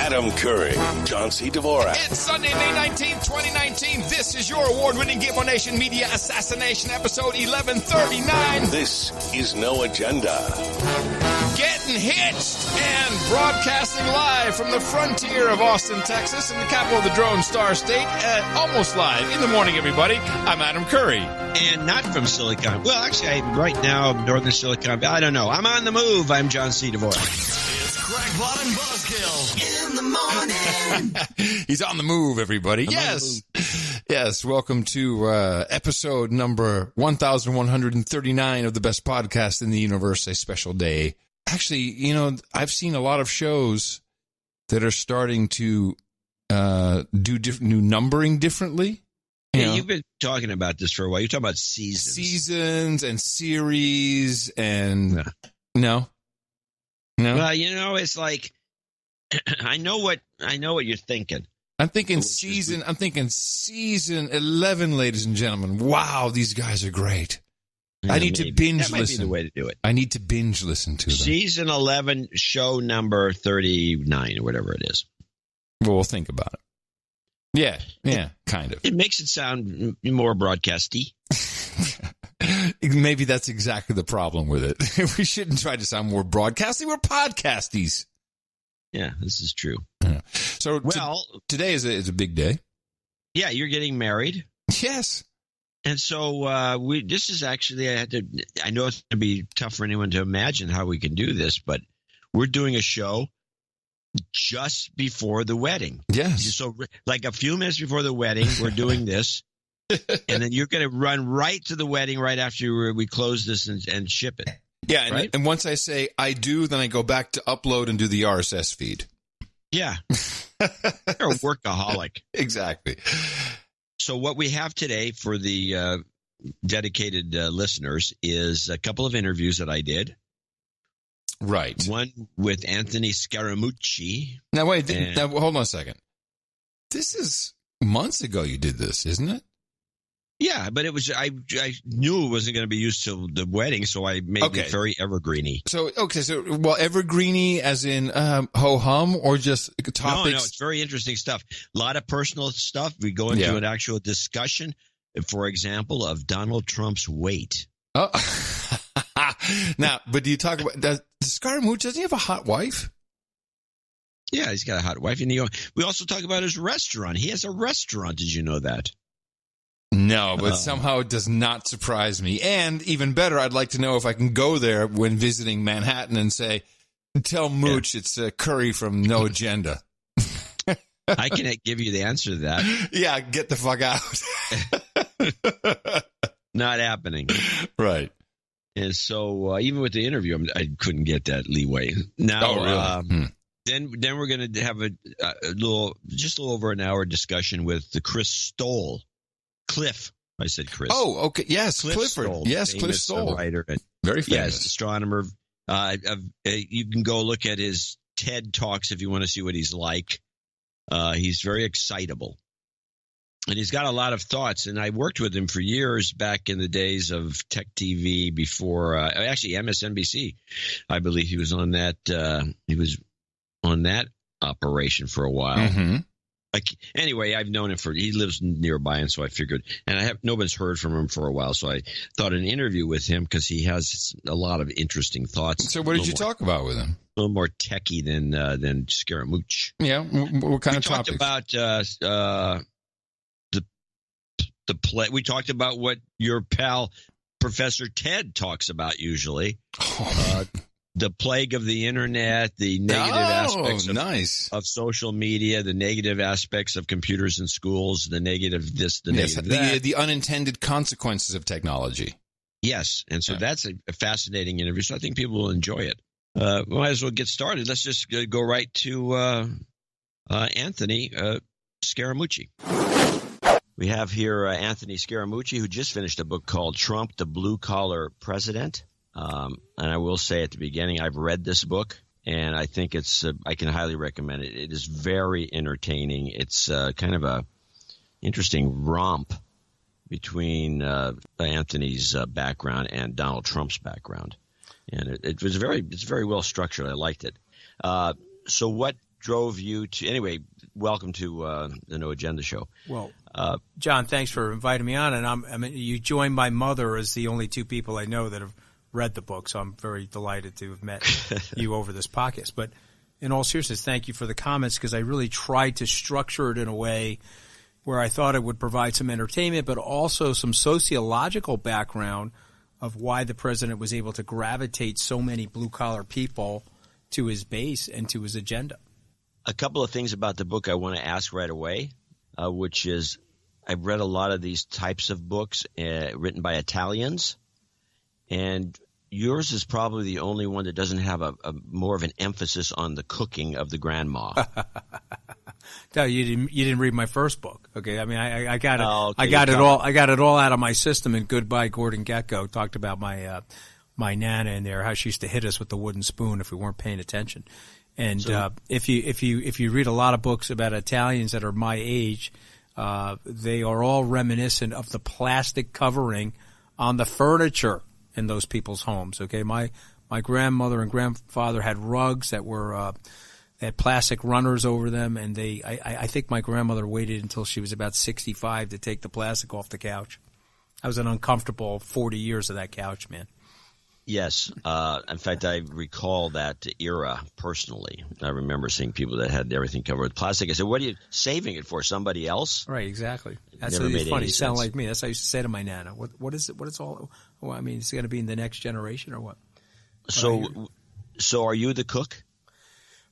Adam Curry, John C. Dvorak. It's Sunday, May 19th, 2019. This is your award-winning Gitmo Nation Media Assassination episode 1139. This is No Agenda. Getting hitched and broadcasting live from the frontier of Austin, Texas, and the capital of the Drone Star State. Almost live in the morning, everybody. I'm Adam Curry. And not from Silicon. Well, actually, right now, northern Silicon Valley. I don't know. I'm on the move. I'm John C. Dvorak. It's Crackpot and Buzzkill in the morning. He's on the move, everybody. Yes. Welcome to episode number 1139 of the best podcast in the universe, a special day. Actually, you know, I've seen a lot of shows that are starting to do new numbering differently. Yeah, you've been talking about this for a while. You're talking about seasons and series and no. Well, you know, it's like I know what you're thinking. I'm thinking season 11, ladies and gentlemen. Wow, these guys are great. Yeah, I need to binge that might listen. be the way to do it. I need to binge listen to them. Season 11, show number 39 or whatever it is. Well, we'll think about it. Yeah, kind of. It makes it sound more broadcasty. Maybe that's exactly the problem with it. We shouldn't try to sound more broadcasty. We're podcasties. Yeah, this is true. Yeah. So today is a big day. Yeah, you're getting married. Yes. And so this is actually, I know it's going to be tough for anyone to imagine how we can do this, but we're doing a show just before the wedding. Yes. So like a few minutes before the wedding, we're doing this. And then you're going to run right to the wedding right after we close this and ship it. Yeah. Right? And once I say I do, then I go back to upload and do the RSS feed. Yeah. You're a workaholic. Exactly. So what we have today for the dedicated listeners is a couple of interviews that I did. Right. One with Anthony Scaramucci. Now, wait. Now, hold on a second. This is months ago you did this, isn't it? Yeah, but it was. I knew it wasn't going to be used till the wedding, so I made it very evergreeny. So evergreeny as in ho-hum or just topics? No, it's very interesting stuff. A lot of personal stuff. We go into an actual discussion, for example, of Donald Trump's weight. Oh. Now, but do you talk about does Scaramucci, doesn't he have a hot wife? Yeah, he's got a hot wife. And we also talk about his restaurant. He has a restaurant. Did you know that? No, but somehow it does not surprise me. And even better, I'd like to know if I can go there when visiting Manhattan and say, tell Mooch it's Curry from No Agenda. I can give you the answer to that. Yeah, get the fuck out. Not happening. Right. And so even with the interview, I couldn't get that leeway. Now, really? Then we're going to have a little over an hour discussion with the Chris Stoll. Cliff. I said Chris. Oh, okay. Yes, Clifford. Stoll. Yes, Cliff Stoll. Writer. Very famous. Yes, astronomer. You can go look at his TED Talks if you want to see what he's like. He's very excitable. And he's got a lot of thoughts. And I worked with him for years back in the days of Tech TV before, actually MSNBC. I believe he was on that. He was on that operation for a while. Mm-hmm. Anyway, I've known him he lives nearby, and so I figured, and nobody's heard from him for a while, so I thought an interview with him because he has a lot of interesting thoughts. So what did you talk about with him? A little more techie than Scaramucci. Yeah, what kind of topics? We talked about the play. We talked about what your pal Professor Ted talks about usually. The plague of the internet, the negative aspects of social media, the negative aspects of computers in schools, the negative this, the negative that. The unintended consequences of technology. Yes, and so that's a fascinating interview, so I think people will enjoy it. Might as well get started. Let's just go right to Anthony Scaramucci. We have here Anthony Scaramucci, who just finished a book called Trump, the Blue Collar President. And I will say at the beginning, I've read this book, and I think I can highly recommend it. It is very entertaining. It's kind of a interesting romp between Anthony's background and Donald Trump's background. And it's very well structured. I liked it. So what drove you to anyway? Welcome to the No Agenda Show. Well, John, thanks for inviting me on. And you joined my mother as the only two people I know that have read the book, so I'm very delighted to have met you over this podcast. But in all seriousness, thank you for the comments, because I really tried to structure it in a way where I thought it would provide some entertainment, but also some sociological background of why the president was able to gravitate so many blue-collar people to his base and to his agenda. A couple of things about the book I want to ask right away, which is I've read a lot of these types of books written by Italians, and yours is probably the only one that doesn't have a more of an emphasis on the cooking of the grandma. No, you didn't read my first book. Okay, I mean I got it. Oh, okay. I got it all out of my system. And Goodbye, Gordon Gekko talked about my Nana in there, how she used to hit us with the wooden spoon if we weren't paying attention. And if you read a lot of books about Italians that are my age, they are all reminiscent of the plastic covering on the furniture in those people's homes. Okay, my grandmother and grandfather had rugs that were they had plastic runners over them, and I think my grandmother waited until she was about 65 to take the plastic off the couch. I was an uncomfortable 40 years of that couch, man. Yes. In fact, I recall that era personally. I remember seeing people that had everything covered with plastic. I said, what are you saving it for? Somebody else? Right, exactly. That's Never made funny. any You sound sense. like me. That's what I used to say to my Nana. What is it? What is all? Well, I mean, is it going to be in the next generation or what? So are you the cook?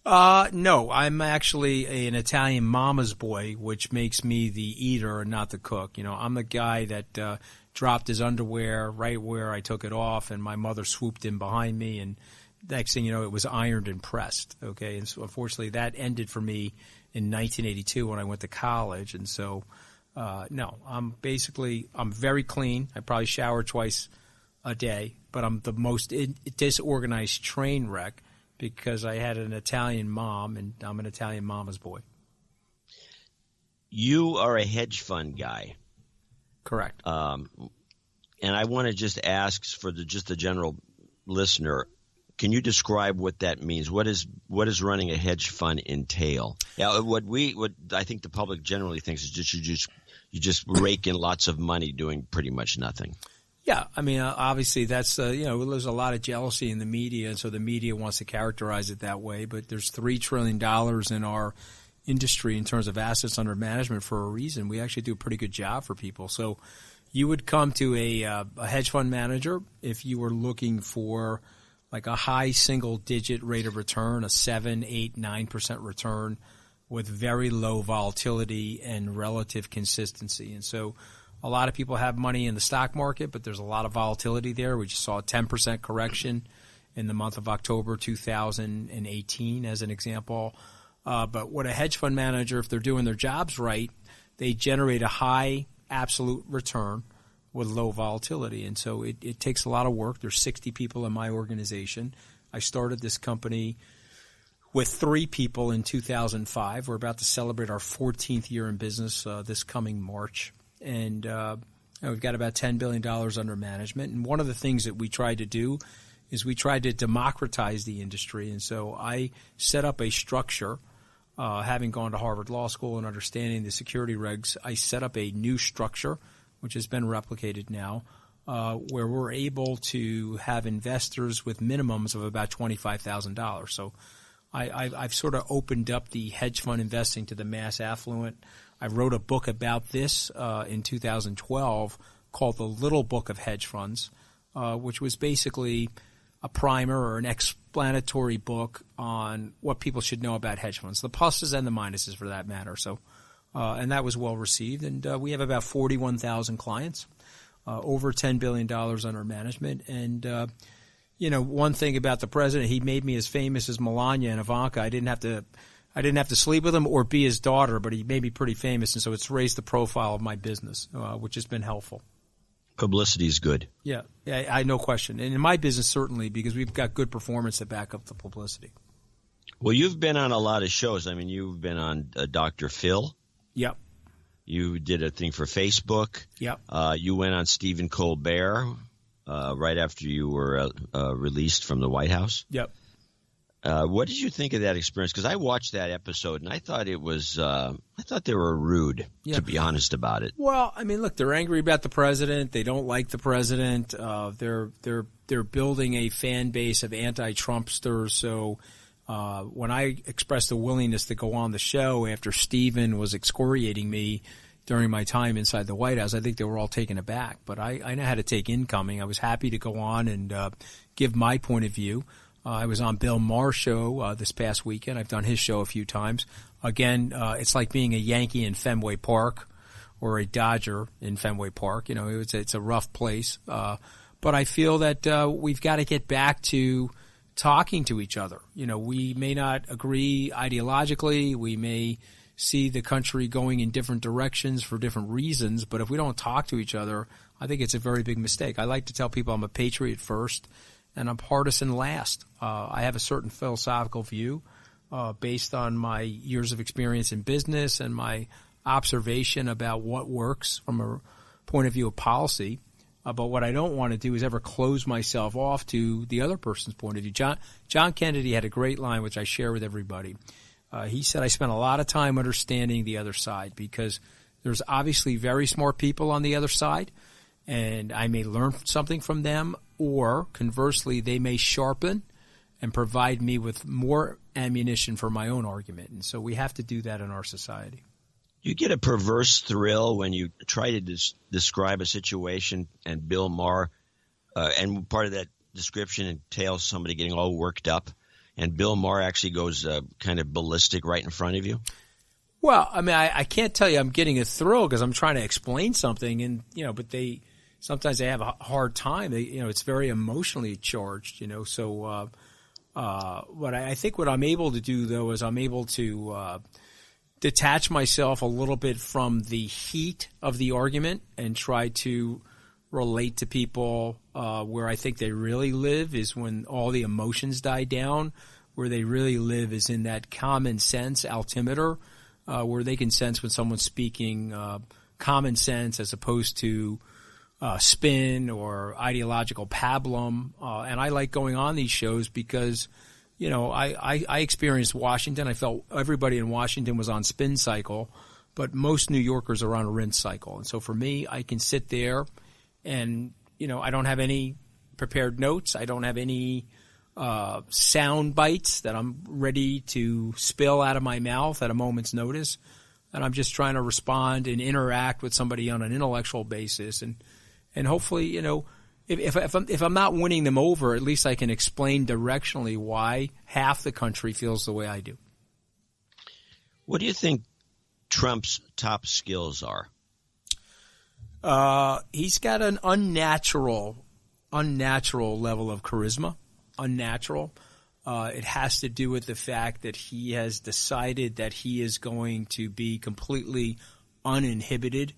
No, I'm actually an Italian mama's boy, which makes me the eater and not the cook. You know, I'm the guy that dropped his underwear right where I took it off, and my mother swooped in behind me, and next thing you know, it was ironed and pressed. Okay, and so unfortunately, that ended for me in 1982 when I went to college, and so no, I'm very clean. I probably shower twice a day, but I'm the most disorganized train wreck, because I had an Italian mom, and I'm an Italian mama's boy. You are a hedge fund guy. Correct. And I want to just ask for just the general listener, can you describe what that means? What is running a hedge fund entail? Yeah, what I think the public generally thinks is just you just rake in lots of money doing pretty much nothing. Yeah, I mean, obviously that's there's a lot of jealousy in the media, and so the media wants to characterize it that way. But there's $3 trillion in our industry in terms of assets under management for a reason. We actually do a pretty good job for people. So you would come to a hedge fund manager if you were looking for like a high single-digit rate of return, a 7, 8, 9% return with very low volatility and relative consistency. And so a lot of people have money in the stock market, but there's a lot of volatility there. We just saw a 10% correction in the month of October 2018 as an example. But what a hedge fund manager, if they're doing their jobs right, they generate a high absolute return with low volatility. And so it takes a lot of work. There's 60 people in my organization. I started this company with 3 people in 2005. We're about to celebrate our 14th year in business this coming March. And we've got about $10 billion under management. And one of the things that we tried to do is we tried to democratize the industry. And so I set up a structure, having gone to Harvard Law School and understanding the security regs, I set up a new structure, which has been replicated now, where we're able to have investors with minimums of about $25,000. So I've sort of opened up the hedge fund investing to the mass affluent. I wrote a book about this in 2012 called The Little Book of Hedge Funds, which was basically a primer or an explanatory book on what people should know about hedge funds, the pluses and the minuses for that matter. So, and that was well received. And we have about 41,000 clients, over $10 billion under management. And, one thing about the president, he made me as famous as Melania and Ivanka. I didn't have to sleep with him or be his daughter, but he made me pretty famous, and so it's raised the profile of my business, which has been helpful. Publicity is good. Yeah, I no question. And in my business, certainly, because we've got good performance to back up the publicity. Well, you've been on a lot of shows. I mean, you've been on Dr. Phil. Yep. You did a thing for Facebook. Yep. You went on Stephen Colbert right after you were released from the White House. Yep. What did you think of that experience? Because I watched that episode and I thought I thought they were rude, to be honest about it. Well, I mean, look, they're angry about the president. They don't like the president. They're building a fan base of anti-Trumpsters. So when I expressed a willingness to go on the show after Stephen was excoriating me during my time inside the White House, I think they were all taken aback. But I know how to take incoming. I was happy to go on and give my point of view. I was on Bill Maher's show this past weekend. I've done his show a few times. Again, it's like being a Yankee in Fenway Park or a Dodger in Fenway Park. You know, it's a rough place. But I feel that we've got to get back to talking to each other. You know, we may not agree ideologically. We may see the country going in different directions for different reasons. But if we don't talk to each other, I think it's a very big mistake. I like to tell people I'm a patriot first and I'm partisan last. I have a certain philosophical view based on my years of experience in business and my observation about what works from a point of view of policy. But what I don't want to do is ever close myself off to the other person's point of view. John Kennedy had a great line, which I share with everybody. He said, I spent a lot of time understanding the other side because there's obviously very smart people on the other side, and I may learn something from them, or conversely, they may sharpen and provide me with more ammunition for my own argument. And so we have to do that in our society. You get a perverse thrill when you try to describe a situation and Bill Maher, and part of that description entails somebody getting all worked up, and Bill Maher actually goes kind of ballistic right in front of you? Well, I mean, I can't tell you I'm getting a thrill because I'm trying to explain something, and but sometimes they have a hard time. It's very emotionally charged, So, what I think what I'm able to do though is I'm able to detach myself a little bit from the heat of the argument and try to relate to people where I think they really live is when all the emotions die down. Where they really live is in that common sense altimeter, where they can sense when someone's speaking common sense as opposed to spin or ideological pablum. And I like going on these shows because, I experienced Washington. I felt everybody in Washington was on spin cycle, but most New Yorkers are on a rinse cycle. And so for me, I can sit there and, I don't have any prepared notes. I don't have any sound bites that I'm ready to spill out of my mouth at a moment's notice. And I'm just trying to respond and interact with somebody on an intellectual basis. And hopefully, if I'm not winning them over, at least I can explain directionally why half the country feels the way I do. What do you think Trump's top skills are? He's got an unnatural level of charisma. Unnatural. It has to do with the fact that he has decided that he is going to be completely uninhibited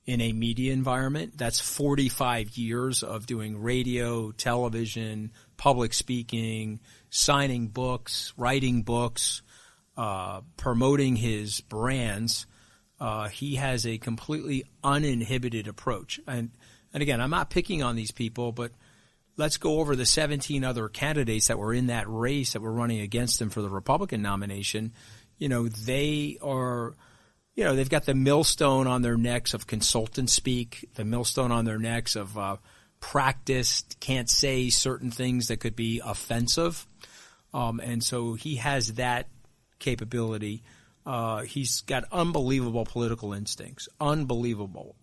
in a media environment. That's 45 years of doing radio, television, public speaking, signing books, writing books, promoting his brands. He has a completely uninhibited approach. And again, I'm not picking on these people, but let's go over the 17 other candidates that were in that race that were running against him for the Republican nomination. They are, they've got the millstone on their necks of consultant speak, the millstone on their necks of practiced, can't say certain things that could be offensive. And so he has that capability. He's got unbelievable political instincts, unbelievable.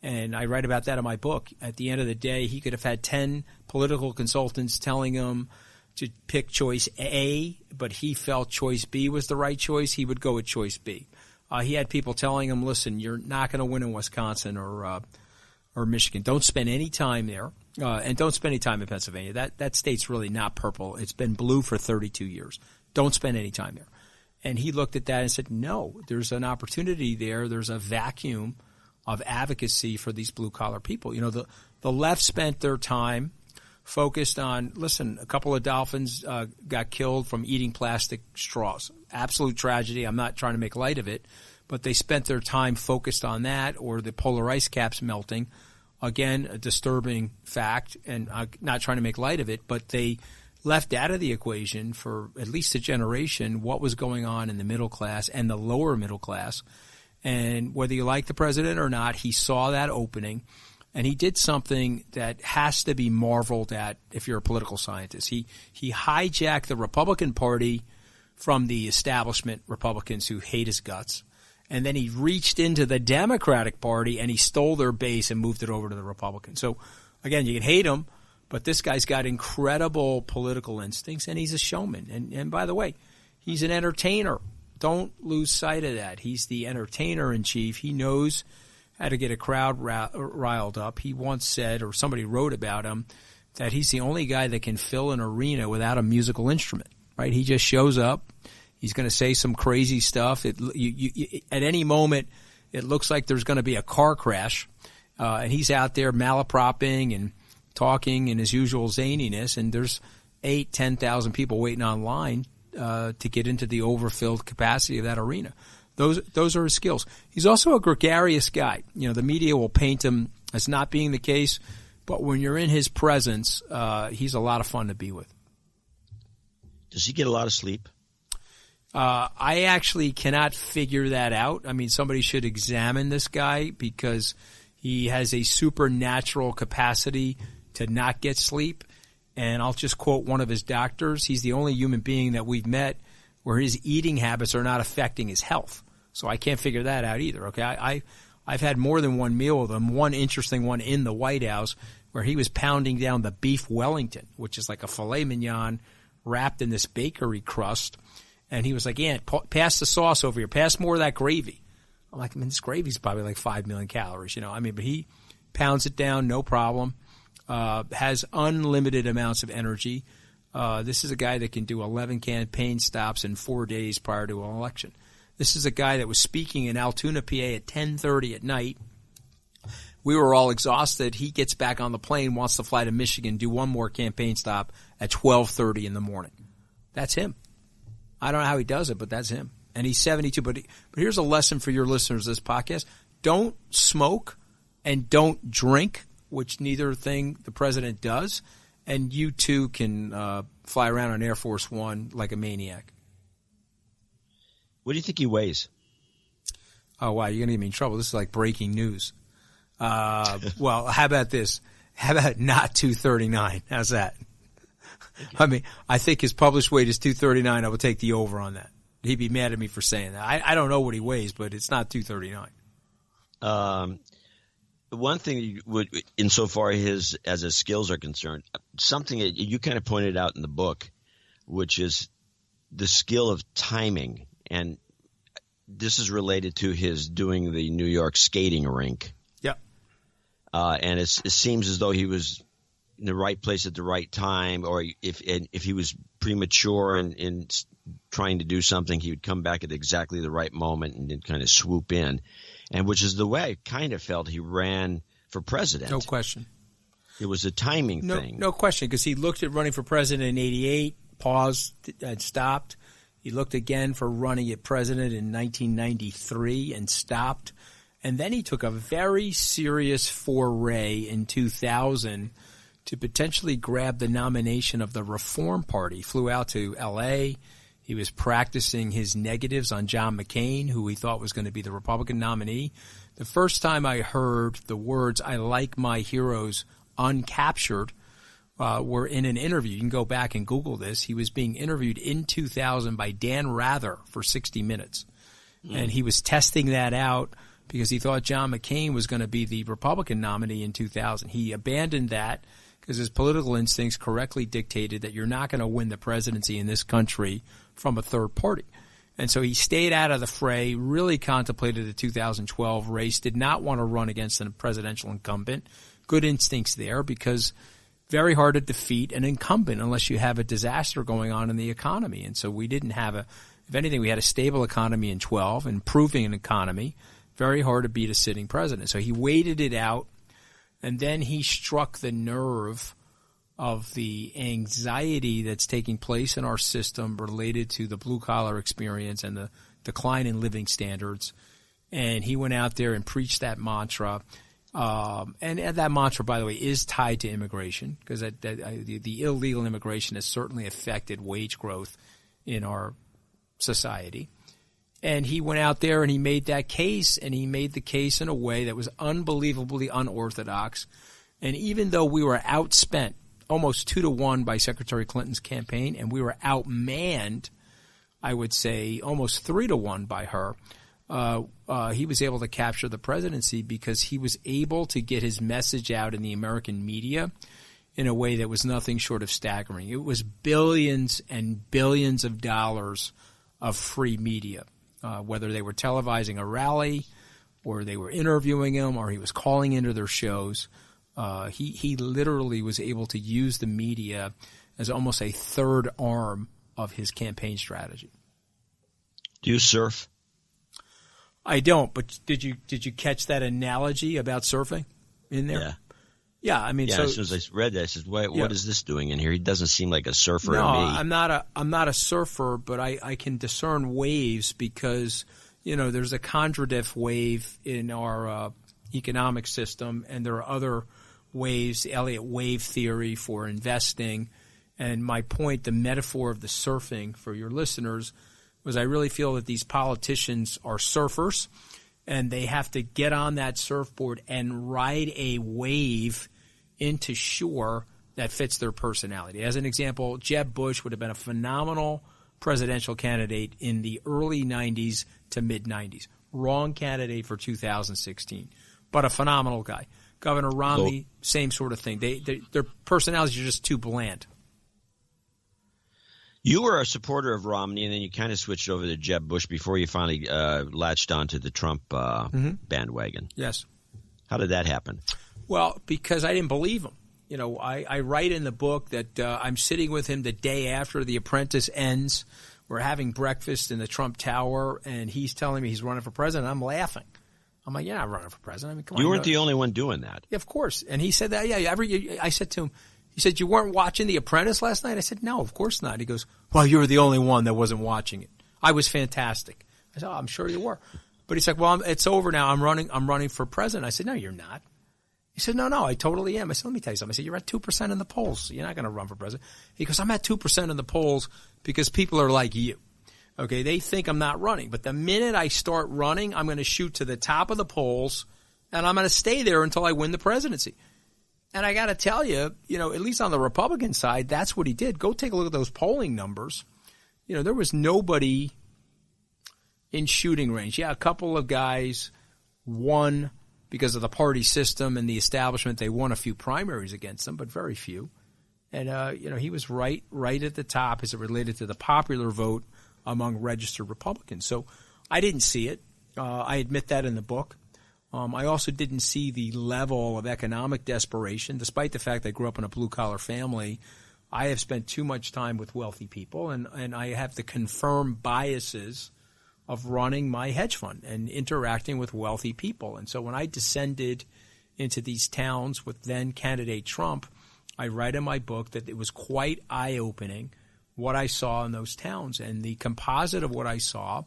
And I write about that in my book. At the end of the day, he could have had 10 political consultants telling him to pick choice A, but he felt choice B was the right choice. He would go with choice B. He had people telling him, listen, you're not going to win in Wisconsin or Michigan. Don't spend any time there. And don't spend any time in Pennsylvania. That state's really not purple. It's been blue for 32 years. Don't spend any time there. And he looked at that and said, no, there's an opportunity there. There's a vacuum of advocacy for these blue-collar people. The left spent their time focused on, listen, a couple of dolphins got killed from eating plastic straws. Absolute tragedy. I'm not trying to make light of it, but they spent their time focused on that, or the polar ice caps melting. Again, a disturbing fact, and I'm not trying to make light of it, but they left out of the equation for at least a generation what was going on in the middle class and the lower middle class. And whether you like the president or not, he saw that opening, and he did something that has to be marveled at if you're a political scientist. He hijacked the Republican Party from the establishment Republicans who hate his guts, and then he reached into the Democratic Party and he stole their base and moved it over to the Republicans. So, again, you can hate him, but this guy's got incredible political instincts, and he's a showman. And by the way, he's an entertainer. Don't lose sight of that. He's the entertainer-in-chief. He knows how to get a crowd riled up. He once said, or somebody wrote about him, that he's the only guy that can fill an arena without a musical instrument, right? He just shows up. He's going to say some crazy stuff. At any moment, it looks like there's going to be a car crash, and he's out there malapropping and talking in his usual zaniness, and there's 8,000, 10,000 people waiting online to get into the overfilled capacity of that arena. Those are his skills. He's also a gregarious guy. You know, the media will paint him as not being the case, but when you're in his presence, he's a lot of fun to be with. Does he get a lot of sleep? I actually cannot figure that out. I mean, somebody should examine this guy because he has a supernatural capacity to not get sleep. And I'll just quote one of his doctors. He's the only human being that we've met where his eating habits are not affecting his health. So I can't figure that out either. Okay, I've had more than one meal with him. One interesting one in the White House where he was pounding down the beef Wellington, which is like a filet mignon wrapped in this bakery crust. And he was like, "Yeah, pass the sauce over here. Pass more of that gravy." I'm like, "Man, this gravy's probably like 5 million calories, you know." I mean, but he pounds it down, no problem. Has unlimited amounts of energy. This is a guy that can do 11 campaign stops in 4 days prior to an election. This is a guy that was speaking in Altoona, PA at 10:30 at night. We were all exhausted. He gets back on the plane, wants to fly to Michigan, do one more campaign stop at 12:30 in the morning. That's him. I don't know how he does it, but that's him. And he's 72. But here's a lesson for your listeners of this podcast. Don't smoke and don't drink, which neither thing the president does. And you, too, can fly around on Air Force One like a maniac. What do you think he weighs? Oh, wow, you're going to get me in trouble. This is like breaking news. Well, how about this? How about not 239? How's that? I mean, I think his published weight is 239. I would take the over on that. He'd be mad at me for saying that. I don't know what he weighs, but it's not 239. One thing would, insofar as his skills are concerned, something that you kind of pointed out in the book, which is the skill of timing. And this is related to his doing the New York skating rink. Yep. And it seems as though he was in the right place at the right time, or if he was premature in trying to do something, he would come back at exactly the right moment and then kind of swoop in. And which is the way I kind of felt he ran for president. No question. It was a timing thing. No question, because he looked at running for president in 88, paused and stopped. He looked again for running at president in 1993 and stopped. And then he took a very serious foray in 2000 to potentially grab the nomination of the Reform Party. Flew out to L.A., he was practicing his negatives on John McCain, who he thought was going to be the Republican nominee. The first time I heard the words, "I like my heroes," uncaptured, were in an interview. You can go back and Google this. He was being interviewed in 2000 by Dan Rather for 60 Minutes. And he was testing that out because he thought John McCain was going to be the Republican nominee in 2000. He abandoned that because his political instincts correctly dictated that you're not going to win the presidency in this country from a third party. And so he stayed out of the fray, really contemplated the 2012 race, did not want to run against a presidential incumbent. Good instincts there because very hard to defeat an incumbent unless you have a disaster going on in the economy. And so we didn't have if anything, we had a stable economy in 12, improving an economy. Very hard to beat a sitting president. So he waited it out, and then he struck the nerve of the anxiety that's taking place in our system related to the blue-collar experience and the decline in living standards. And he went out there and preached that mantra. And that mantra, by the way, is tied to immigration because the illegal immigration has certainly affected wage growth in our society. And he went out there and he made that case, and he made the case in a way that was unbelievably unorthodox. And even though we were outspent almost 2-1 by Secretary Clinton's campaign, and we were outmanned, I would say almost 3-1 by her, he was able to capture the presidency because he was able to get his message out in the American media in a way that was nothing short of staggering. It was billions and billions of dollars of free media, whether they were televising a rally or they were interviewing him or he was calling into their shows. He literally was able to use the media as almost a third arm of his campaign strategy. Do you surf? I don't, but did you catch that analogy about surfing in there? Yeah. Yeah, I mean, yeah. so As soon as I read that, I said, "What is this doing in here?" He doesn't seem like a surfer no, to me. I'm not a surfer, but I can discern waves because there's a contradiff wave in our economic system, and there are other waves, the Elliott wave theory for investing. And my point, the metaphor of the surfing for your listeners, was I really feel that these politicians are surfers, and they have to get on that surfboard and ride a wave into shore that fits their personality. As an example, Jeb Bush would have been a phenomenal presidential candidate in the early 90s to mid-90s. Wrong candidate for 2016, but a phenomenal guy. Governor Romney, same sort of thing. Their personalities are just too bland. You were a supporter of Romney, and then you kind of switched over to Jeb Bush before you finally latched onto the Trump bandwagon. Yes. How did that happen? Well, because I didn't believe him. I write in the book that I'm sitting with him the day after The Apprentice ends. We're having breakfast in the Trump Tower, and he's telling me he's running for president. I'm laughing. I'm like, you're not running for president. I mean, come on. You weren't the only one doing that. Yeah, of course. And he said that, I said to him, he said, you weren't watching The Apprentice last night? I said, no, of course not. He goes, well, you were the only one that wasn't watching it. I was fantastic. I said, oh, I'm sure you were. But he's like, well, it's over now. I'm running for president. I said, no, you're not. He said, no, I totally am. I said, let me tell you something. I said, you're at 2% in the polls. You're not going to run for president. He goes, I'm at 2% in the polls because people are like you. Okay, they think I'm not running. But the minute I start running, I'm going to shoot to the top of the polls, and I'm going to stay there until I win the presidency. And I got to tell you, at least on the Republican side, that's what he did. Go take a look at those polling numbers. There was nobody in shooting range. Yeah, a couple of guys won because of the party system and the establishment. They won a few primaries against them, but very few. And, he was right at the top as it related to the popular vote among registered Republicans. So I didn't see it. I admit that in the book. I also didn't see the level of economic desperation, despite the fact I grew up in a blue-collar family. I have spent too much time with wealthy people, and I have the confirmed biases of running my hedge fund and interacting with wealthy people. And so when I descended into these towns with then-candidate Trump, I write in my book that it was quite eye-opening what I saw in those towns. And the composite of what I saw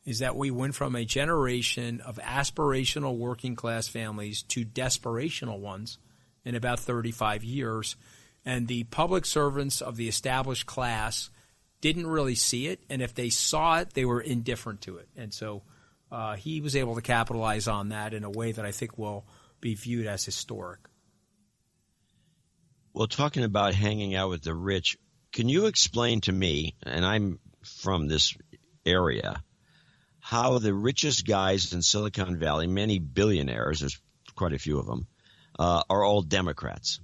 is that we went from a generation of aspirational working-class families to desperational ones in about 35 years. And the public servants of the established class didn't really see it, and if they saw it, they were indifferent to it. And so he was able to capitalize on that in a way that I think will be viewed as historic. Well, talking about hanging out with the rich, can you explain to me, and I'm from this area, how the richest guys in Silicon Valley, many billionaires, there's quite a few of them, are all Democrats?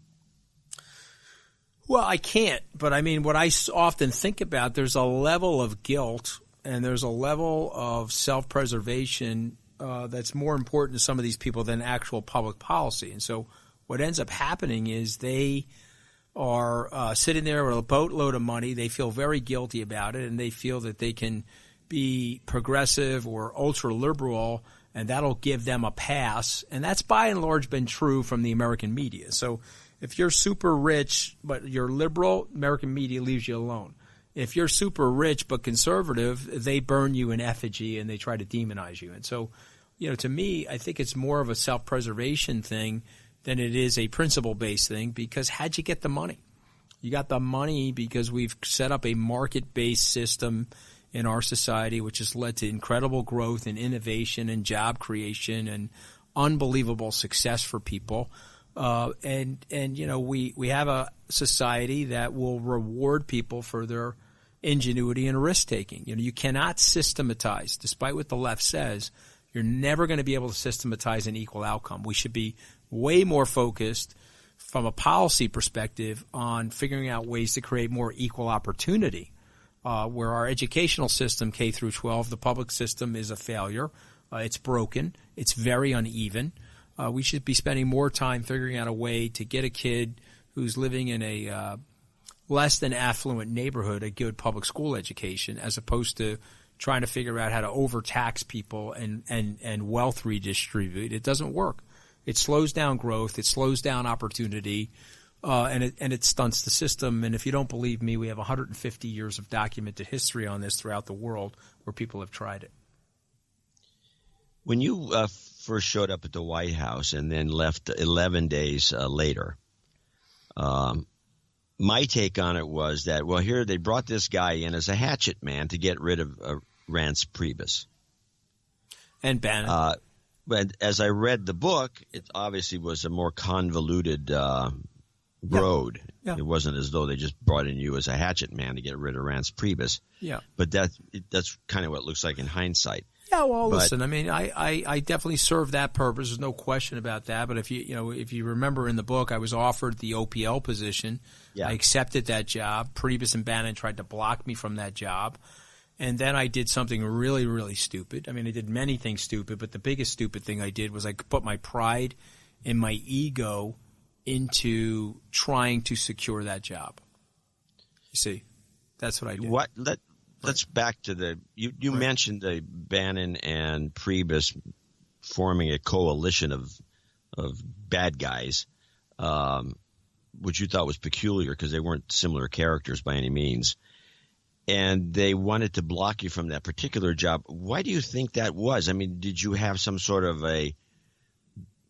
Well, I can't, but I mean, what I often think about, there's a level of guilt and there's a level of self-preservation that's more important to some of these people than actual public policy. And so what ends up happening is they are sitting there with a boatload of money. They feel very guilty about it, and they feel that they can be progressive or ultra-liberal, and that'll give them a pass. And that's by and large been true from the American media. So if you're super rich but you're liberal, American media leaves you alone. If you're super rich but conservative, they burn you in effigy and they try to demonize you. And so to me, I think it's more of a self-preservation thing than it is a principle-based thing, because how'd you get the money? You got the money because we've set up a market-based system in our society, which has led to incredible growth and innovation and job creation and unbelievable success for people. And we have a society that will reward people for their ingenuity and risk-taking. You cannot systematize, despite what the left says. You're never going to be able to systematize an equal outcome. We should be way more focused from a policy perspective on figuring out ways to create more equal opportunity, where our educational system, K through 12, the public system, is a failure. It's broken. It's very uneven. We should be spending more time figuring out a way to get a kid who's living in a less than affluent neighborhood a good public school education, as opposed to trying to figure out how to overtax people and wealth redistribute. It doesn't work. It slows down growth. It slows down opportunity, and it stunts the system. And if you don't believe me, we have 150 years of documented history on this throughout the world where people have tried it. When you first showed up at the White House and then left 11 days later, my take on it was that, well, here they brought this guy in as a hatchet man to get rid of Reince Priebus. And Bannon. But as I read the book, it obviously was a more convoluted road. Yeah. It wasn't as though they just brought in you as a hatchet man to get rid of Reince Priebus. Yeah. But that's kind of what it looks like in hindsight. Yeah, well, listen, I mean, I definitely served that purpose. There's no question about that. But if you remember in the book, I was offered the OPL position. Yeah. I accepted that job. Priebus and Bannon tried to block me from that job. And then I did something really, really stupid. I mean, I did many things stupid, but the biggest stupid thing I did was I put my pride and my ego into trying to secure that job. You see, that's what I did. Let's back to you mentioned the Bannon and Priebus forming a coalition of bad guys, which you thought was peculiar because they weren't similar characters by any means. And they wanted to block you from that particular job. Why do you think that was? I mean, did you have some sort of a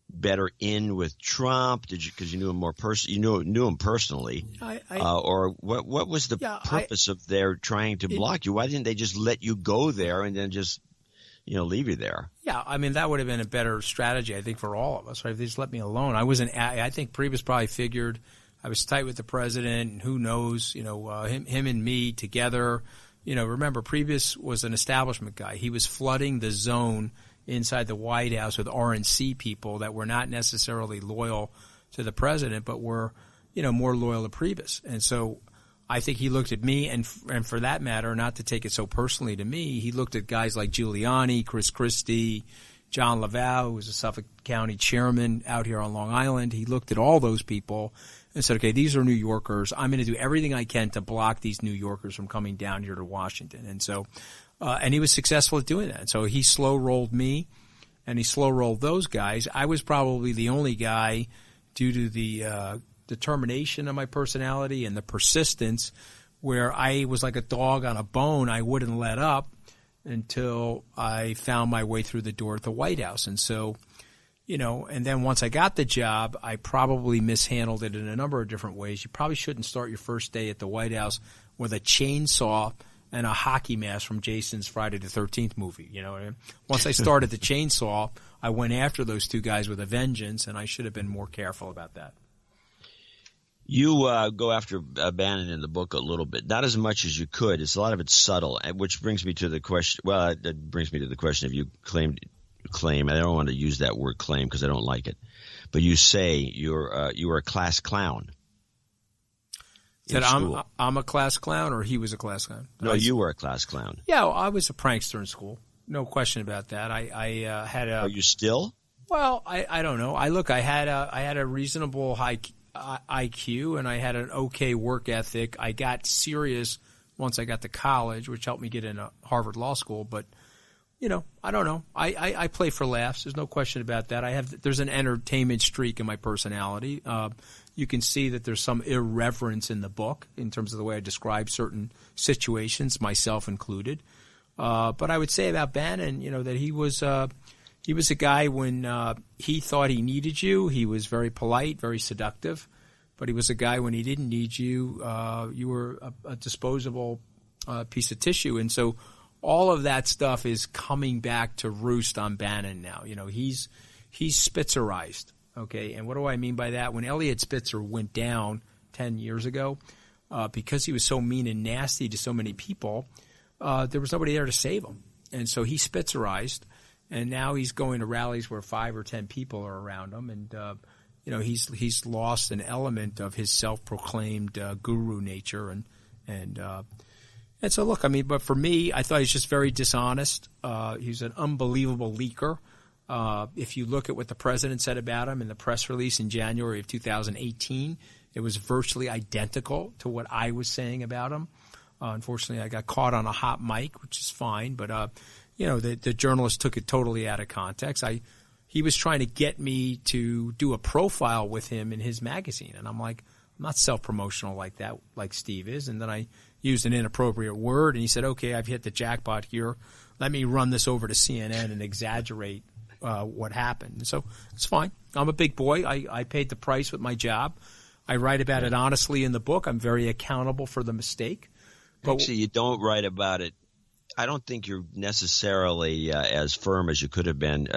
better in with Trump? Did you, because you knew him more you knew him personally, or what was the purpose of their trying to block you? Why didn't they just let you go there and then just leave you there? Yeah, I mean, that would have been a better strategy, I think, for all of us. Right? If they just let me alone, I think Priebus probably figured I was tight with the president, and who knows, him and me together. Remember, Priebus was an establishment guy. He was flooding the zone inside the White House with RNC people that were not necessarily loyal to the president, but were, more loyal to Priebus. And so I think he looked at me, and for that matter, not to take it so personally to me, he looked at guys like Giuliani, Chris Christie, John Laval, who was a Suffolk County chairman out here on Long Island. He looked at all those people and said, okay, these are New Yorkers. I'm going to do everything I can to block these New Yorkers from coming down here to Washington. And so, and he was successful at doing that. And so he slow-rolled me, and he slow-rolled those guys. I was probably the only guy, due to the determination of my personality and the persistence, where I was like a dog on a bone. I wouldn't let up until I found my way through the door at the White House. And so, and then once I got the job, I probably mishandled it in a number of different ways. You probably shouldn't start your first day at the White House with a chainsaw and a hockey mask from Jason's Friday the 13th movie. Once I started the chainsaw, I went after those two guys with a vengeance, and I should have been more careful about that. You go after Bannon in the book a little bit, not as much as you could. It's a lot of it's subtle, which brings me to the question. Well, that brings me to the question of you claim. I don't want to use that word claim because I don't like it, but you say you were a class clown. That I'm a class clown, or he was a class clown? No, you were a class clown. Yeah, well, I was a prankster in school. No question about that. I had a. Are you still? Well, I don't know. I had a reasonable high IQ, and I had an okay work ethic. I got serious once I got to college, which helped me get into Harvard Law School. But I don't know. I play for laughs. There's no question about that. There's an entertainment streak in my personality. You can see that there's some irreverence in the book in terms of the way I describe certain situations, myself included. But I would say about Bannon, that he was He was a guy when he thought he needed you. He was very polite, very seductive. But he was a guy when he didn't need you. You were a disposable piece of tissue. And so all of that stuff is coming back to roost on Bannon now. You know, he's Spitzerized. Okay, and what do I mean by that? When Elliot Spitzer went down 10 years ago, because he was so mean and nasty to so many people, there was nobody there to save him. And so he Spitzerized, and now he's going to rallies where 5 or 10 people are around him, and you know, he's lost an element of his self-proclaimed guru nature, and so look, I mean, but for me, I thought he's just very dishonest. He's an unbelievable leaker. If you look at what the president said about him in the press release in January of 2018, it was virtually identical to what I was saying about him. Unfortunately, I got caught on a hot mic, which is fine, but you know, the journalist took it totally out of context. He was trying to get me to do a profile with him in his magazine, and I'm like, I'm not self-promotional like that, like Steve is. And then I used an inappropriate word, and he said, okay, I've hit the jackpot here. Let me run this over to CNN and exaggerate what happened. And so it's fine. I'm a big boy. I paid the price with my job. I write about it honestly in the book. I'm very accountable for the mistake. But actually, you don't write about it. I don't think you're necessarily as firm as you could have been.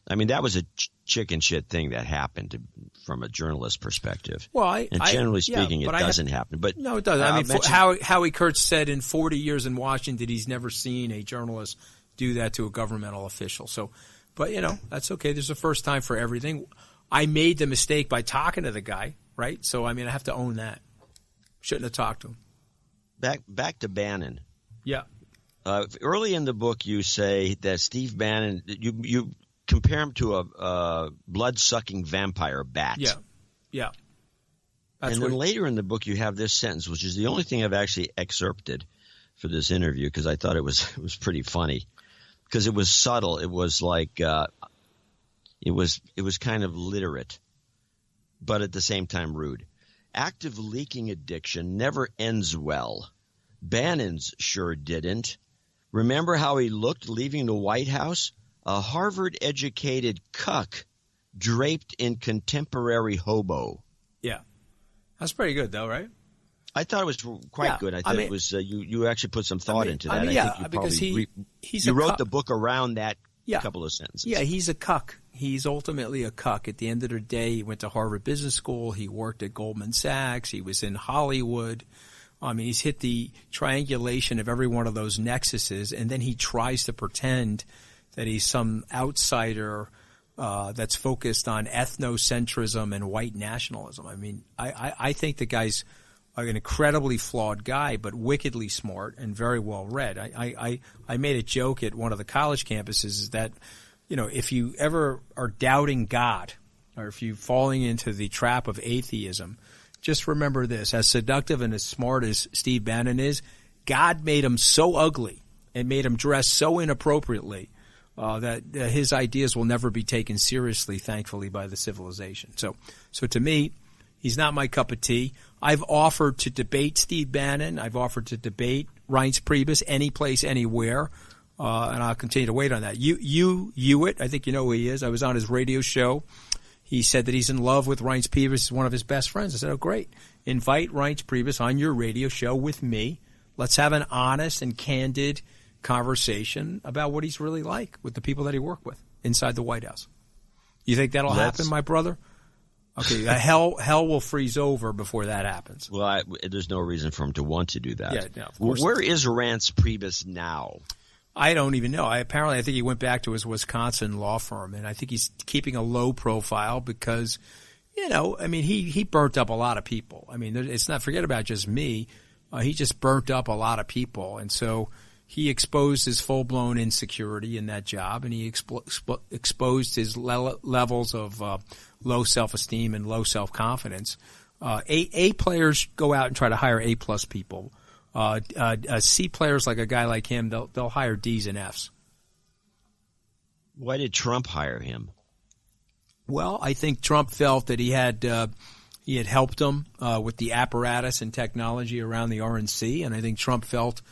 I mean, that was a chicken shit thing that happened from a journalist perspective. Well, generally speaking, it doesn't happen. But no, it doesn't. I mean, Howie Kurtz said in 40 years in Washington, he's never seen a journalist do that to a governmental official. So, but you know, that's okay. There's a first time for everything. I made the mistake by talking to the guy, right? So, I mean, I have to own that. Shouldn't have talked to him. Back to Bannon. Yeah. Early in the book, you say that Steve Bannon, you compare him to a blood-sucking vampire bat. Yeah, yeah. And then later in the book, you have this sentence, which is the only thing I've actually excerpted for this interview because I thought it was pretty funny because it was subtle. It was like it was kind of literate, but at the same time rude. Active leaking addiction never ends well. Bannon's sure didn't. Remember how he looked leaving the White House? A Harvard-educated cuck draped in contemporary hobo. Yeah. That's pretty good, though, right? I thought it was quite good. I thought it was you actually put some thought into that. Yeah, think you because you wrote the book around that couple of sentences. Yeah, he's a cuck. He's ultimately a cuck. At the end of the day, he went to Harvard Business School. He worked at Goldman Sachs. He was in Hollywood. I mean, he's hit the triangulation of every one of those nexuses, and then he tries to pretend that he's some outsider that's focused on ethnocentrism and white nationalism. I mean, I think the guy's an incredibly flawed guy, but wickedly smart and very well read. I made a joke at one of the college campuses is that, you know, if you ever are doubting God or if you're falling into the trap of atheism, just remember this. As seductive and as smart as Steve Bannon is, God made him so ugly and made him dress so inappropriately that his ideas will never be taken seriously, thankfully, by the civilization. So to me, he's not my cup of tea. I've offered to debate Steve Bannon. I've offered to debate Reince Priebus any place, anywhere, and I'll continue to wait on that. Hewitt, I think you know who he is. I was on his radio show. He said that he's in love with Reince Priebus. He's one of his best friends. I said, oh, great. Invite Reince Priebus on your radio show with me. Let's have an honest and candid conversation about what he's really like with the people that he worked with inside the White House. You think that'll happen, my brother? Okay, hell will freeze over before that happens. Well, there's no reason for him to want to do that. Yeah, no, of course. Where is Reince Priebus now? I don't even know. I think he went back to his Wisconsin law firm, and I think he's keeping a low profile because, you know, I mean, he burnt up a lot of people. I mean, it's not, forget about just me. He just burnt up a lot of people, and so he exposed his full-blown insecurity in that job, and he exposed his levels of low self-esteem and low self-confidence. A players go out and try to hire A-plus people. C players like a guy like him, they'll hire D's and F's. Why did Trump hire him? Well, I think Trump felt that he had helped him with the apparatus and technology around the RNC, and I think Trump felt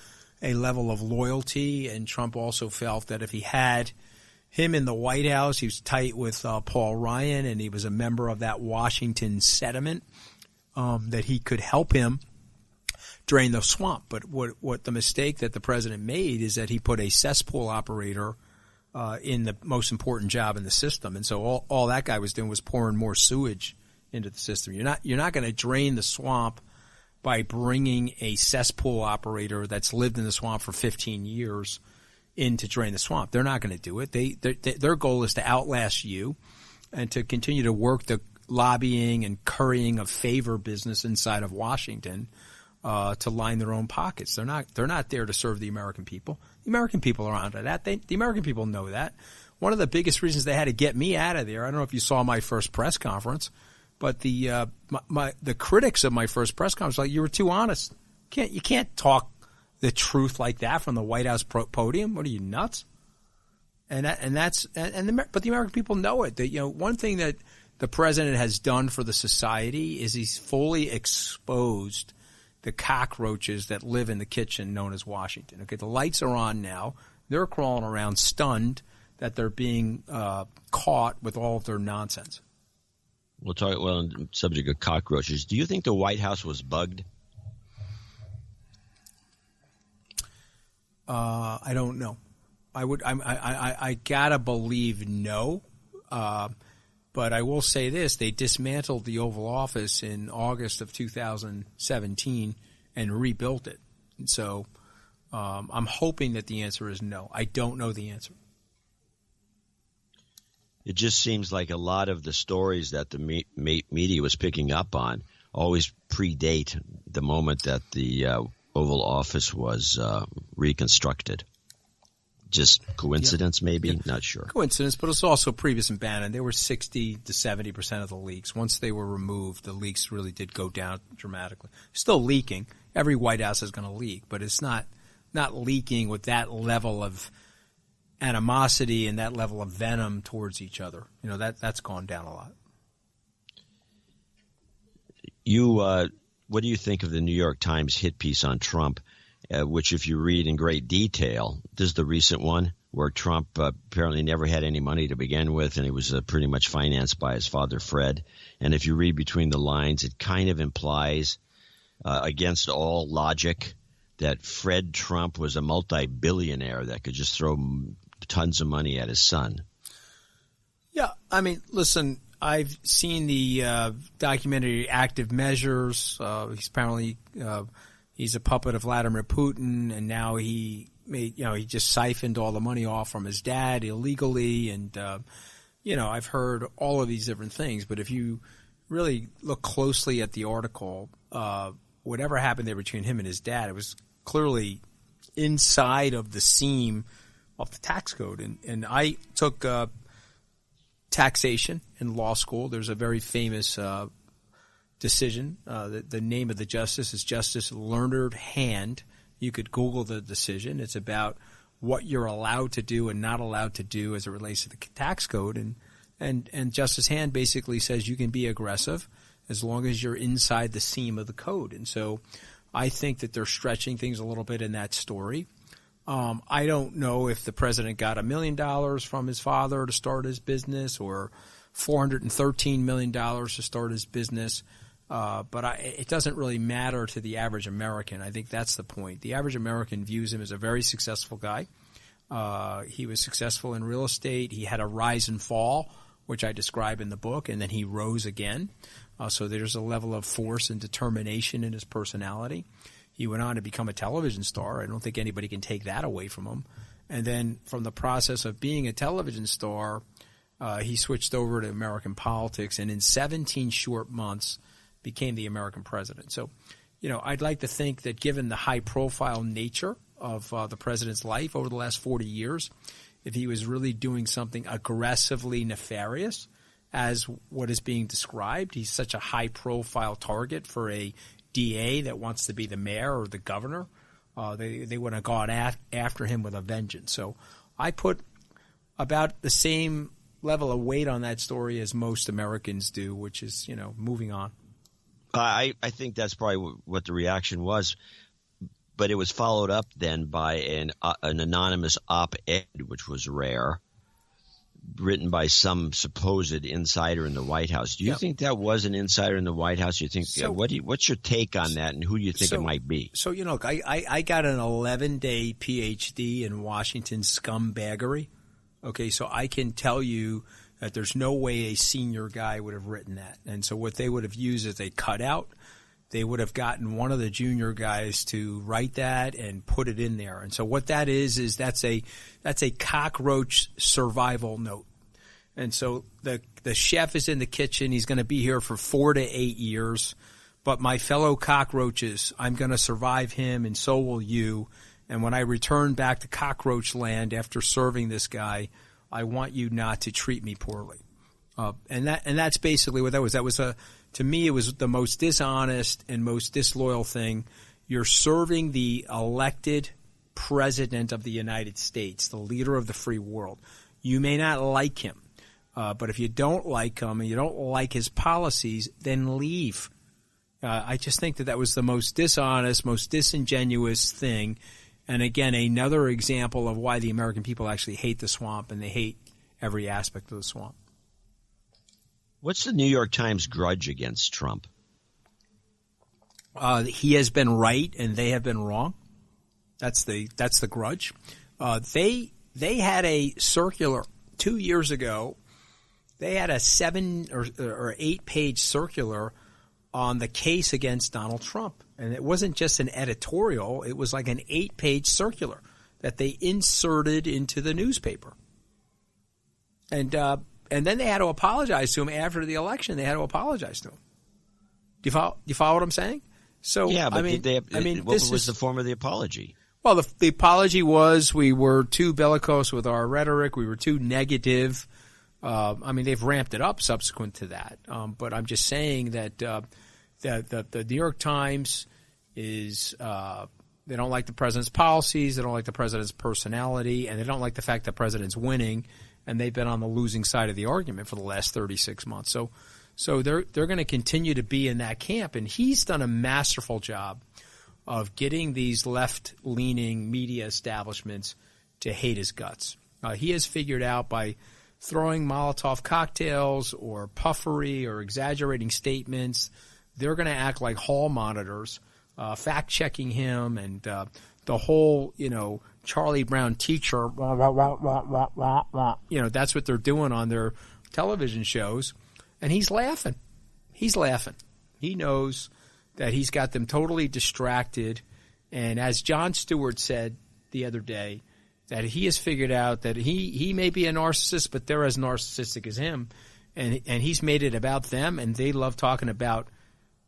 a level of loyalty, and Trump also felt that if he had him in the White House. He was tight with Paul Ryan, and he was a member of that Washington settlement, that he could help him drain the swamp. But what the mistake that the president made is that he put a cesspool operator in the most important job in the system. And so all that guy was doing was pouring more sewage into the system. You're not going to drain the swamp by bringing a cesspool operator that's lived in the swamp for 15 years in to drain the swamp. They're not going to do it. Their goal is to outlast you and to continue to work the lobbying and currying of favor business inside of Washington to line their own pockets. They're not there to serve the American people. The American people are onto that. The American people know that. One of the biggest reasons they had to get me out of there, I don't know if you saw my first press conference, but the critics of my first press conference were like, you were too honest. You can't talk the truth like that from the White House podium. What are you, nuts? But the American people know it. That, one thing that the president has done for the society is he's fully exposed the cockroaches that live in the kitchen known as Washington. Okay, the lights are on now. They're crawling around stunned that they're being caught with all of their nonsense. On the subject of cockroaches, do you think the White House was bugged? I don't know. I gotta believe no. But I will say this: they dismantled the Oval Office in August of 2017 and rebuilt it. And so I'm hoping that the answer is no. I don't know the answer. It just seems like a lot of the stories that the media was picking up on always predate the moment that the Oval Office was reconstructed. Just coincidence, maybe? Yeah. Not sure. Coincidence, but it's also previous and Bannon. There were 60 to 70% of the leaks. Once they were removed, the leaks really did go down dramatically. Still leaking. Every White House is going to leak, but it's not leaking with that level of animosity and that level of venom towards each other. That's gone down a lot. What do you think of the New York Times hit piece on Trump? Which if you read in great detail, this is the recent one where Trump apparently never had any money to begin with, and he was pretty much financed by his father, Fred. And if you read between the lines, it kind of implies, against all logic, that Fred Trump was a multi-billionaire that could just throw tons of money at his son. Yeah, I mean, listen, I've seen the documentary Active Measures. He's apparently he's a puppet of Vladimir Putin, and now he just siphoned all the money off from his dad illegally. And, I've heard all of these different things. But if you really look closely at the article, whatever happened there between him and his dad, it was clearly inside of the seam of the tax code. And I took taxation in law school. There's a very famous decision. The name of the justice is Justice Leonard Hand. You could Google the decision. It's about what you're allowed to do and not allowed to do as it relates to the tax code. And Justice Hand basically says you can be aggressive as long as you're inside the seam of the code. And so I think that they're stretching things a little bit in that story. I don't know if the president got $1 million from his father to start his business or $413 million to start his business. But it doesn't really matter to the average American. I think that's the point. The average American views him as a very successful guy. He was successful in real estate. He had a rise and fall, which I describe in the book, and then he rose again. So there's a level of force and determination in his personality. He went on to become a television star. I don't think anybody can take that away from him. And then from the process of being a television star, he switched over to American politics, and in 17 short months became the American president. So, I'd like to think that given the high-profile nature of the president's life over the last 40 years, if he was really doing something aggressively nefarious, as what is being described, he's such a high-profile target for a DA that wants to be the mayor or the governor, they would have gone after him with a vengeance. So I put about the same level of weight on that story as most Americans do, which is, moving on. I think that's probably what the reaction was, but it was followed up then by an anonymous op-ed, which was rare, written by some supposed insider in the White House. Do you think that was an insider in the White House? You think what's your take on that, and who do you think it might be? So I got an 11-day PhD in Washington scumbaggery. Okay, so I can tell you that there's no way a senior guy would have written that. And so what they would have used is a cutout. They would have gotten one of the junior guys to write that and put it in there. And so what that is that's a cockroach survival note. And so the chef is in the kitchen. He's going to be here for 4 to 8 years. But my fellow cockroaches, I'm going to survive him, and so will you. And when I return back to cockroach land after serving this guy, I want you not to treat me poorly. And that's basically what that was. That was to me, it was the most dishonest and most disloyal thing. You're serving the elected president of the United States, the leader of the free world. You may not like him, but if you don't like him and you don't like his policies, then leave. I just think that was the most dishonest, most disingenuous thing. And again, another example of why the American people actually hate the swamp, and they hate every aspect of the swamp. What's the New York Times grudge against Trump? He has been right and they have been wrong. That's the grudge. They had a circular 2 years ago. They had a 7 or 8 page circular on the case against Donald Trump, and it wasn't just an editorial. It was like an 8 page circular that they inserted into the newspaper. And then they had to apologize to him after the election. They had to apologize to him. Do you follow what I'm saying? So yeah, but what was the form of the apology? Well, the apology was we were too bellicose with our rhetoric. We were too negative. They've ramped it up subsequent to that. But I'm just saying that the New York Times is they don't like the president's policies. They don't like the president's personality, and they don't like the fact that the president's winning. And they've been on the losing side of the argument for the last 36 months. So they're going to continue to be in that camp. And he's done a masterful job of getting these left-leaning media establishments to hate his guts. He has figured out by throwing Molotov cocktails or puffery or exaggerating statements, they're going to act like hall monitors, fact-checking him, and the whole, Charlie Brown teacher, that's what they're doing on their television shows. And he's laughing. He knows that he's got them totally distracted. And as Jon Stewart said the other day, that he has figured out that he may be a narcissist, but they're as narcissistic as him. And he's made it about them, and they love talking about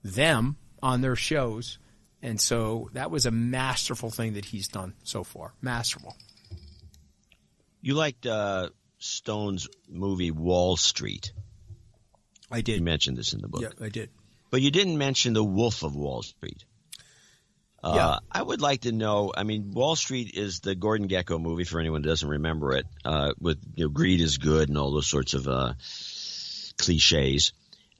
them on their shows. And so that was a masterful thing that he's done so far. Masterful. You liked Stone's movie Wall Street. I did. You mentioned this in the book. Yeah, I did. But you didn't mention The Wolf of Wall Street. I would like to know, Wall Street is the Gordon Gekko movie, for anyone who doesn't remember it, with greed is good and all those sorts of cliches.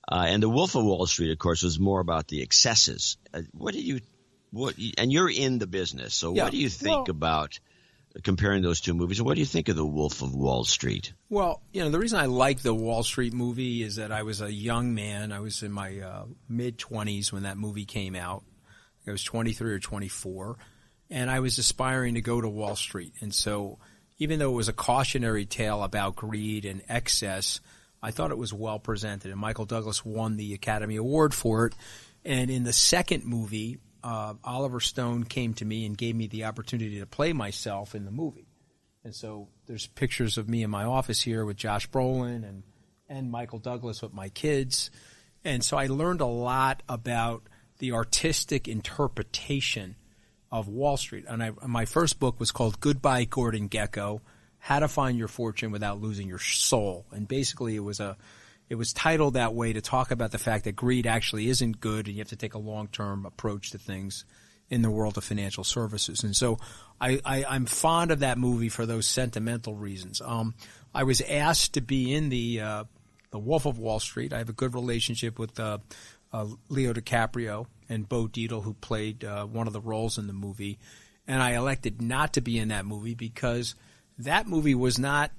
And The Wolf of Wall Street, of course, was more about the excesses. And you're in the business, so what do you think about comparing those two movies? And what do you think of The Wolf of Wall Street? Well, the reason I like the Wall Street movie is that I was a young man. I was in my mid-20s when that movie came out. I was 23 or 24, and I was aspiring to go to Wall Street. And so even though it was a cautionary tale about greed and excess, I thought it was well presented. And Michael Douglas won the Academy Award for it. And in the second movie, Oliver Stone came to me and gave me the opportunity to play myself in the movie. And so there's pictures of me in my office here with Josh Brolin and Michael Douglas with my kids. And so I learned a lot about the artistic interpretation of Wall Street. And my first book was called Goodbye, Gordon Gekko, How to Find Your Fortune Without Losing Your Soul. And basically it was titled that way to talk about the fact that greed actually isn't good, and you have to take a long-term approach to things in the world of financial services. And so I'm fond of that movie for those sentimental reasons. I was asked to be in the Wolf of Wall Street. I have a good relationship with Leo DiCaprio and Bo Dietl, who played one of the roles in the movie. And I elected not to be in that movie because that movie was not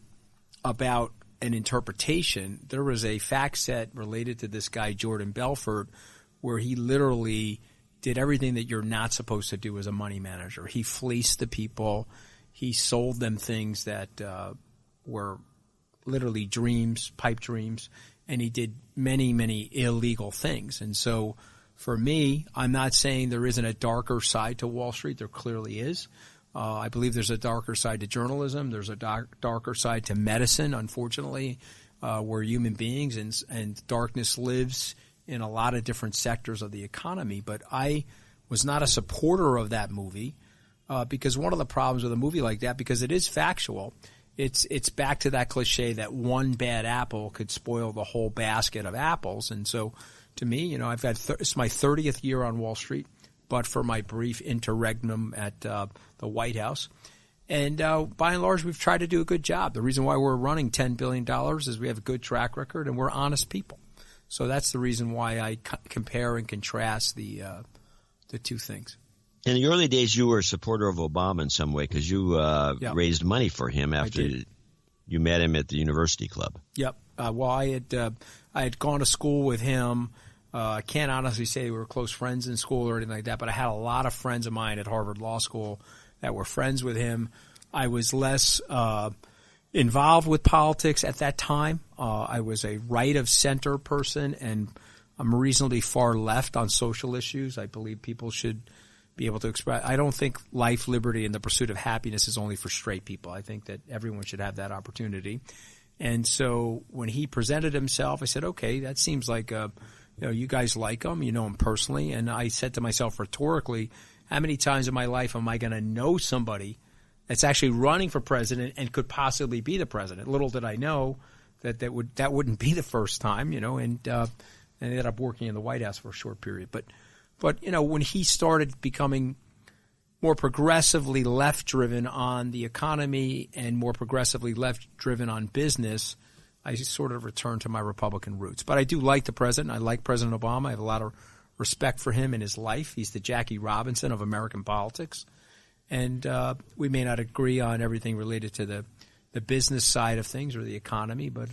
about an interpretation. There was a fact set related to this guy, Jordan Belfort, where he literally did everything that you're not supposed to do as a money manager. He fleeced the people. He sold them things that were literally dreams, pipe dreams, and he did many, many illegal things. And so for me, I'm not saying there isn't a darker side to Wall Street. There clearly is. I believe there's a darker side to journalism. There's a darker side to medicine, unfortunately. We're human beings, and darkness lives in a lot of different sectors of the economy. But I was not a supporter of that movie because one of the problems with a movie like that, because it is factual, it's back to that cliche that one bad apple could spoil the whole basket of apples. And so to me, I've had it's my 30th year on Wall Street, but for my brief interregnum at the White House. And by and large, we've tried to do a good job. The reason why we're running $10 billion is we have a good track record and we're honest people. So that's the reason why I compare and contrast the two things. In the early days, you were a supporter of Obama in some way because you raised money for him after you met him at the University Club. Yep. Well, I had gone to school with him. I can't honestly say we were close friends in school or anything like that, but I had a lot of friends of mine at Harvard Law School that were friends with him. I was less involved with politics at that time. I was a right-of-center person, and I'm reasonably far left on social issues. I believe people should be able to express. I don't think life, liberty, and the pursuit of happiness is only for straight people. I think that everyone should have that opportunity. And so when he presented himself, I said, okay, that seems like you guys like him, you know him personally. And I said to myself rhetorically, how many times in my life am I going to know somebody that's actually running for president and could possibly be the president? Little did I know that wouldn't be the first time, and I ended up working in the White House for a short period. But when he started becoming more progressively left-driven on the economy and more progressively left-driven on business, I sort of returned to my Republican roots. But I do like the president. I like President Obama. I have a lot of respect for him and his life. He's the Jackie Robinson of American politics. And we may not agree on everything related to the business side of things or the economy, but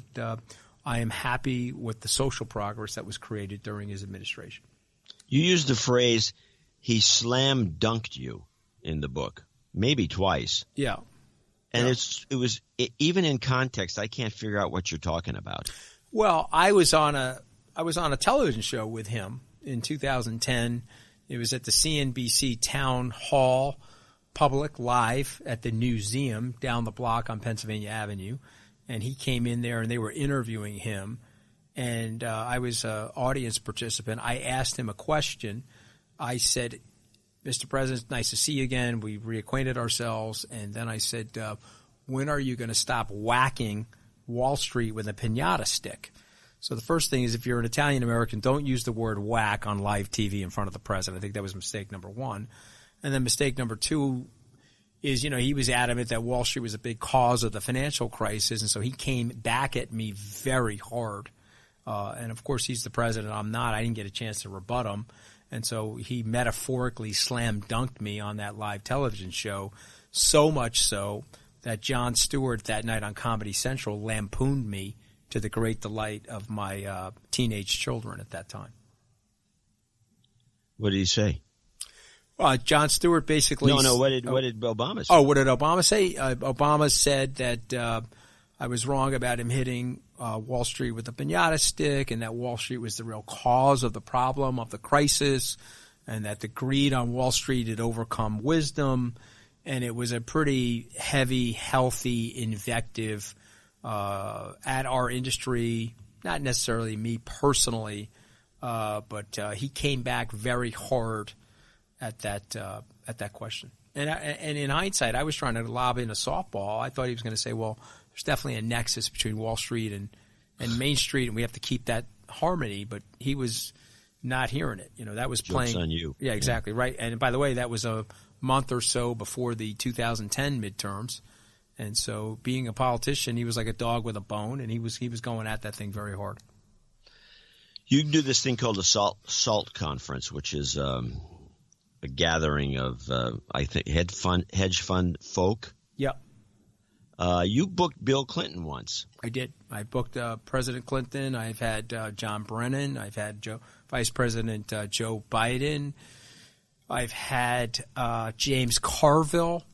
I am happy with the social progress that was created during his administration. You used the phrase, he slam dunked you in the book, maybe twice. Yeah. And it was even in context, I can't figure out what you're talking about. Well, I was on a television show with him in 2010. It was at the CNBC Town Hall Public Live at the Newseum down the block on Pennsylvania Avenue. And he came in there and they were interviewing him. And I was an audience participant. I asked him a question. I said, Mr. President, nice to see you again. We reacquainted ourselves. And then I said, when are you going to stop whacking Wall Street with a piñata stick? So the first thing is, if you're an Italian-American, don't use the word whack on live TV in front of the president. I think that was mistake number one. And then mistake number two is, he was adamant that Wall Street was a big cause of the financial crisis. And so he came back at me very hard. And, of course, he's the president. I'm not. I didn't get a chance to rebut him. And so he metaphorically slam dunked me on that live television show, so much so that Jon Stewart that night on Comedy Central lampooned me to the great delight of my teenage children at that time. What did he say? Jon Stewart basically... No, what did Obama say? Oh, what did Obama say? Obama said that I was wrong about him hitting Wall Street with a piñata stick, and that Wall Street was the real cause of the problem of the crisis, and that the greed on Wall Street had overcome wisdom. And it was a pretty heavy, healthy invective at our industry, not necessarily me personally, but he came back very hard at that question. And in hindsight, I was trying to lob in a softball. I thought he was going to say, well, there's definitely a nexus between Wall Street and Main Street, and we have to keep that harmony. But he was not hearing it. That was playing. Joke's on you. Yeah, exactly. Right. And by the way, that was a month or so before the 2010 midterms. And so being a politician, he was like a dog with a bone, and he was going at that thing very hard. You do this thing called the SALT Conference, which is a gathering of, I think, hedge fund folk. Yep. You booked Bill Clinton once. I did. I booked President Clinton. I've had John Brennan. I've had Vice President Joe Biden. I've had James Carville.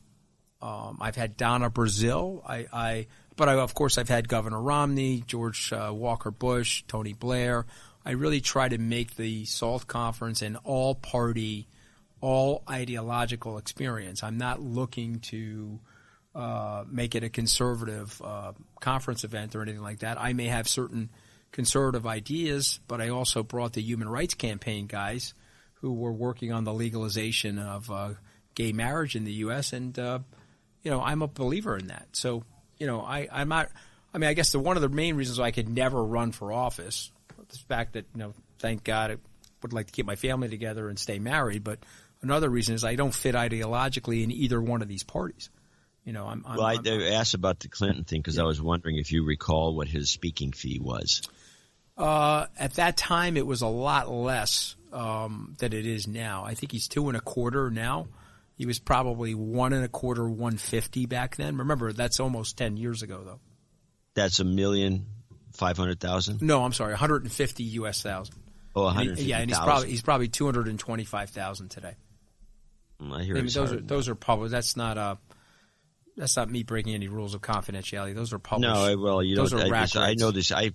I've had Donna Brazile. But of course, I've had Governor Romney, George Walker Bush, Tony Blair. I really try to make the SALT conference an all-party, all-ideological experience. I'm not looking to make it a conservative conference event or anything like that. I may have certain conservative ideas, but I also brought the Human Rights Campaign guys who were working on the legalization of gay marriage in the U.S., and I'm a believer in that. So, I'm not – I mean, I guess one of the main reasons why I could never run for office, the fact that, thank God I would like to keep my family together and stay married, but another reason is I don't fit ideologically in either one of these parties. I asked about the Clinton thing because I was wondering if you recall what his speaking fee was. At that time, it was a lot less than it is now. I think he's $2.25 now. He was probably $1.25, $150 back then. Remember, that's almost 10 years ago, though. That's $1,500,000? No, I'm sorry, 150 U.S. thousand. Oh, 150,000. Yeah, and he's probably 225,000 today. I hear those are public. That's not me breaking any rules of confidentiality. Those are published. No, well, those are rack rates. I know this. I've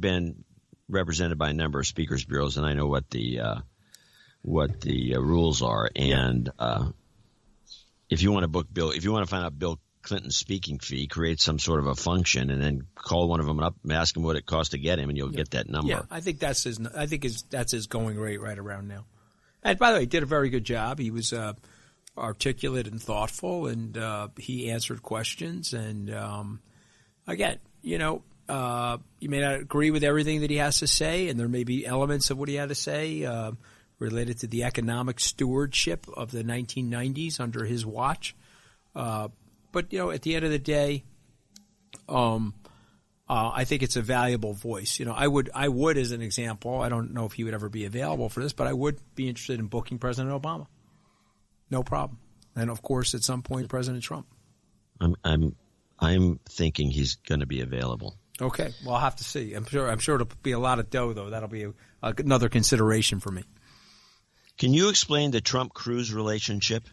been represented by a number of speakers bureaus, and I know what the rules are. And if you want to book Bill, if you want to find out Bill Clinton's speaking fee, create some sort of a function, and then call one of them up and ask him what it costs to get him, and you'll get that number. Yeah, I think that's his going rate right around now. And by the way, he did a very good job. He was articulate and thoughtful, and he answered questions. And again, you may not agree with everything that he has to say, and there may be elements of what he had to say related to the economic stewardship of the 1990s under his watch. But at the end of the day, I think it's a valuable voice. I would, as an example, I don't know if he would ever be available for this, but I would be interested in booking President Obama. No problem. And of course, at some point, President Trump. I'm thinking he's going to be available. Okay, well, I'll have to see. I'm sure it'll be a lot of dough, though. That'll be another consideration for me. Can you explain the Trump-Cruz relationship?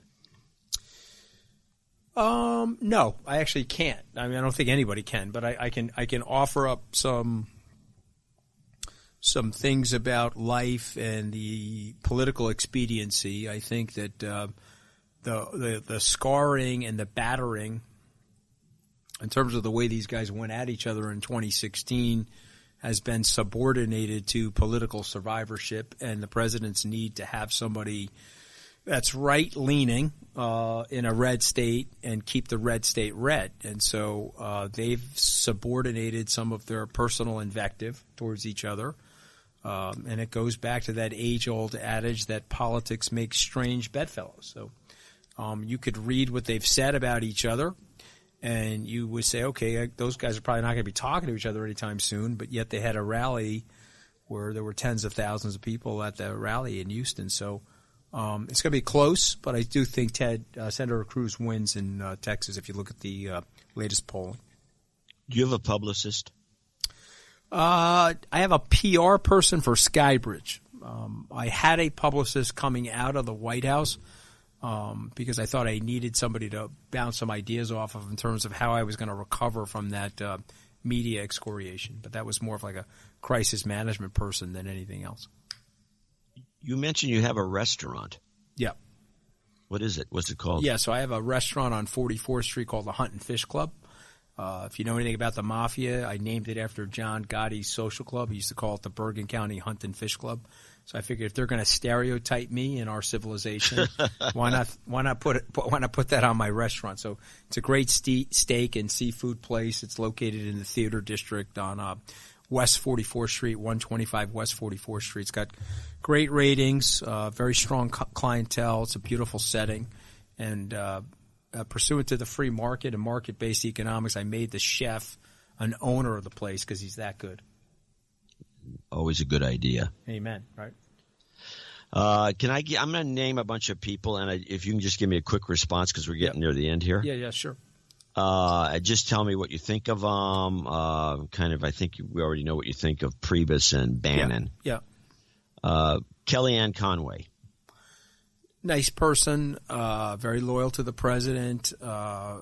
No, I actually can't. I mean, I don't think anybody can, but I can offer up some things about life and the political expediency. I think that the scarring and the battering in terms of the way these guys went at each other in 2016 has been subordinated to political survivorship and the president's need to have somebody that's right-leaning in a red state and keep the red state red. And so they've subordinated some of their personal invective towards each other. And it goes back to that age-old adage that politics makes strange bedfellows. So you could read what they've said about each other, and you would say, okay, those guys are probably not going to be talking to each other anytime soon, but yet they had a rally where there were tens of thousands of people at the rally in Houston. So it's going to be close, but I do think Senator Cruz wins in Texas if you look at the latest polling. Do you have a publicist? I have a PR person for Skybridge. I had a publicist coming out of the White House because I thought I needed somebody to bounce some ideas off of in terms of how I was going to recover from that media excoriation. But that was more of like a crisis management person than anything else. You mentioned you have a restaurant. Yeah. What is it? What's it called? Yeah, so I have a restaurant on 44th Street called the Hunt and Fish Club. If you know anything about the Mafia, I named it after John Gotti's social club. He used to call it the Bergen County Hunt and Fish Club. So I figured if they're going to stereotype me in our civilization, why not put that on my restaurant? So it's a great steak and seafood place. It's located in the Theater District on West 44th Street, 125 West 44th Street. It's got great ratings, very strong clientele. It's a beautiful setting, and pursuant to the free market and market-based economics, I made the chef an owner of the place because he's that good. Always a good idea. Amen. Right. I'm going to name a bunch of people, and if you can just give me a quick response because we're getting near the end here. Yeah, sure. Just tell me what you think of them. I think we already know what you think of Priebus and Bannon. Yeah. Kellyanne Conway. Nice person, very loyal to the president,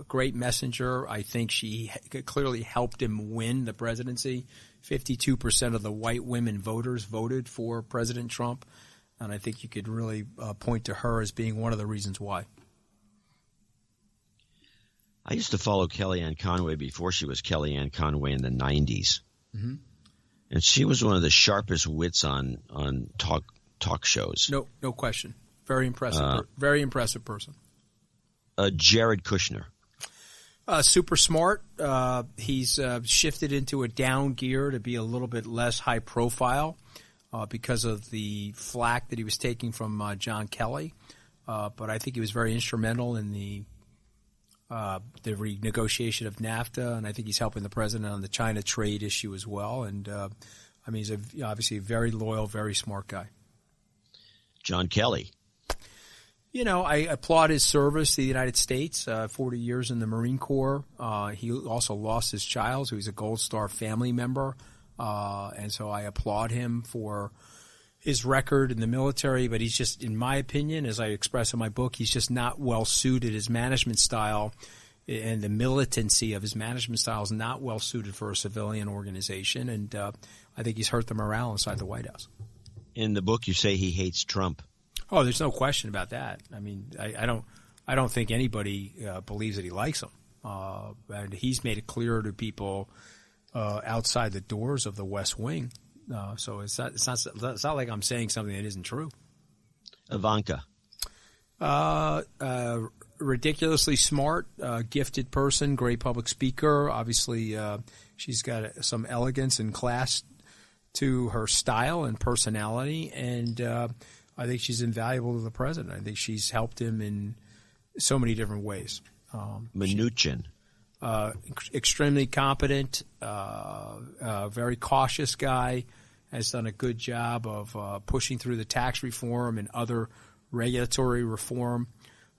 great messenger. I think she clearly helped him win the presidency. 52% of the white women voters voted for President Trump, and I think you could really point to her as being one of the reasons why. I used to follow Kellyanne Conway before she was Kellyanne Conway in the 90s. Mm-hmm. And she was one of the sharpest wits on talk shows. No question. Very impressive. Very impressive person. Jared Kushner. Super smart. He's shifted into a down gear to be a little bit less high profile because of the flack that he was taking from John Kelly. But I think he was very instrumental in the renegotiation of NAFTA, and I think he's helping the president on the China trade issue as well. And he's obviously a very loyal, very smart guy. John Kelly. I applaud his service to the United States, 40 years in the Marine Corps. He also lost his child, so he's a Gold Star family member. And so I applaud him for his record in the military. But he's just, in my opinion, as I express in my book, he's just not well suited. His management style and the militancy of his management style is not well suited for a civilian organization. And I think he's hurt the morale inside the White House. In the book, you say he hates Trump. Oh, there's no question about that. I don't think anybody believes that he likes him. And he's made it clear to people outside the doors of the West Wing. So it's not like I'm saying something that isn't true. Ivanka. Ridiculously smart, gifted person, great public speaker. Obviously, she's got some elegance and class to her style and personality, and I think she's invaluable to the president. I think she's helped him in so many different ways. Mnuchin. Extremely competent, very cautious guy, has done a good job of pushing through the tax reform and other regulatory reform,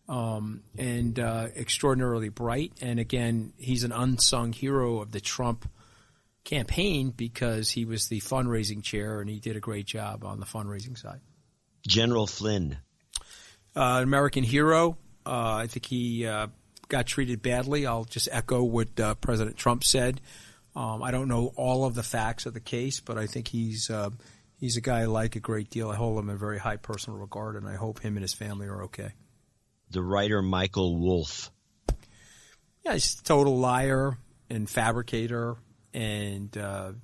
and extraordinarily bright. And again, he's an unsung hero of the Trump campaign because he was the fundraising chair and he did a great job on the fundraising side. General Flynn. An American hero. I think he got treated badly. I'll just echo what President Trump said. I don't know all of the facts of the case, but I think he's a guy I like a great deal. I hold him in very high personal regard, and I hope him and his family are okay. The writer Michael Wolff. Yeah, he's a total liar and fabricator and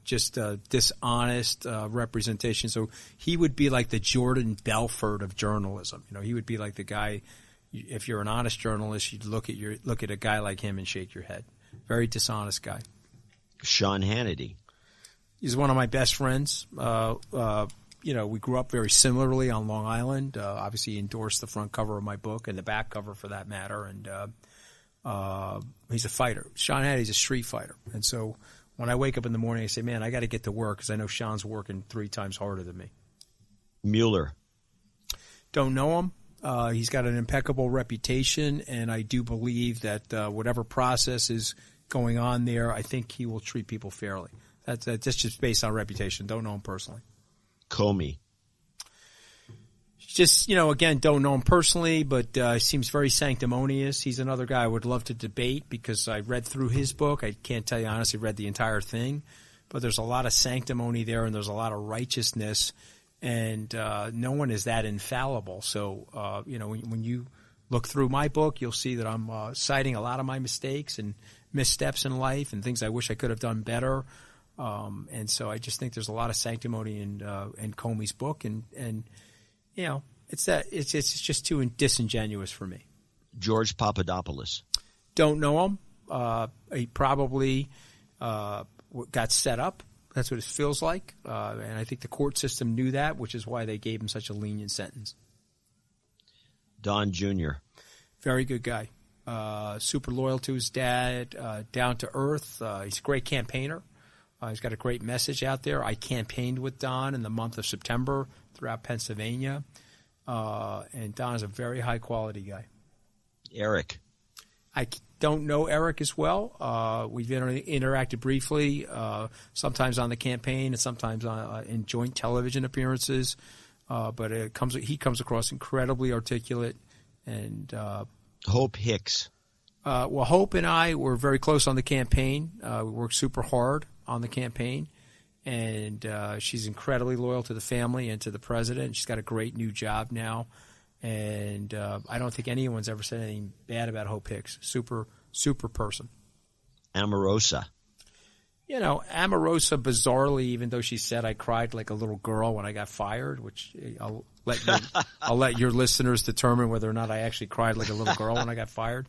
just dishonest representation. So he would be like the Jordan Belfort of journalism. He would be like the guy. If you're an honest journalist, you'd look at a guy like him and shake your head. Very dishonest guy. Sean Hannity. He's one of my best friends. We grew up very similarly on Long Island. Obviously, he endorsed the front cover of my book and the back cover for that matter. And he's a fighter. Sean Hannity's a street fighter. And so when I wake up in the morning, I say, man, I got to get to work because I know Sean's working 3 times harder than me. Mueller. Don't know him. He's got an impeccable reputation, and I do believe that whatever process is going on there, I think he will treat people fairly. That's just based on reputation. Don't know him personally. Comey. Just, again, don't know him personally, but seems very sanctimonious. He's another guy I would love to debate because I read through his book. I can't tell you honestly read the entire thing, but there's a lot of sanctimony there and there's a lot of righteousness. And no one is that infallible. So, when you look through my book, you'll see that I'm citing a lot of my mistakes and missteps in life and things I wish I could have done better. And so I just think there's a lot of sanctimony in Comey's book. And it's just too disingenuous for me. George Papadopoulos. Don't know him. He probably got set up. That's what it feels like, and I think the court system knew that, which is why they gave him such a lenient sentence. Don Jr. Very good guy. Super loyal to his dad, down to earth. He's a great campaigner. He's got a great message out there. I campaigned with Don in the month of September throughout Pennsylvania. And Don is a very high-quality guy. Eric. I don't know Eric as well. We've interacted briefly, sometimes on the campaign and sometimes in joint television appearances. But he comes across incredibly articulate. And Hope Hicks. Well, Hope and I were very close on the campaign. We worked super hard on the campaign. And she's incredibly loyal to the family and to the president. She's got a great new job now. And I don't think anyone's ever said anything bad about Hope Hicks. Super, super person. Amorosa. Amorosa, bizarrely, even though she said I cried like a little girl when I got fired, which I'll let your listeners determine whether or not I actually cried like a little girl when I got fired.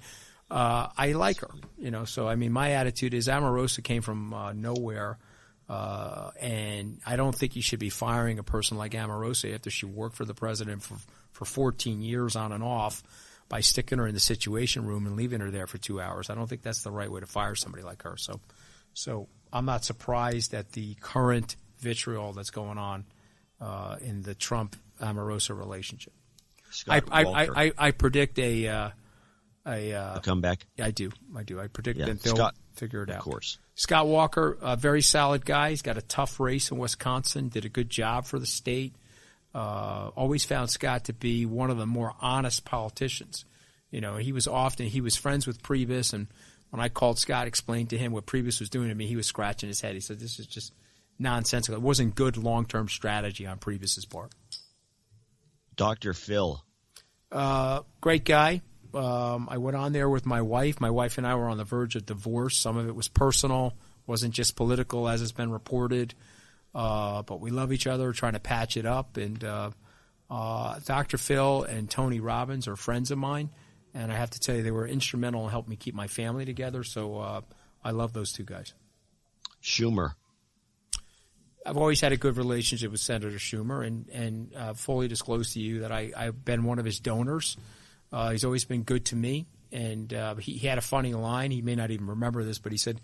I like her, So, I mean, my attitude is Amorosa came from nowhere. And I don't think you should be firing a person like Amorosa after she worked for the president for 14 years on and off by sticking her in the Situation Room and leaving her there for 2 hours. I don't think that's the right way to fire somebody like her. So I'm not surprised at the current vitriol that's going on in the Trump-Amorosa relationship. I predict a comeback. I do. I predict that they'll figure it out. Of course. Scott Walker, a very solid guy. He's got a tough race in Wisconsin. Did a good job for the state. Always found Scott to be one of the more honest politicians. He was friends with Priebus, and when I called Scott, explained to him what Priebus was doing to me, he was scratching his head. He said, "This is just nonsensical. It wasn't good long-term strategy on Priebus's part." Dr. Phil. Great guy. I went on there with my wife. My wife and I were on the verge of divorce. Some of it was personal, wasn't just political as has been reported. But we love each other, trying to patch it up. And Dr. Phil and Tony Robbins are friends of mine. And I have to tell you, they were instrumental in helping me keep my family together. So I love those two guys. Schumer. I've always had a good relationship with Senator Schumer and fully disclose to you that I've been one of his donors. He's always been good to me. And he had a funny line. He may not even remember this, but he said,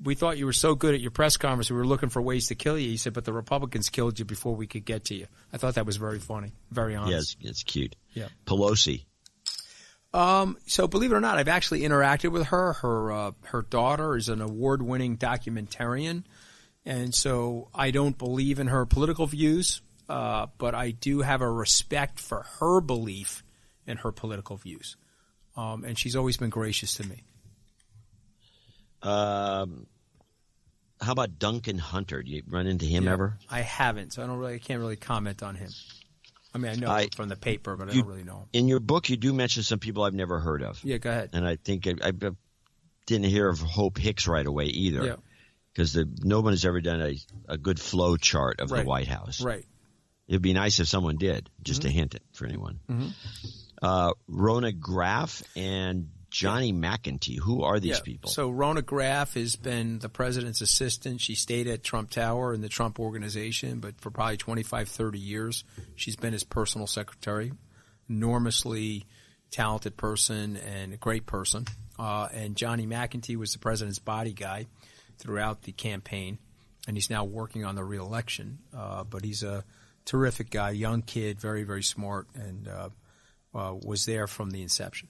"We thought you were so good at your press conference, we were looking for ways to kill you." He said, "But the Republicans killed you before we could get to you." I thought that was very funny, very honest. Yes, it's cute. Yeah. Pelosi. So believe it or not, I've actually interacted with her. Her daughter is an award-winning documentarian, and so I don't believe in her political views, but I do have a respect for her belief in her political views, and she's always been gracious to me. How about Duncan Hunter? Do you run into him ever? I haven't, so I can't really comment on him. I mean, I know from the paper, but I don't really know him. In your book, you do mention some people I've never heard of. Yeah, go ahead. And I think I didn't hear of Hope Hicks right away either, because no one has ever done a good flow chart of the White House. Right. It'd be nice if someone did, just to hint it for anyone. Mm-hmm. Rona Graff and Johnny McEntee. Who are these people? So Rona Graff has been the president's assistant. She stayed at Trump Tower in the Trump organization, but for probably 25, 30 years, she's been his personal secretary. Enormously talented person and a great person. And Johnny McEntee was the president's body guy throughout the campaign, and he's now working on the reelection. But he's a terrific guy, young kid, very, very smart, and was there from the inception.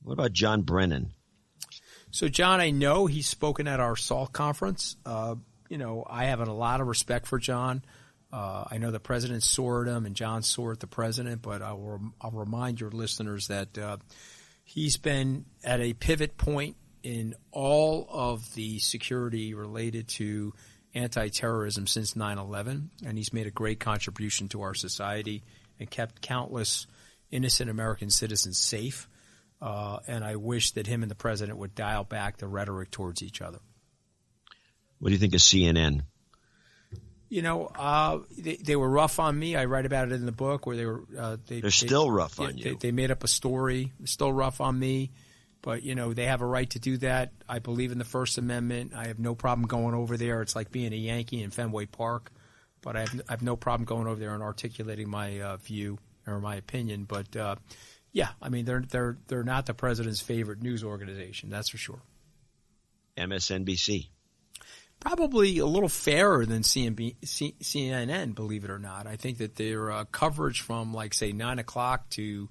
What about John Brennan? So John, I know he's spoken at our SALT conference. I have a lot of respect for John. I know the president soared him and John soared the president, but I'll remind your listeners that he's been at a pivot point in all of the security related to anti-terrorism since 9/11, and he's made a great contribution to our society and kept countless innocent American citizens safe. And I wish that him and the president would dial back the rhetoric towards each other. What do you think of CNN? They were rough on me. I write about it in the book where they were. They're still rough on you. They made up a story. Still rough on me, but they have a right to do that. I believe in the First Amendment. I have no problem going over there. It's like being a Yankee in Fenway Park, but I have no problem going over there and articulating my view or my opinion. But yeah, I mean they're not the president's favorite news organization. That's for sure. MSNBC. probably a little fairer than CNN, believe it or not. I think that their coverage from, like, say, 9 o'clock to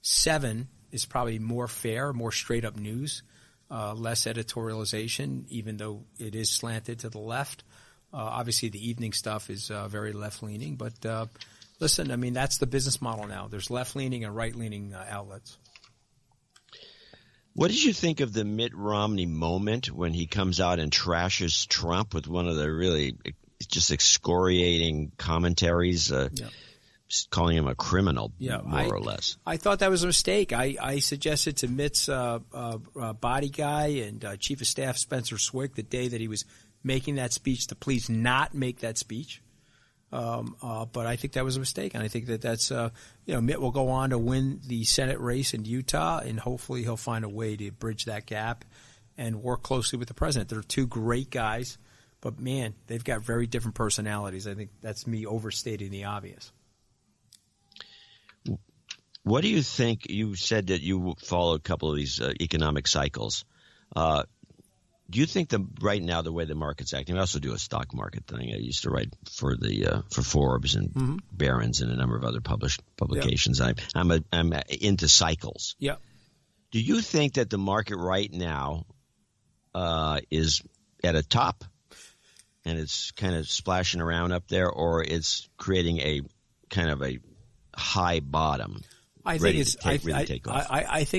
7 is probably more fair, more straight-up news, less editorialization, even though it is slanted to the left. Obviously, the evening stuff is very left-leaning. But listen, I mean, that's the business model now. There's left-leaning and right-leaning outlets. What did you think of the Mitt Romney moment when he comes out and trashes Trump with one of the really just excoriating commentaries, calling him a criminal, more or less? I thought that was a mistake. I suggested to Mitt's body guy and Chief of Staff Spencer Swick the day that he was making that speech to please not make that speech. But I think that was a mistake, and I think that's Mitt will go on to win the Senate race in Utah, and hopefully he'll find a way to bridge that gap and work closely with the president. They're two great guys, but man, they've got very different personalities. I think that's me overstating the obvious. What do you think? You said that you follow a couple of these economic cycles. Do you think right now the way the market's acting? I also do a stock market thing. I used to write for Forbes and Barron's and a number of other publications. Yeah. I'm into cycles. Yeah. Do you think that the market right now is at a top and it's kind of splashing around up there, or it's creating a kind of a high bottom? I think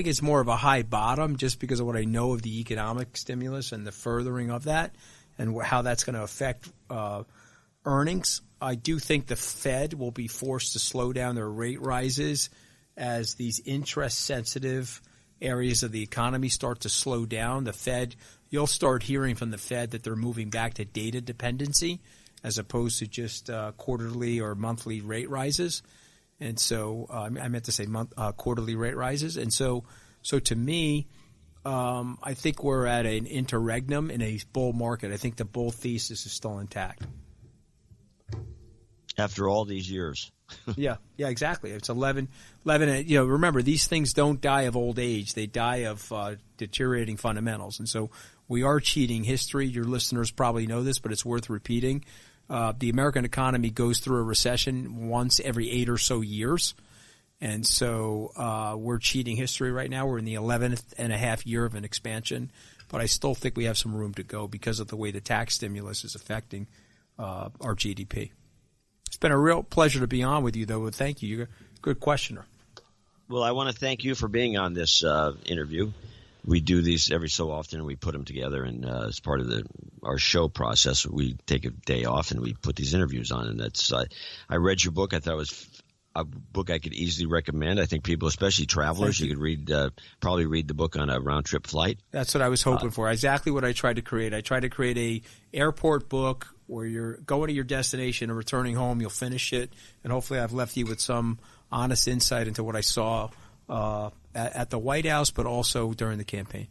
it's more of a high bottom just because of what I know of the economic stimulus and the furthering of that and how that's going to affect earnings. I do think the Fed will be forced to slow down their rate rises as these interest-sensitive areas of the economy start to slow down. The Fed, you'll start hearing from the Fed that they're moving back to data dependency as opposed to just quarterly or monthly rate rises. And so I meant to say quarterly rate rises. And so to me, I think we're at an interregnum in a bull market. I think the bull thesis is still intact. After all these years. Yeah, exactly. It's 11. Remember, these things don't die of old age. They die of deteriorating fundamentals. And so we are cheating history. Your listeners probably know this, but it's worth repeating. The American economy goes through a recession once every 8 or so years. And so we're cheating history right now. We're in the 11th and a half year of an expansion. But I still think we have some room to go because of the way the tax stimulus is affecting our GDP. It's been a real pleasure to be on with you, though. Thank you. You're a good questioner. Well, I want to thank you for being on this interview. We do these every so often, and we put them together. And as part of our show process, we take a day off and we put these interviews on. And that's I read your book. I thought it was a book I could easily recommend. I think people, especially travelers, you could probably read the book on a round trip flight. That's what I was hoping for. Exactly what I tried to create. I tried to create a airport book where you're going to your destination and returning home. You'll finish it, and hopefully I've left you with some honest insight into what I saw at the White House, but also during the campaign.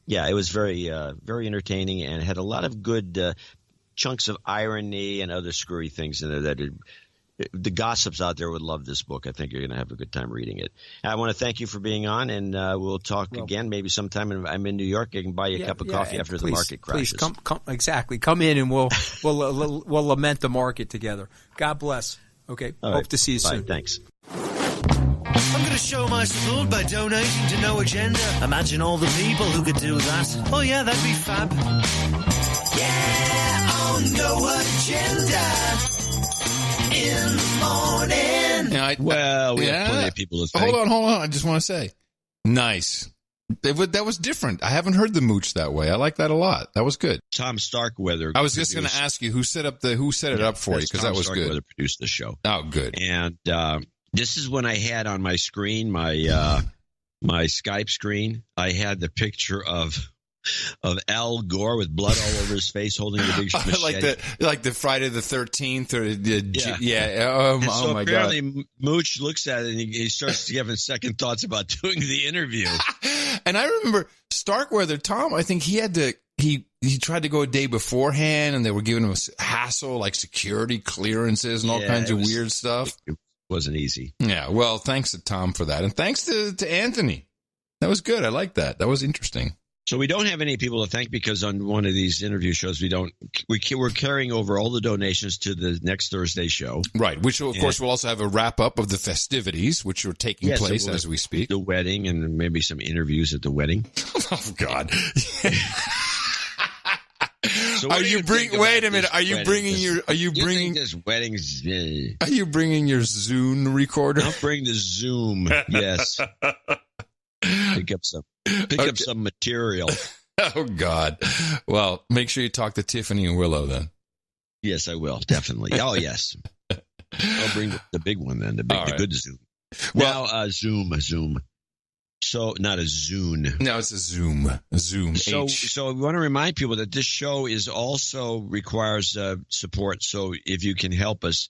Yeah, it was very entertaining and had a lot of good chunks of irony and other screwy things in there the gossips out there would love this book. I think you're going to have a good time reading it. I want to thank you for being on, and we'll talk again maybe sometime. I'm in New York. I can buy you a cup of coffee after the market crashes. Please, come in, and we'll lament the market together. God bless. Okay, hope to see you soon. Thanks. I'm going to show my support by donating to No Agenda. Imagine all the people who could do that. Oh, yeah, that'd be fab. Yeah, on No Agenda. In the morning. We have plenty of people to thank. Hold on. I just want to say, nice. That was different. I haven't heard the Mooch that way. I like that a lot. That was good. Tom Starkweather. I was just going to ask you who set it up for you, because that was good. Starkweather produced the show. Oh, good. And this is when I had on my screen, my Skype screen, I had the picture of Al Gore with blood all over his face, holding the big machete. like the Friday the 13th, or so my apparently God. Mooch looks at it and he starts to give second thoughts about doing the interview. And I remember Starkweather, Tom, I think he tried to go a day beforehand, and they were giving him a hassle, like security clearances and all kinds of weird stuff. It wasn't easy. Yeah, well, thanks to Tom for that. And thanks to Anthony. That was good. I like that. That was interesting. So we don't have any people to thank because on one of these interview shows we're carrying over all the donations to the next Thursday show. Right, which of course will also have a wrap up of the festivities, which are taking place as we speak. The wedding and maybe some interviews at the wedding. Oh God. So Are you bringing this weddings? Are you bringing your Zune recorder? I'll bring the Zoom. Yes. Pick up some material. Oh God. Well, make sure you talk to Tiffany and Willow then. Yes, I will, definitely. Oh yes. I'll bring the big one then, the good Zoom. Well, now Zoom. So not a Zune. No, it's a Zoom. A Zoom. So we want to remind people that this show is also requires support. So if you can help us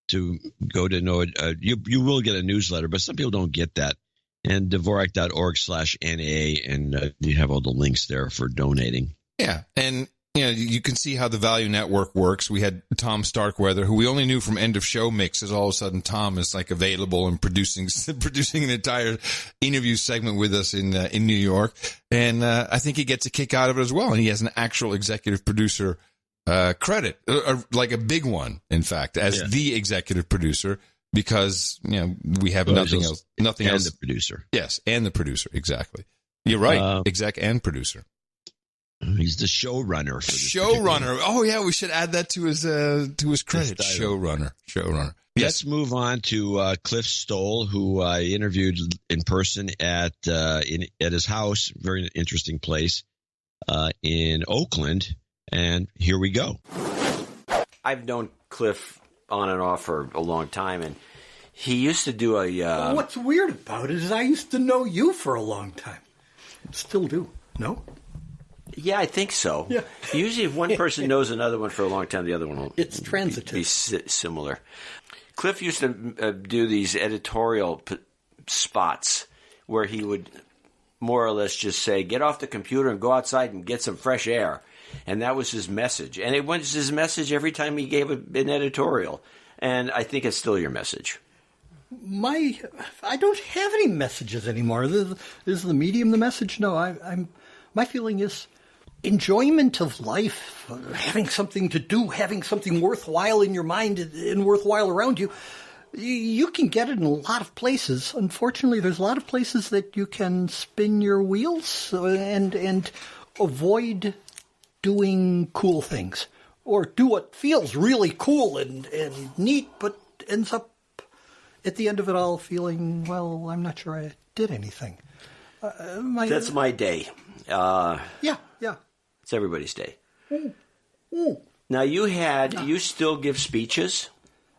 to go to know it, you will get a newsletter, but some people don't get that. And Dvorak.org/NA, and you have all the links there for donating. Yeah, and you can see how the Value Network works. We had Tom Starkweather, who we only knew from end of show mixes. All of a sudden, Tom is like available and producing an entire interview segment with us in New York, and I think he gets a kick out of it as well. And he has an actual executive producer credit, like a big one, in fact, as the executive producer. Because we have nothing else. And the producer. Yes, and the producer. Exactly. You're right. Exec and producer. He's the showrunner. Showrunner. Oh yeah, we should add that to his credit. Showrunner. Yes. Let's move on to Cliff Stoll, who I interviewed in person at his house. Very interesting place in Oakland. And here we go. I've known Cliff on and off for a long time, and he used to do a... What's weird about it is I used to know you for a long time. Still do. No? Yeah, I think so. Yeah. Usually if one person knows another one for a long time, the other one will it's transitive. Be similar. Cliff used to do these editorial spots where he would more or less just say, get off the computer and go outside and get some fresh air. And that was his message. And it was his message every time he gave an editorial. And I think it's still your message. I don't have any messages anymore. Is the medium the message? No, my feeling is enjoyment of life, having something to do, having something worthwhile in your mind and worthwhile around you. You can get it in a lot of places. Unfortunately, there's a lot of places that you can spin your wheels and avoid doing cool things, or do what feels really cool and neat, but ends up at the end of it all feeling, well, I'm not sure I did anything. That's my day. Yeah. It's everybody's day. Now you still give speeches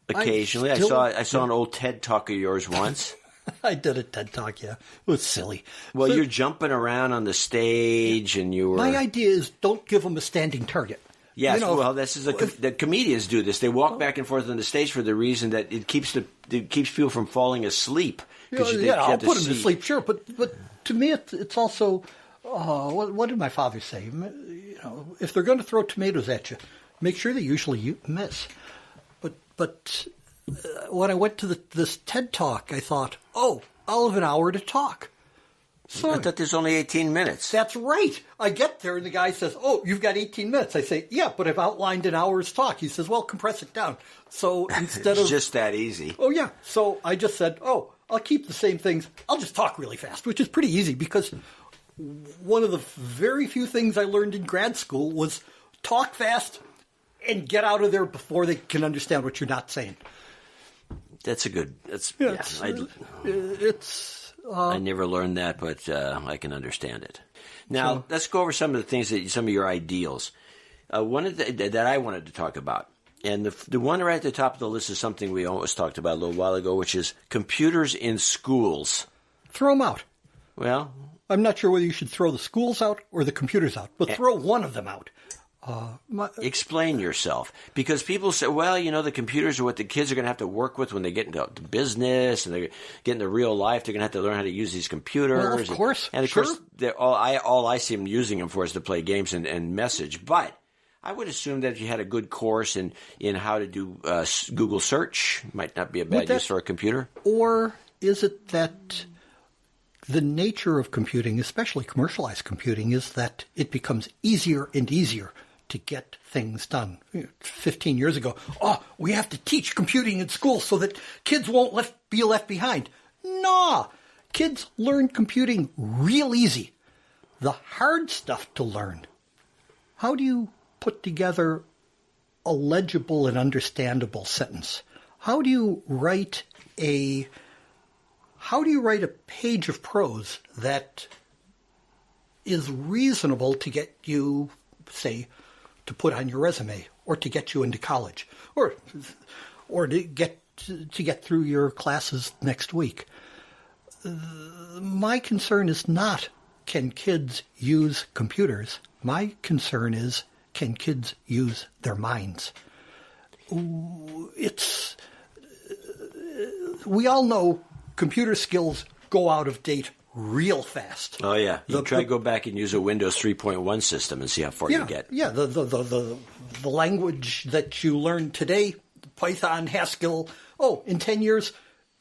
occasionally. I saw an old TED Talk of yours once. I did a TED Talk, yeah. It was silly. Well, you're jumping around on the stage, and you were... My idea is don't give them a standing target. Yes, well, this is the comedians do this. They walk back and forth on the stage for the reason that it keeps people from falling asleep. I'll put them to sleep, sure, but to me, it's also what did my father say? If they're going to throw tomatoes at you, make sure they usually miss. But when I went to this TED Talk, I thought, I'll have an hour to talk. So I thought there's only 18 minutes. That's right. I get there, and the guy says, you've got 18 minutes. I say, yeah, but I've outlined an hour's talk. He says, well, compress it down. So instead it's just that easy. Oh, yeah. So I just said, I'll keep the same things. I'll just talk really fast, which is pretty easy because one of the very few things I learned in grad school was talk fast and get out of there before they can understand what you're not saying. That's a good... I never learned that, but I can understand it. Now, let's go over some of the things some of your ideals. One that I wanted to talk about, and the one right at the top of the list is something we almost talked about a little while ago, which is computers in schools. Throw them out. Well, I'm not sure whether you should throw the schools out or the computers out, but throw one of them out. Explain yourself, because people say, well, the computers are what the kids are going to have to work with when they get into business and they get into real life. They're going to have to learn how to use these computers. Well, of course. And of course, all I see them using them for is to play games and message. But I would assume that if you had a good course in how to do Google search, might not be a bad use for a computer. Or is it that the nature of computing, especially commercialized computing, is that it becomes easier and easier to get things done. 15 years ago, we have to teach computing in school so that kids won't be left behind. No, kids learn computing real easy. The hard stuff to learn. How do you put together a legible and understandable sentence? How do you write a page of prose that is reasonable to get you, say, to put on your resume, or to get you into college, or to get through your classes next week? My concern is not, can kids use computers? My concern is, can kids use their minds? We all know computer skills go out of date real fast. Oh, yeah. You try to go back and use a Windows 3.1 system and see how far you get. Yeah, the language that you learn today, Python, Haskell, in 10 years,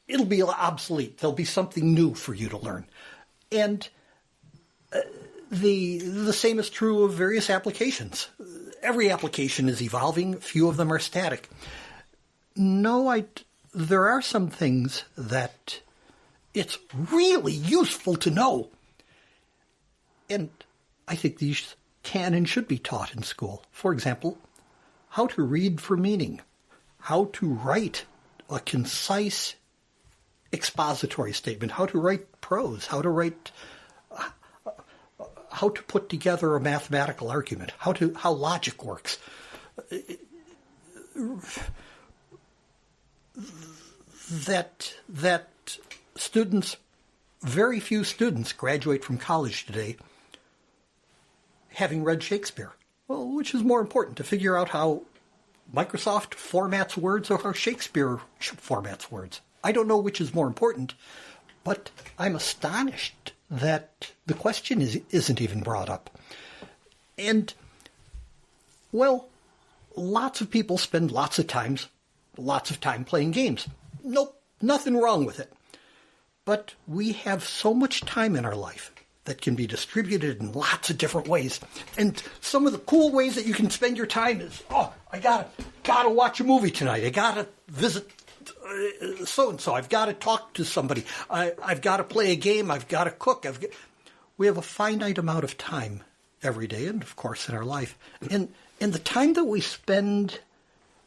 it'll be obsolete. There'll be something new for you to learn. And the same is true of various applications. Every application is evolving. Few of them are static. No, there are some things that it's really useful to know. And I think these can and should be taught in school. For example, how to read for meaning, how to write a concise expository statement, how to write prose, how to put together a mathematical argument, how logic works. That students, very few students graduate from college today having read Shakespeare. Well, which is more important, to figure out how Microsoft formats words or how Shakespeare formats words? I don't know which is more important, but I'm astonished that the question isn't even brought up. And, well, lots of people spend lots of time playing games. Nope, nothing wrong with it. But we have so much time in our life that can be distributed in lots of different ways. And some of the cool ways that you can spend your time is, I gotta watch a movie tonight. I gotta visit so-and-so. I've got to talk to somebody. I've got to play a game. I've got to cook. We have a finite amount of time every day and, of course, in our life. And the time that we spend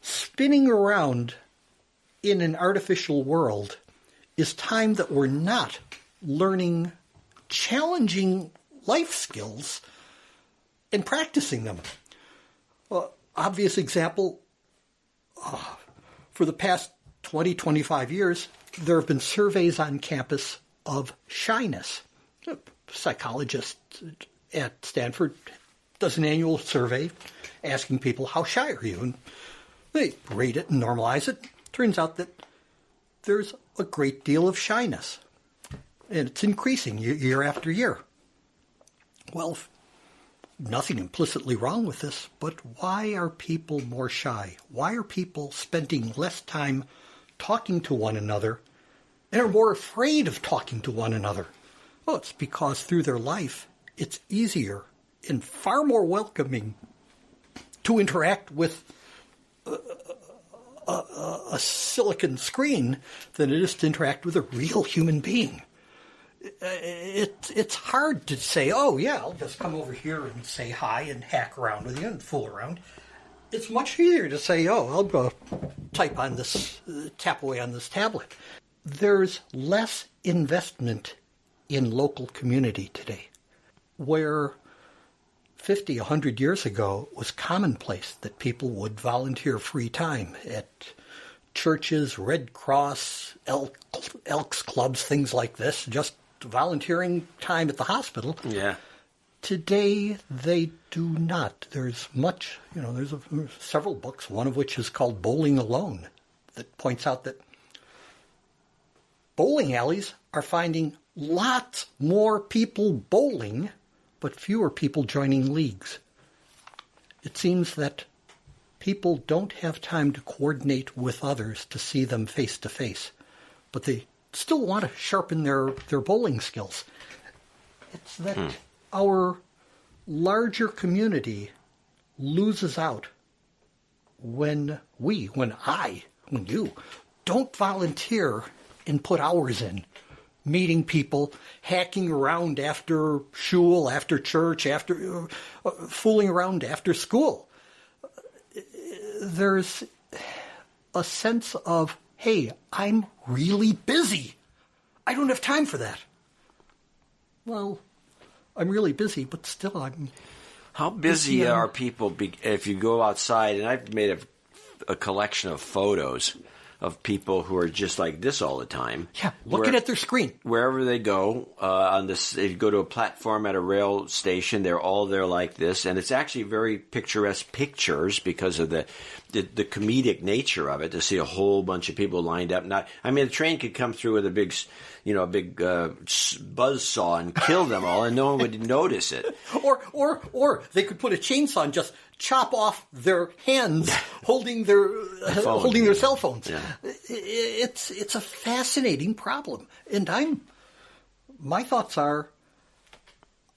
spinning around in an artificial world is time that we're not learning challenging life skills and practicing them. Obvious example, for the past 20, 25 years, there have been surveys on campus of shyness. A psychologist at Stanford does an annual survey asking people, how shy are you? And they rate it and normalize it. Turns out that there's a great deal of shyness, and it's increasing year after year. Well, nothing implicitly wrong with this, but why are people more shy? Why are people spending less time talking to one another and are more afraid of talking to one another? Well, it's because through their life, it's easier and far more welcoming to interact with a silicon screen than it is to interact with a real human being. It's hard to say, I'll just come over here and say hi and hack around with you and fool around. It's much easier to say, I'll go tap away on this tablet. There's less investment in local community today, where 50, 100 years ago it was commonplace that people would volunteer free time at churches, Red Cross, Elks clubs, things like this, just volunteering time at the hospital. Yeah. Today, they do not. There's much, there's several books, one of which is called Bowling Alone, that points out that bowling alleys are finding lots more people bowling, but fewer people joining leagues. It seems that people don't have time to coordinate with others to see them face to face, but they still want to sharpen their bowling skills. It's that our larger community loses out when you don't volunteer and put hours in, meeting people, hacking around after shul, after church, after fooling around after school. There's a sense of, hey, I'm really busy. I don't have time for that. Well, I'm really busy, but still I'm... How busy are people if you go outside? And I've made a collection of photos of people who are just like this all the time. Yeah, looking at their screen. Wherever they go, if you go to a platform at a rail station, they're all there like this. And it's actually very picturesque pictures because of the comedic nature of it, to see a whole bunch of people lined up. The train could come through with a big buzz saw and kill them all, and no one would notice it. Or they could put a chainsaw and just chop off their hands holding their cell phones. Yeah. It's a fascinating problem, and my thoughts are,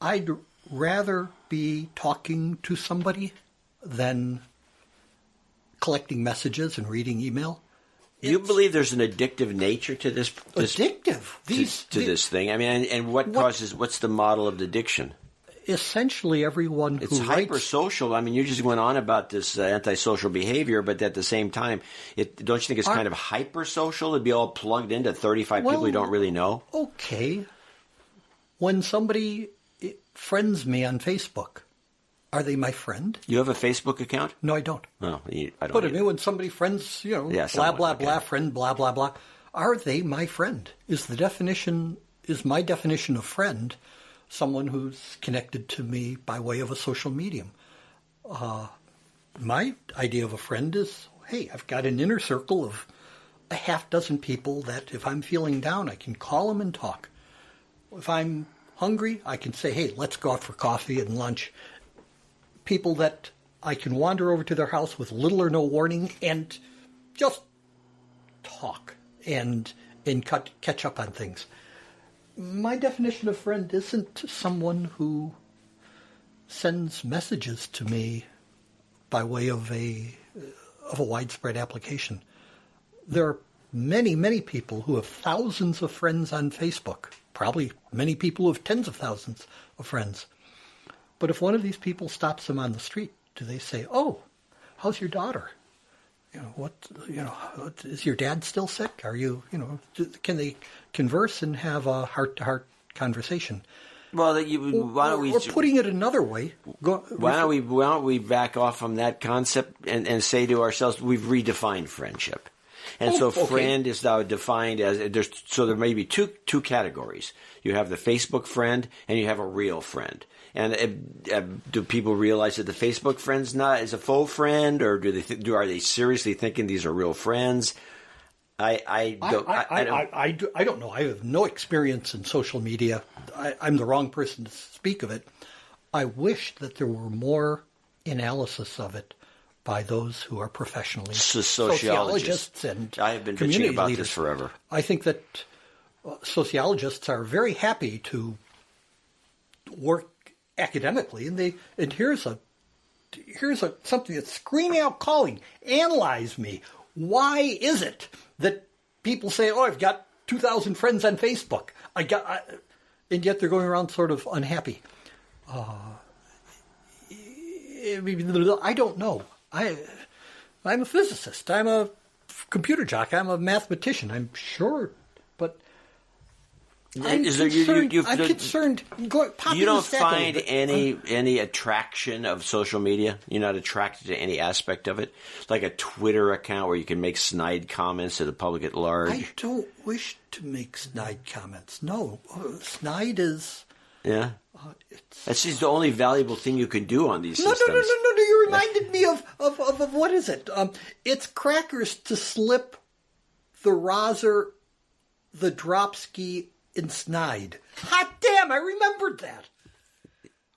I'd rather be talking to somebody than collecting messages and reading email. You believe there's an addictive nature to this addictive this thing? I mean, and what's the model of addiction? Essentially, everyone it's hypersocial. I mean, you just went on about this antisocial behavior, but at the same time, don't you think it's kind of hypersocial to be all plugged into 35 people you don't really know? Okay. When somebody friends me on Facebook, are they my friend? You have a Facebook account? No, I don't. No, I don't. But I mean, when somebody friends, blah, blah, blah, friend, blah, blah, blah, are they my friend? Is my definition of friend someone who's connected to me by way of a social medium? My idea of a friend is, hey, I've got an inner circle of a half dozen people that if I'm feeling down, I can call them and talk. If I'm hungry, I can say, hey, let's go out for coffee and lunch. People that I can wander over to their house with little or no warning and just talk and catch up on things. My definition of friend isn't someone who sends messages to me by way of a widespread application. There are many, many people who have thousands of friends on Facebook, probably many people who have tens of thousands of friends. But if one of these people stops them on the street, do they say, "Oh, how's your daughter? Is your dad still sick? Are you, can they converse and have a heart-to-heart conversation?" Well, why don't we? Or putting it another way, why don't we back off from that concept and say to ourselves, we've redefined friendship. And friend is now defined as there may be two categories. You have the Facebook friend and you have a real friend. And do people realize that the Facebook friend's is a faux friend, or are they seriously thinking these are real friends? I don't know. I have no experience in social media. I'm the wrong person to speak of it. I wish that there were more analysis of it by those who are professionally sociologists and I have been bitching about this forever. I think that sociologists are very happy to work academically, and here's something that's screaming out, calling, analyze me. Why is it that people say, "Oh, I've got 2,000 friends on Facebook," and yet they're going around sort of unhappy? I don't know. I'm a physicist. I'm a computer jock. I'm a mathematician. I'm sure, but I'm concerned. You don't find any attraction of social media? You're not attracted to any aspect of it? Like a Twitter account where you can make snide comments to the public at large? I don't wish to make snide comments. No. Snide is... Yeah? That's just the only valuable thing you can do on these systems. No. You reminded me of what is it? It's crackers to slip the Roser, the Dropsky, and Snide. Hot damn, I remembered that.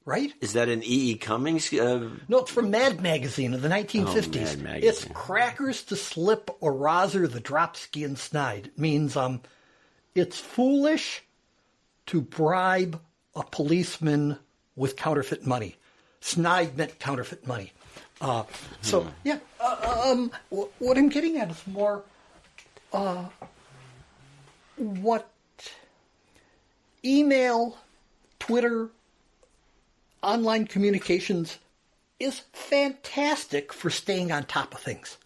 Right? Is that an E.E. Cummings? No, it's from Mad Magazine of the 1950s. Mad Magazine. It's crackers to slip a Roser, the Dropsky, and Snide. It means it's foolish to bribe a policeman with counterfeit money. Snide meant counterfeit money. What I'm getting at is more what email, Twitter, online communications is fantastic for staying on top of things.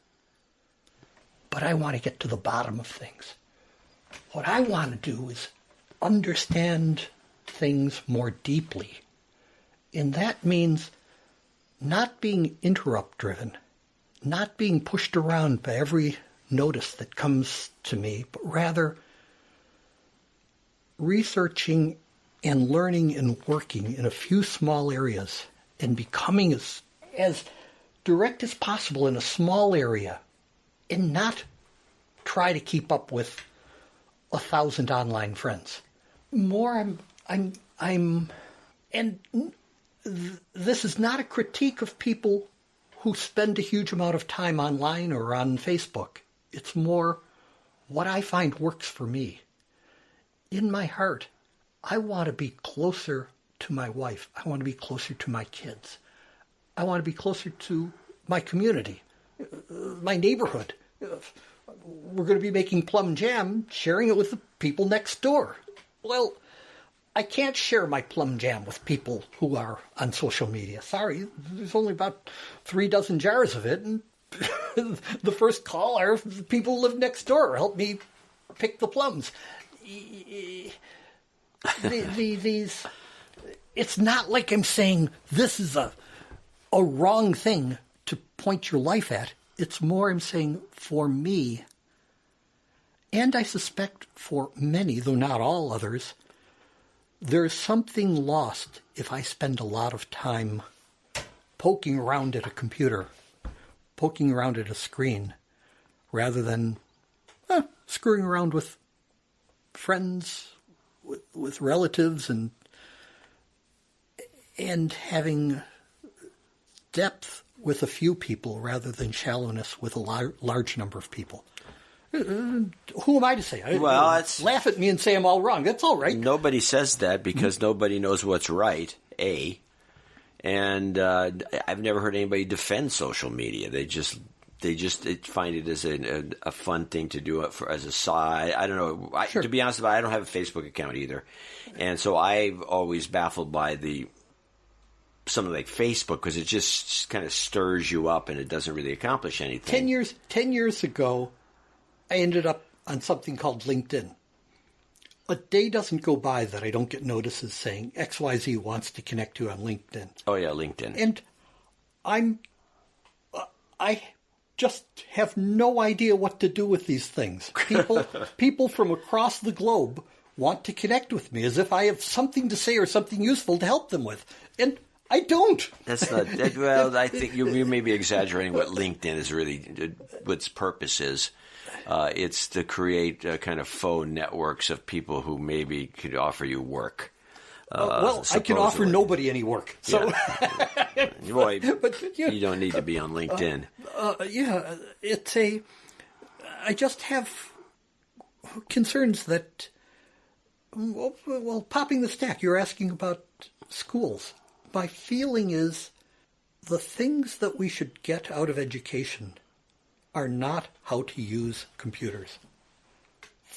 But I want to get to the bottom of things. What I want to do is understand things more deeply. And that means not being interrupt-driven, not being pushed around by every notice that comes to me, but rather researching and learning and working in a few small areas and becoming as direct as possible in a small area and not try to keep up with 1,000 online friends. This is not a critique of people who spend a huge amount of time online or on Facebook. It's more what I find works for me. In my heart, I want to be closer to my wife. I want to be closer to my kids. I want to be closer to my community, my neighborhood. We're going to be making plum jam, sharing it with the people next door. Well, I can't share my plum jam with people who are on social media. Sorry, there's only about 3 dozen jars of it, and the first call are the people who live next door. Help me pick the plums. It's not like I'm saying this is a wrong thing to point your life at. It's more I'm saying for me, and I suspect for many, though not all others, there's something lost if I spend a lot of time poking around at a computer, poking around at a screen, rather than screwing around with friends, with relatives, and having depth with a few people rather than shallowness with a large number of people. Who am I to say? Laugh at me and say I'm all wrong. That's all right. Nobody says that because nobody knows what's right, A. And I've never heard anybody defend social media. They just find it as a fun thing to do it as a side. I don't know. Sure. To be honest about it, I don't have a Facebook account either. And so I've always baffled by something like Facebook because it just kind of stirs you up and it doesn't really accomplish anything. 10 years ago, I ended up on something called LinkedIn. A day doesn't go by that I don't get notices saying XYZ wants to connect you on LinkedIn. Oh, yeah, LinkedIn. And I just have no idea what to do with these things. People from across the globe want to connect with me as if I have something to say or something useful to help them with. And I don't. That's not. Well, I think you may be exaggerating what LinkedIn is really, what its purpose is. It's to create kind of faux networks of people who maybe could offer you work. I can offer nobody any work. So, Boy, but you don't need to be on LinkedIn. I just have concerns that. Well, popping the stack. You're asking about schools. My feeling is the things that we should get out of education are not how to use computers.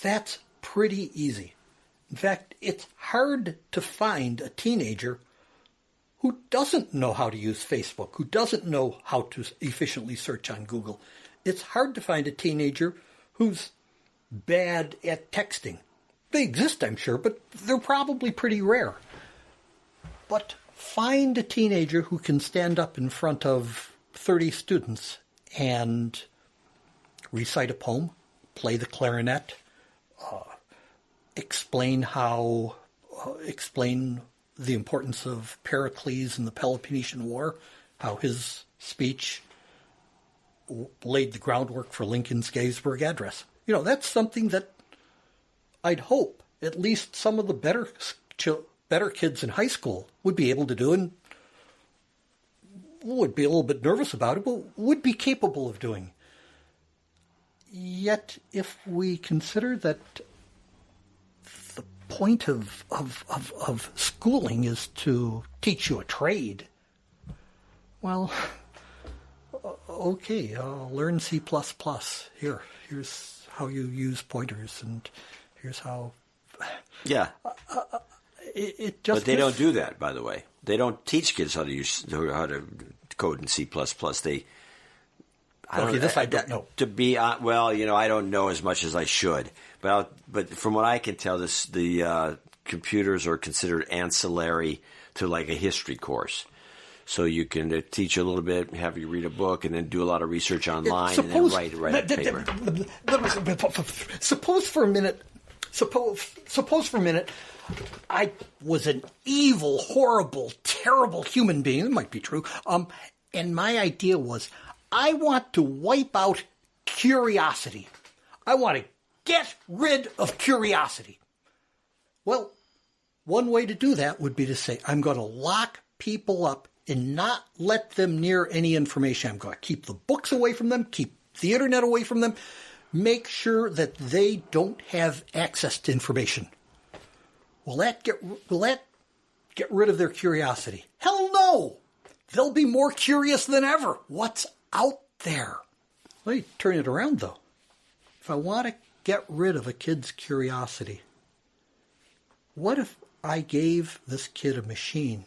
That's pretty easy. In fact, it's hard to find a teenager who doesn't know how to use Facebook, who doesn't know how to efficiently search on Google. It's hard to find a teenager who's bad at texting. They exist, I'm sure, but they're probably pretty rare. But find a teenager who can stand up in front of 30 students and recite a poem, play the clarinet, explain the importance of Pericles and the Peloponnesian War, how his speech laid the groundwork for Lincoln's Gettysburg Address. That's something that I'd hope at least some of the better kids in high school would be able to do, and would be a little bit nervous about it, but would be capable of doing. Yet, if we consider that point of schooling is to teach you a trade. Well, okay, I'll learn C++. Here's how you use pointers, and here's how. Yeah. It just. But they don't do that, by the way. They don't teach kids how to code in C++. They. I don't know. To be well, I don't know as much as I should. But from what I can tell, the computers are considered ancillary to like a history course. So you can teach a little bit, have you read a book, and then do a lot of research online, and then write a paper. Suppose for a minute, I was an evil, horrible, terrible human being. It might be true. And my idea was, I want to wipe out curiosity. I want to get rid of curiosity. Well, one way to do that would be to say, I'm going to lock people up and not let them near any information. I'm going to keep the books away from them, keep the internet away from them, make sure that they don't have access to information. Will that get rid of their curiosity? Hell no! They'll be more curious than ever. What's out there? Let me turn it around, though. If I want to get rid of a kid's curiosity, what if I gave this kid a machine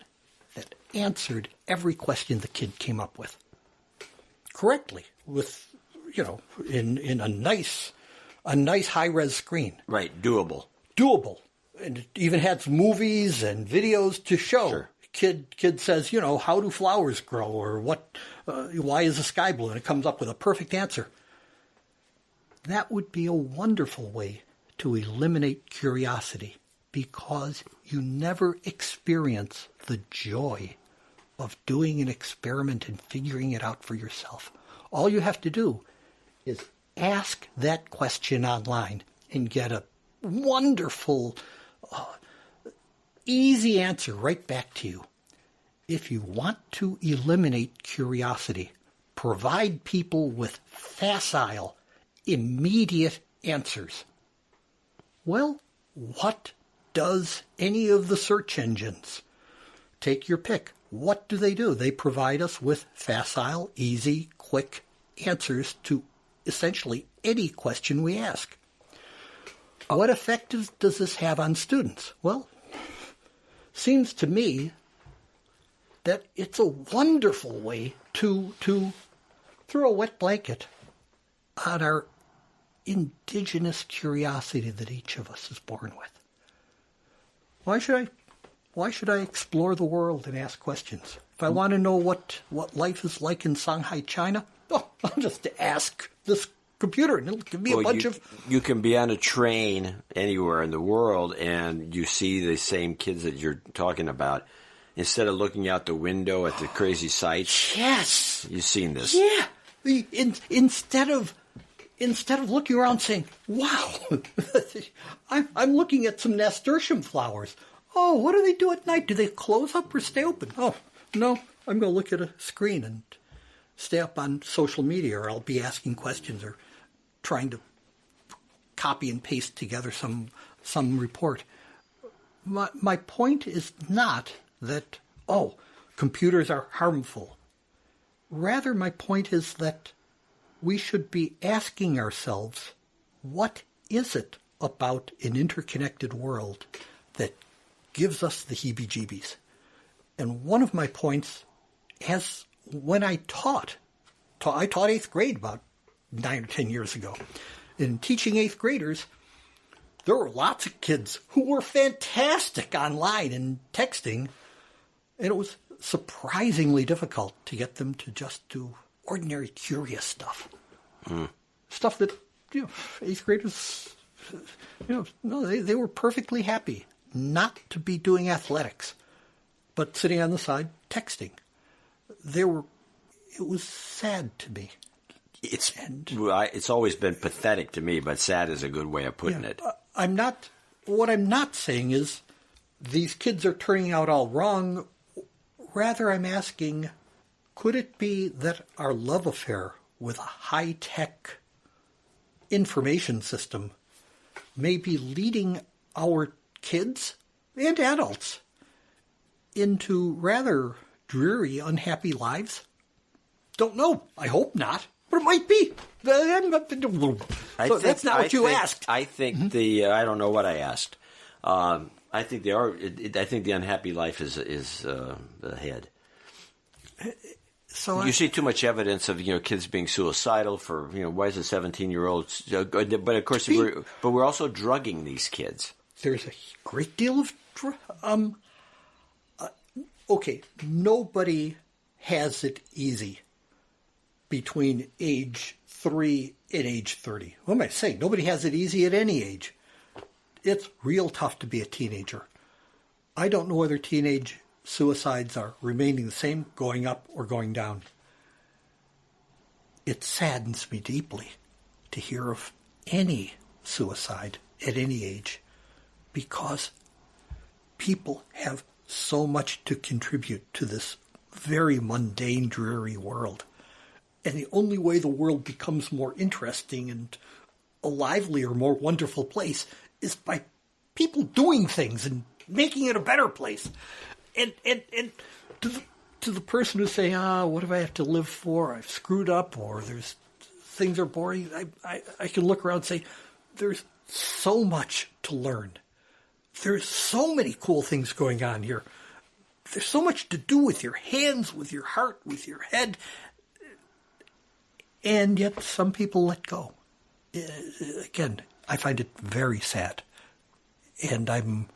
that answered every question the kid came up with correctly, with in a nice high-res screen? Right, doable, and it even had some movies and videos to show. Sure. Kid says, how do flowers grow, or why is the sky blue? And it comes up with a perfect answer. That would be a wonderful way to eliminate curiosity, because you never experience the joy of doing an experiment and figuring it out for yourself. All you have to do is ask that question online and get a wonderful, easy answer right back to you. If you want to eliminate curiosity, provide people with facile, immediate answers. Well, what does any of the search engines? Take your pick. What do? They provide us with facile, easy, quick answers to essentially any question we ask. What effect does this have on students? Well, seems to me that it's a wonderful way to throw a wet blanket on our indigenous curiosity that each of us is born with. Why should I explore the world and ask questions? If I want to know what life is like in Shanghai, China, I'll just ask this computer, and it'll give me a bunch of... You can be on a train anywhere in the world, and you see the same kids that you're talking about. Instead of looking out the window at the crazy sights... Yes! You've seen this. Yeah! Instead of looking around saying, wow, I'm looking at some nasturtium flowers. Oh, what do they do at night? Do they close up or stay open? Oh, no, I'm going to look at a screen and stay up on social media, or I'll be asking questions or trying to copy and paste together some report. My point is not that, computers are harmful. Rather, my point is that we should be asking ourselves, what is it about an interconnected world that gives us the heebie-jeebies? And one of my points has, when I taught 8th grade about 9 or 10 years ago. In teaching 8th graders, there were lots of kids who were fantastic online and texting, and it was surprisingly difficult to get them to just do ordinary curious stuff. Stuff that, 8th graders, they were perfectly happy not to be doing athletics, but sitting on the side texting. It was sad to me. It's always been pathetic to me, but sad is a good way of putting it. What I'm not saying is these kids are turning out all wrong. Rather, I'm asking, could it be that our love affair with a high-tech information system may be leading our kids and adults into rather dreary, unhappy lives? Don't know. I hope not, but it might be. That's not what you asked. I think I don't know what I asked. I think they are. I think the unhappy life is ahead. So you see too much evidence of kids being suicidal for why is a 17-year-old? But of course, we're also drugging these kids. There's a great deal of okay. Nobody has it easy between age 3 and age 30. What am I saying? Nobody has it easy at any age. It's real tough to be a teenager. I don't know whether teenage suicides are remaining the same, going up, or going down. It saddens me deeply to hear of any suicide at any age, because people have so much to contribute to this very mundane, dreary world. And the only way the world becomes more interesting and a livelier, more wonderful place is by people doing things and making it a better place. And to the person who's saying, what do I have to live for? I've screwed up, or things are boring. I can look around and say, there's so much to learn. There's so many cool things going on here. There's so much to do with your hands, with your heart, with your head. And yet some people let go. Again, I find it very sad. And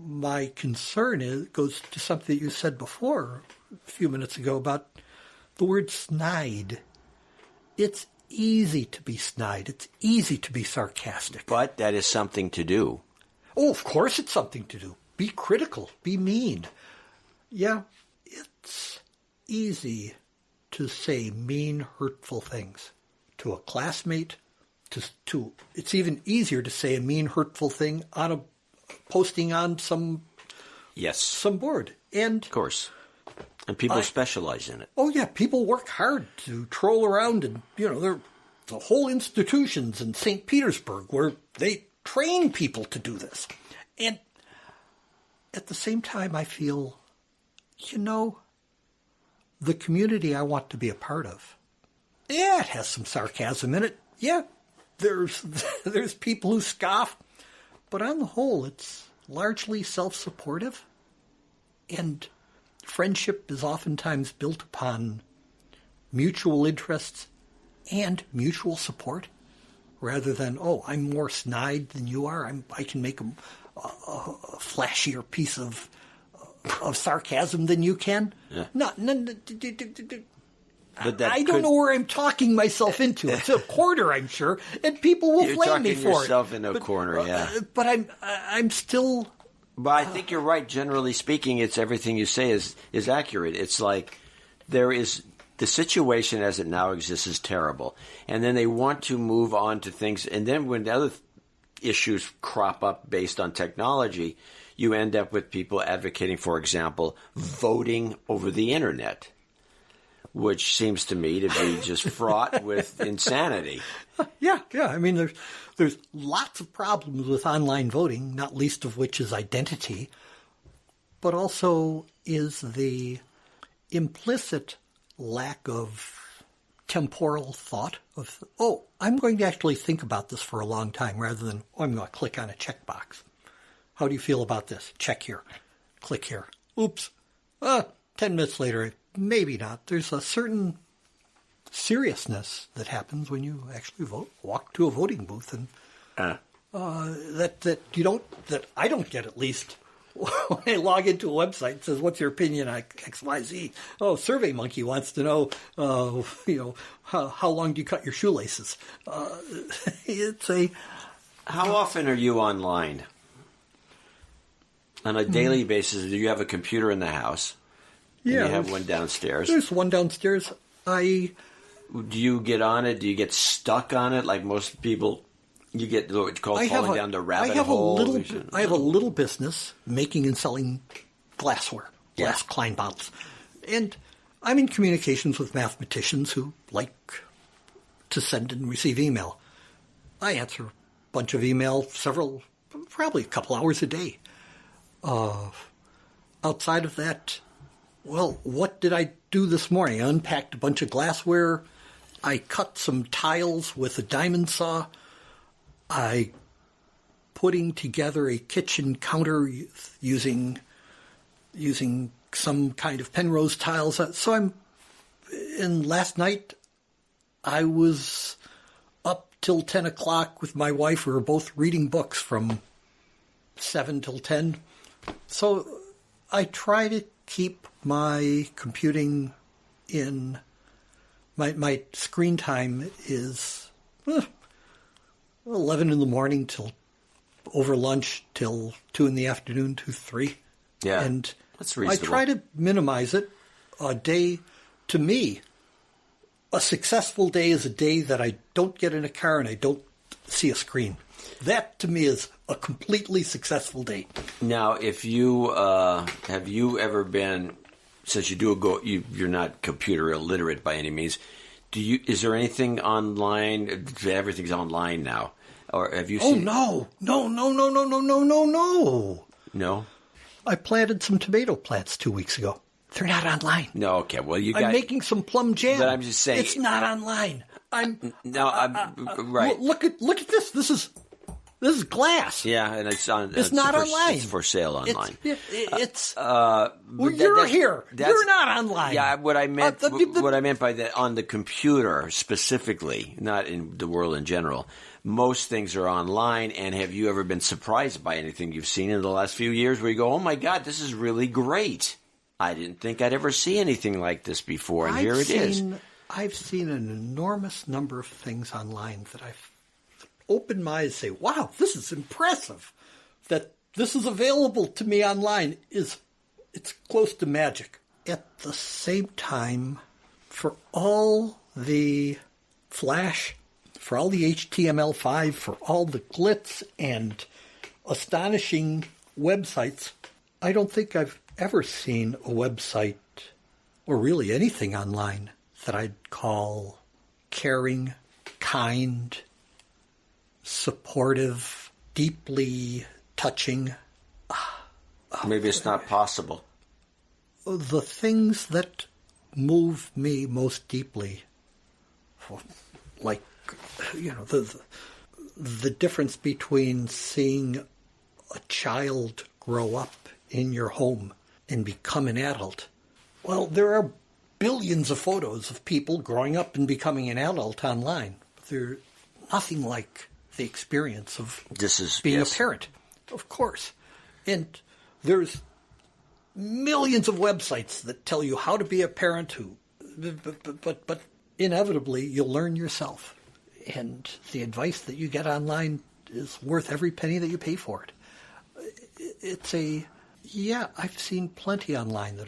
my concern goes to something that you said before a few minutes ago about the word snide. It's easy to be snide. It's easy to be sarcastic. But that is something to do. Oh, of course it's something to do. Be critical. Be mean. Yeah, it's easy to say mean, hurtful things to a classmate. It's even easier to say a mean, hurtful thing on a posting on some board. And of course, and people specialize in it. Oh yeah, people work hard to troll around, and there are the whole institutions in St. Petersburg where they train people to do this. And at the same time, I feel, the community I want to be a part of, yeah, it has some sarcasm in it. Yeah, there's people who scoff, but on the whole, it's largely self-supportive, and friendship is oftentimes built upon mutual interests and mutual support, rather than, I'm more snide than you are. I can make a flashier piece of sarcasm than you can. Yeah. I don't know where I'm talking myself into. It's a corner, I'm sure, and people will flame me for it. You're talking yourself in a corner, yeah. But I'm still. But I think you're right. Generally speaking, it's everything you say is accurate. It's like there is the situation as it now exists is terrible, and then they want to move on to things, and then when the other issues crop up based on technology, you end up with people advocating, for example, voting over the internet, which seems to me to be just fraught with insanity. Yeah. I mean, there's lots of problems with online voting, not least of which is identity, but also is the implicit lack of temporal thought of, I'm going to actually think about this for a long time, rather than, I'm going to click on a checkbox. How do you feel about this? Check here. Click here. Oops. 10 minutes later, maybe not. There's a certain seriousness that happens when you actually walk to a voting booth, and that I don't get, at least. When I log into a website, it says, "What's your opinion on XYZ?" Survey Monkey wants to know, how long do you cut your shoelaces? How often are you online? On a daily basis, do you have a computer in the house? Yeah. You have one downstairs? There's one downstairs. Do you get on it? Do you get stuck on it like most people? You get what's called falling down the rabbit hole? I have a little business making and selling glassware, glass Klein bottles. And I'm in communications with mathematicians who like to send and receive email. I answer a bunch of email, several probably a couple hours a day. Outside of that, well, what did I do this morning? I unpacked a bunch of glassware. I cut some tiles with a diamond saw. I putting together a kitchen counter using some kind of Penrose tiles. And last night I was up till 10 o'clock with my wife. We were both reading books from 7 till 10. So I try to keep my computing in. My screen time is 11 in the morning till over lunch till 2 in the afternoon, 2, 3. Yeah, and that's reasonable. I try to minimize it. A day, to me, a successful day is a day that I don't get in a car and I don't see a screen. That, to me, is a completely successful day. Now, if you have you ever been, since you're not computer illiterate by any means, is there anything online? Everything's online now, or have you seen? Oh no! No. I planted some tomato plants 2 weeks ago. They're not online. No, okay. Well, I'm making some plum jam. But I'm just saying, it's not online. I'm right. Look at this. This is glass. Yeah, and it's not online. It's for sale online. You're here. You're not online. Yeah, what I meant by that, on the computer specifically, not in the world in general. Most things are online, and have you ever been surprised by anything you've seen in the last few years where you go, oh my God, this is really great. I didn't think I'd ever see anything like this before, and here it is. I've seen an enormous number of things online that I've opened my eyes and say, wow, this is impressive. That this is available to me online it's close to magic. At the same time, for all the Flash, for all the HTML5, for all the glitz and astonishing websites, I don't think I've ever seen a website, or really anything online, that I'd call caring, kind, supportive, deeply touching. Maybe it's not possible. The things that move me most deeply, like, the difference between seeing a child grow up in your home and become an adult. Well, there are billions of photos of people growing up and becoming an adult online. They're nothing like the experience of being a parent, of course. And there's millions of websites that tell you how to be a parent, but inevitably you'll learn yourself. And the advice that you get online is worth every penny that you pay for it. I've seen plenty online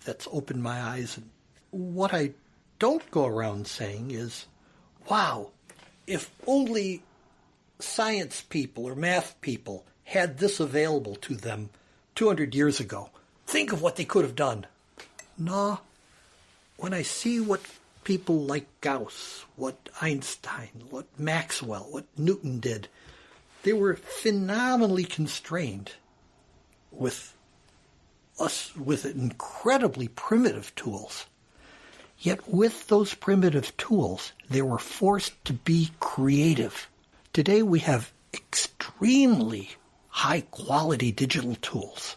that's opened my eyes. And what I don't go around saying is, wow, if only science people or math people had this available to them 200 years ago, think of what they could have done. No, when I see what people like Gauss, what Einstein, what Maxwell, what Newton did, they were phenomenally constrained with incredibly primitive tools. Yet with those primitive tools, they were forced to be creative. Today we have extremely high-quality digital tools,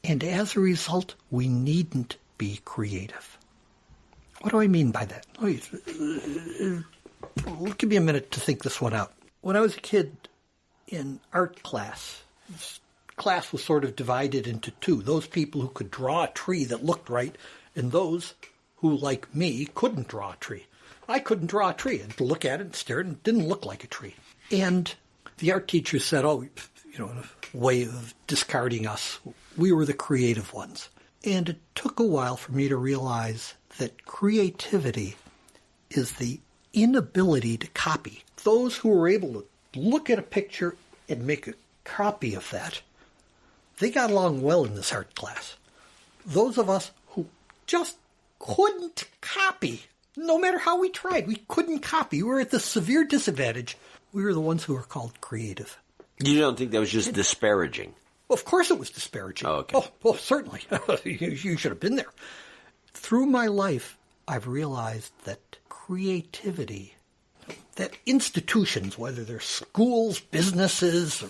and as a result, we needn't be creative. What do I mean by that? Give me a minute to think this one out. When I was a kid in art class, class was sort of divided into two. Those people who could draw a tree that looked right, and those who, like me, couldn't draw a tree. I couldn't draw a tree. I'd look at it and stare at it, and it didn't look like a tree. And the art teacher said, in a way of discarding us, we were the creative ones. And it took a while for me to realize that creativity is the inability to copy. Those who were able to look at a picture and make a copy of that, they got along well in this art class. Those of us who just couldn't copy, no matter how we tried, we couldn't copy. We were at the severe disadvantage. We were the ones who were called creative. You don't think that was just disparaging? Of course it was disparaging. Oh, okay. Oh, certainly. You should have been there. Through my life, I've realized that creativity, that institutions, whether they're schools, businesses,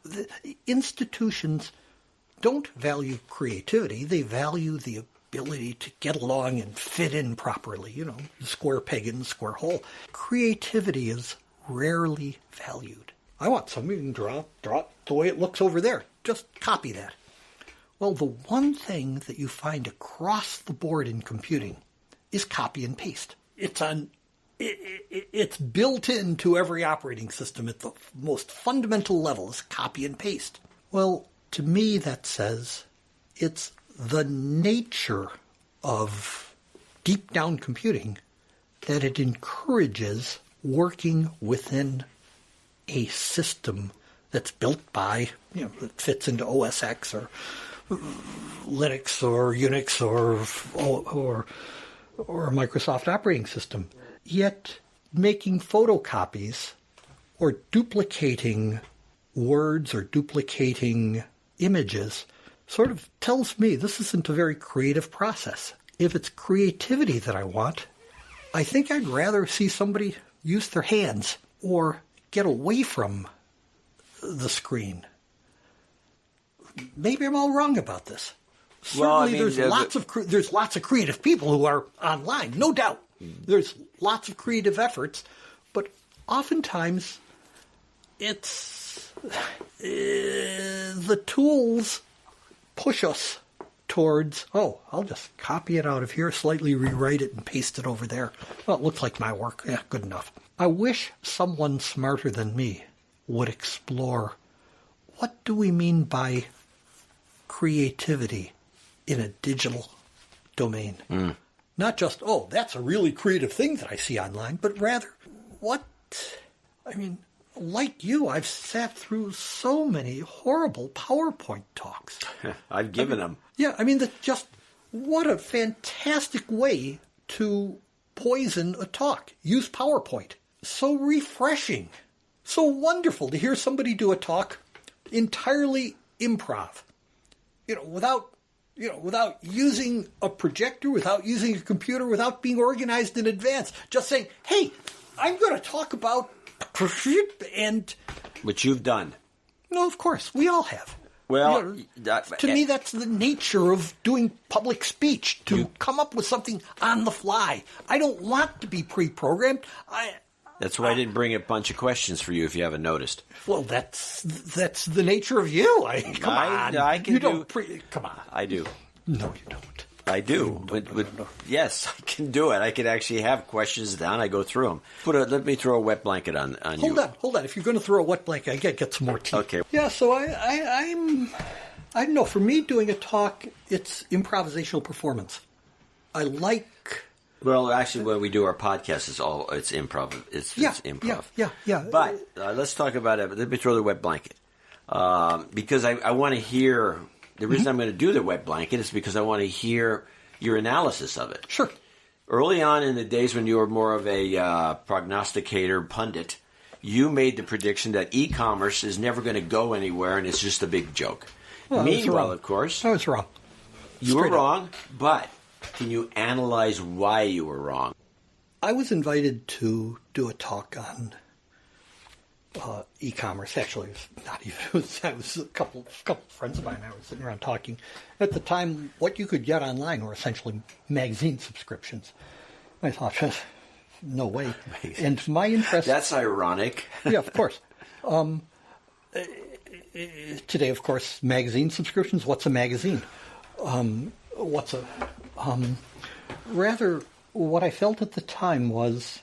the institutions don't value creativity. They value the ability to get along and fit in properly, the square peg in the square hole. Creativity is rarely valued. I want something you can draw it the way it looks over there. Just copy that. Well, the one thing that you find across the board in computing is copy and paste. It's built into every operating system at the most fundamental level is copy and paste. Well, to me that says it's the nature of deep down computing that it encourages working within a system that's built by, that fits into OS X or Linux or Unix or a Microsoft operating system. Yet making photocopies or duplicating words or duplicating images sort of tells me this isn't a very creative process. If it's creativity that I want, I think I'd rather see somebody use their hands or get away from the screen. Maybe I'm all wrong about this. Certainly, there's lots of creative people who are online, no doubt. There's lots of creative efforts, but oftentimes it's the tools push us towards, I'll just copy it out of here, slightly rewrite it, and paste it over there. Well, it looks like my work. Yeah, good enough. I wish someone smarter than me would explore what do we mean by creativity in a digital domain. Not just, that's a really creative thing that I see online, but rather, like you, I've sat through so many horrible PowerPoint talks. I've given them. Yeah, what a fantastic way to poison a talk. Use PowerPoint. So refreshing. So wonderful to hear somebody do a talk entirely improv. Without using a projector, without using a computer, without being organized in advance. Just saying, hey, I'm going to talk about and... Which you've done. No, of course. We all have. Well, to me, that's the nature of doing public speech, to come up with something on the fly. I don't want to be pre-programmed. That's why I didn't bring a bunch of questions for you if you haven't noticed. Well, that's the nature of you. Come on. Come on. I do. No, you don't. I do. No. Yes, I can do it. I can actually have questions down. I go through them. Let me throw a wet blanket on you. Hold on. If you're going to throw a wet blanket, I got to get some more tea. Okay. Yeah, so I don't know. For me, doing a talk, it's improvisational performance. I like... Well, actually, when we do our podcast, it's improv. It's improv. Yeah. But let's talk about it. Let me throw the wet blanket. Because I want to hear... The reason I'm going to do the wet blanket is because I want to hear your analysis of it. Sure. Early on in the days when you were more of a prognosticator pundit, you made the prediction that e-commerce is never going to go anywhere and it's just a big joke. Well, Meanwhile, of course... I was wrong. You were wrong, but can you analyze why you were wrong? I was invited to do a talk on e-commerce. Actually, it was a couple friends of mine. I was sitting around talking. At the time, what you could get online were essentially magazine subscriptions. I thought, no way. And my interest... That's ironic. Yeah, of course. Today, of course, magazine subscriptions. What's a magazine? Rather, what I felt at the time was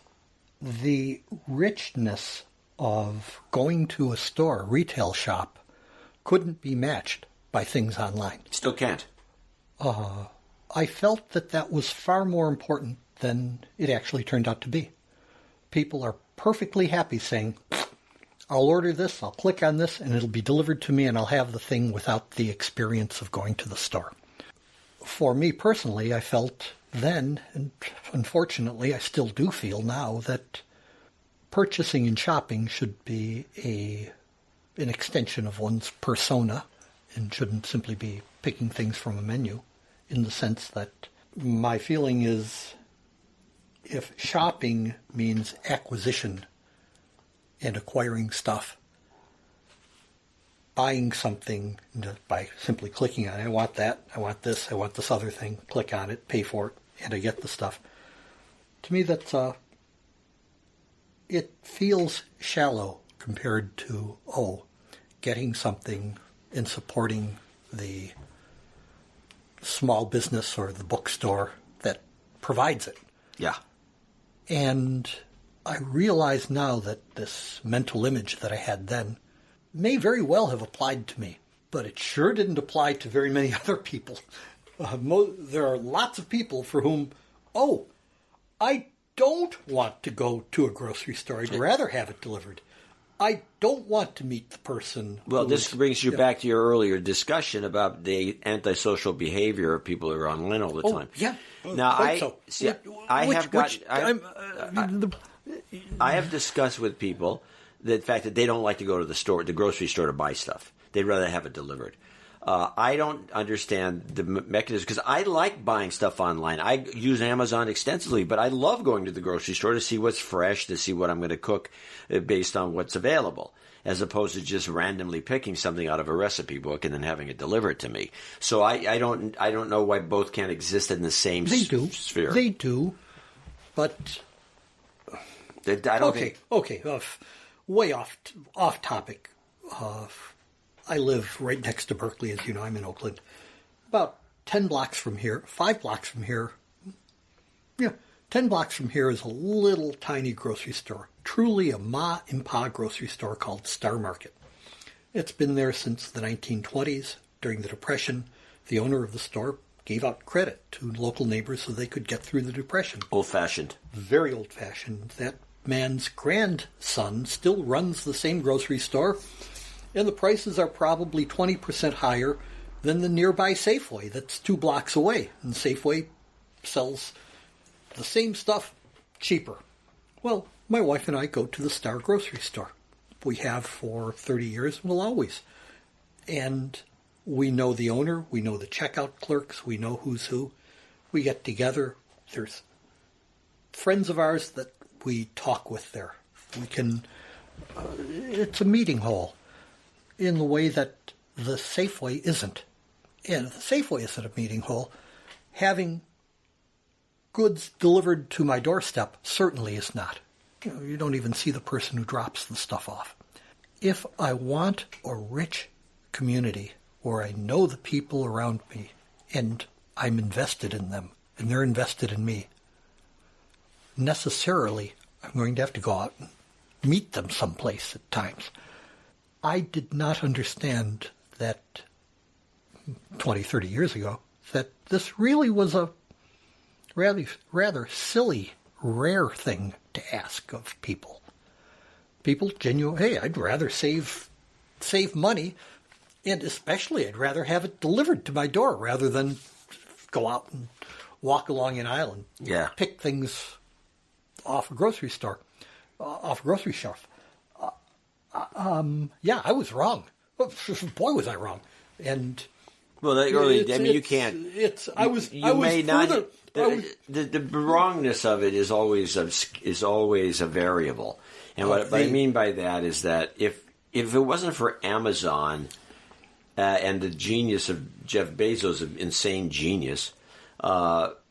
the richness of going to a store, a retail shop, couldn't be matched by things online. Still can't. I felt that was far more important than it actually turned out to be. People are perfectly happy saying, I'll order this, I'll click on this, and it'll be delivered to me, and I'll have the thing without the experience of going to the store. For me personally, I felt then, and unfortunately I still do feel now, that purchasing and shopping should be a an extension of one's persona and shouldn't simply be picking things from a menu, in the sense that my feeling is if shopping means acquisition and acquiring stuff, buying something by simply clicking on it, I want that, I want this other thing, click on it, pay for it, and I get the stuff. To me, that's it feels shallow compared to, getting something and supporting the small business or the bookstore that provides it. Yeah. And I realize now that this mental image that I had then may very well have applied to me, but it sure didn't apply to very many other people. There are lots of people for whom, I don't want to go to a grocery store. I'd rather have it delivered. I don't want to meet the person. Well, this brings you back to your earlier discussion about the antisocial behavior of people who are online all the time. Yeah. Now, I have discussed with people the fact that they don't like to go to the grocery store to buy stuff. They'd rather have it delivered. I don't understand the mechanism because I like buying stuff online. I use Amazon extensively, but I love going to the grocery store to see what's fresh, to see what I'm going to cook based on what's available, as opposed to just randomly picking something out of a recipe book and then having it delivered to me. So I don't know why both can't exist in the same sphere. They do, but I don't think. Okay, way off topic. I live right next to Berkeley, as you know. I'm in Oakland. About 10 blocks from here, 5 blocks from here. Yeah, 10 blocks from here is a little tiny grocery store. Truly a ma and pa grocery store called Star Market. It's been there since the 1920s. During the Depression, the owner of the store gave out credit to local neighbors so they could get through the Depression. Old-fashioned. Very old-fashioned. That man's grandson still runs the same grocery store, and the prices are probably 20% higher than the nearby Safeway that's 2 blocks away. And Safeway sells the same stuff cheaper. Well, my wife and I go to the Star grocery store. We have for 30 years, we'll always. And we know the owner, we know the checkout clerks, we know who's who. We get together. There's friends of ours that we talk with there. We can, it's a meeting hall in the way that the Safeway isn't. And the Safeway isn't a meeting hall. Having goods delivered to my doorstep certainly is not. You don't even see the person who drops the stuff off. If I want a rich community where I know the people around me and I'm invested in them and they're invested in me, necessarily I'm going to have to go out and meet them someplace at times. I did not understand that 20, 30 years ago, that this really was a rather silly, rare thing to ask of people. People genuinely, hey, I'd rather save money, and especially I'd rather have it delivered to my door rather than go out and walk along an aisle and pick things off a grocery store, off a grocery shelf. I was wrong. Boy, was I wrong. And you can't. The wrongness of it is always a variable. And what I mean by that is that if it wasn't for Amazon and the genius of Jeff Bezos, insane genius,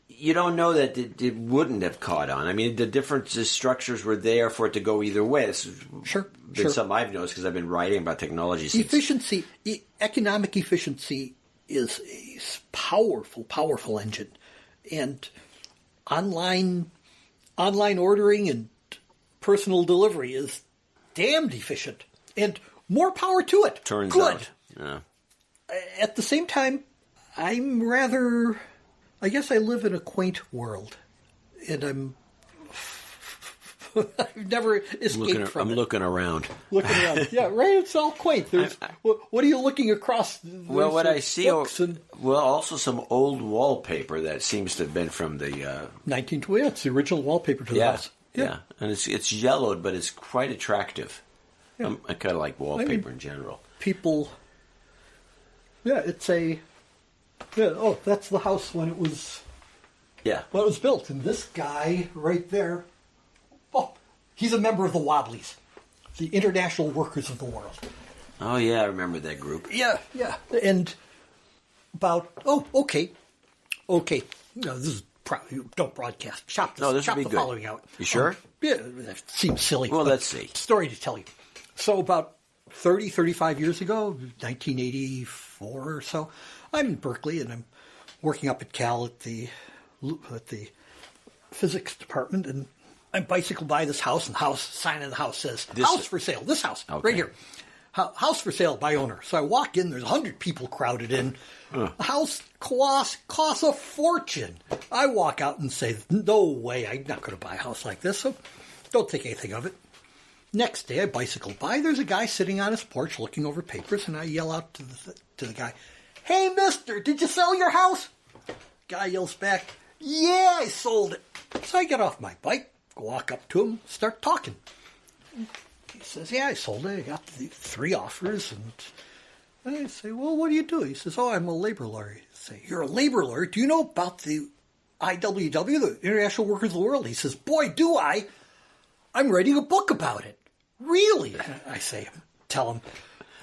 you don't know that it wouldn't have caught on. I mean, the different structures were there for it to go either way. It's been something I've noticed because I've been writing about technology since. Efficiency, economic efficiency is a powerful, powerful engine. And online ordering and personal delivery is damned efficient. And more power to it. Turns Good. out. Yeah. At the same time, I guess I live in a quaint world, and I've never escaped from it. I'm looking around. Yeah, right. It's all quaint. What are you looking across? Well, what I see, also some old wallpaper that seems to have been from the 1920. It's the original wallpaper to the house. Yeah, and it's yellowed, but it's quite attractive. I kind of like wallpaper in general. People. Yeah, it's a. Yeah. Oh, that's the house when it was. Yeah. When it was built, and this guy right there. Oh, he's a member of the Wobblies, the International Workers of the World. Oh yeah, I remember that group. Yeah, and about. Oh, okay. No, this is probably don't broadcast. Chop this. No, this chop will be the good. following out. You sure? Yeah, that seems silly. Well, but let's see. Story to tell you. So about 30, 35 years ago, 1984 or so, I'm in Berkeley and I'm working up at Cal at the physics department, and I bicycle by this house, and the house sign in the house says "House for sale." This house right here, house for sale by owner. So I walk in. There's 100 people crowded in. The house costs a fortune. I walk out and say, "No way! I'm not going to buy a house like this." So don't think anything of it. Next day, I bicycle by. There's a guy sitting on his porch looking over papers, and I yell out to the guy, "Hey, mister, did you sell your house?" Guy yells back, "Yeah, I sold it." So I get off my bike, walk up to him, start talking. He says, "Yeah, I sold it. I got the 3 offers." And I say, "Well, what do you do?" He says, "Oh, I'm a labor lawyer." I say, "You're a labor lawyer? Do you know about the IWW, the International Workers of the World?" He says, "Boy, do I. I'm writing a book about it." "Really?" I say, tell him,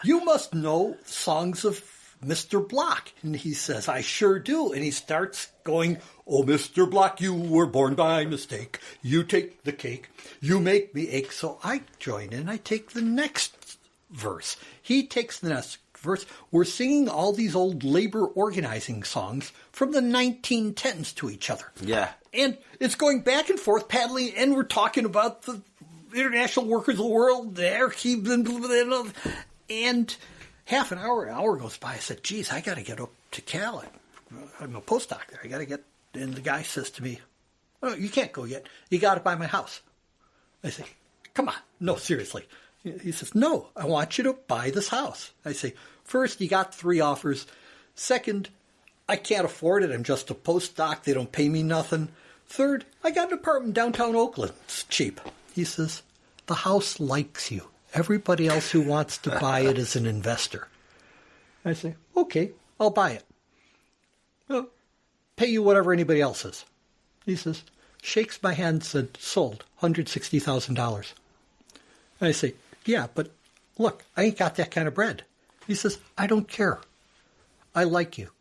"You must know songs of Mr. Block." And he says, "I sure do." And he starts going, "Oh, Mr. Block, you were born by mistake. You take the cake. You make me ache." So I join in. I take the next verse. He takes the next verse. We're singing all these old labor organizing songs from the 1910s to each other. Yeah. And it's going back and forth, paddling, and we're talking about the International Workers of the World, there, and half an hour goes by. I said, "Geez, I got to get up to Cal. I'm a postdoc there. I got to get." And the guy says to me, "Oh, you can't go yet. You got to buy my house." I say, "Come on, no, seriously." He says, "No, I want you to buy this house." I say, "First, you got 3 offers. Second, I can't afford it. I'm just a postdoc. They don't pay me nothing. Third, I got an apartment downtown Oakland. It's cheap." He says, "The house likes you. Everybody else who wants to buy it is an investor." I say, "Okay, I'll buy it. Well, pay you whatever anybody else is." He says, shakes my hand and said, "Sold, $160,000. I say, "Yeah, but look, I ain't got that kind of bread." He says, "I don't care. I like you."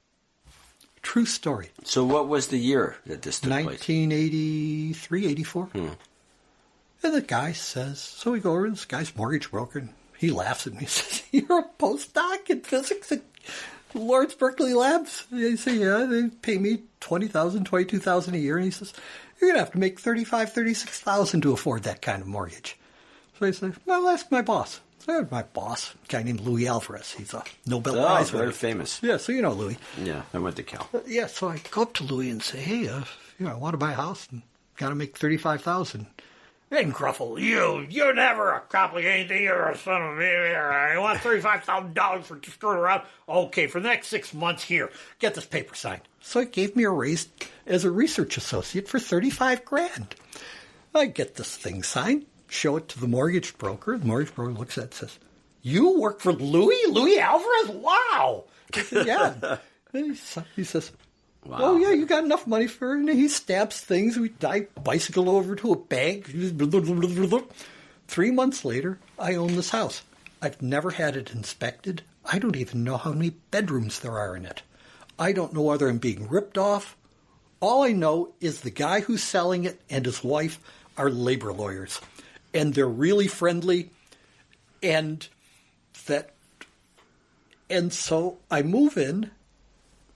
True story. So what was the year that this took place? 1983, 84. And the guy says, so we go over to this guy's mortgage broker, and he laughs at me. He says, "You're a postdoc in physics at Lawrence Berkeley Labs?" And I say, "Yeah, they pay me $20,000, $22,000 a year." And he says, "You're going to have to make $35,000, $36,000 to afford that kind of mortgage." So I say, "Well, ask my boss." So I have my boss, a guy named Louis Alvarez. He's a Nobel Prize winner. Very famous. Yeah, so you know Louis. Yeah, I went to Cal. Yeah, so I go up to Louis and say, "Hey, I want to buy a house and got to make $35,000. And Gruffle, you never accomplish anything. You're a son of a bitch. I want $35,000 for just going around. Okay, for the next 6 months, here, get this paper signed." So he gave me a raise as a research associate for $35,000. I get this thing signed, show it to the mortgage broker. The mortgage broker looks at it and says, "You work for Louis Alvarez? Wow." I said, "Yeah." And he says, "Wow. Oh, yeah, you got enough money for it." And he stamps things. I bicycle over to a bank. 3 months later, I own this house. I've never had it inspected. I don't even know how many bedrooms there are in it. I don't know whether I'm being ripped off. All I know is the guy who's selling it and his wife are labor lawyers. And they're really friendly. And so I move in.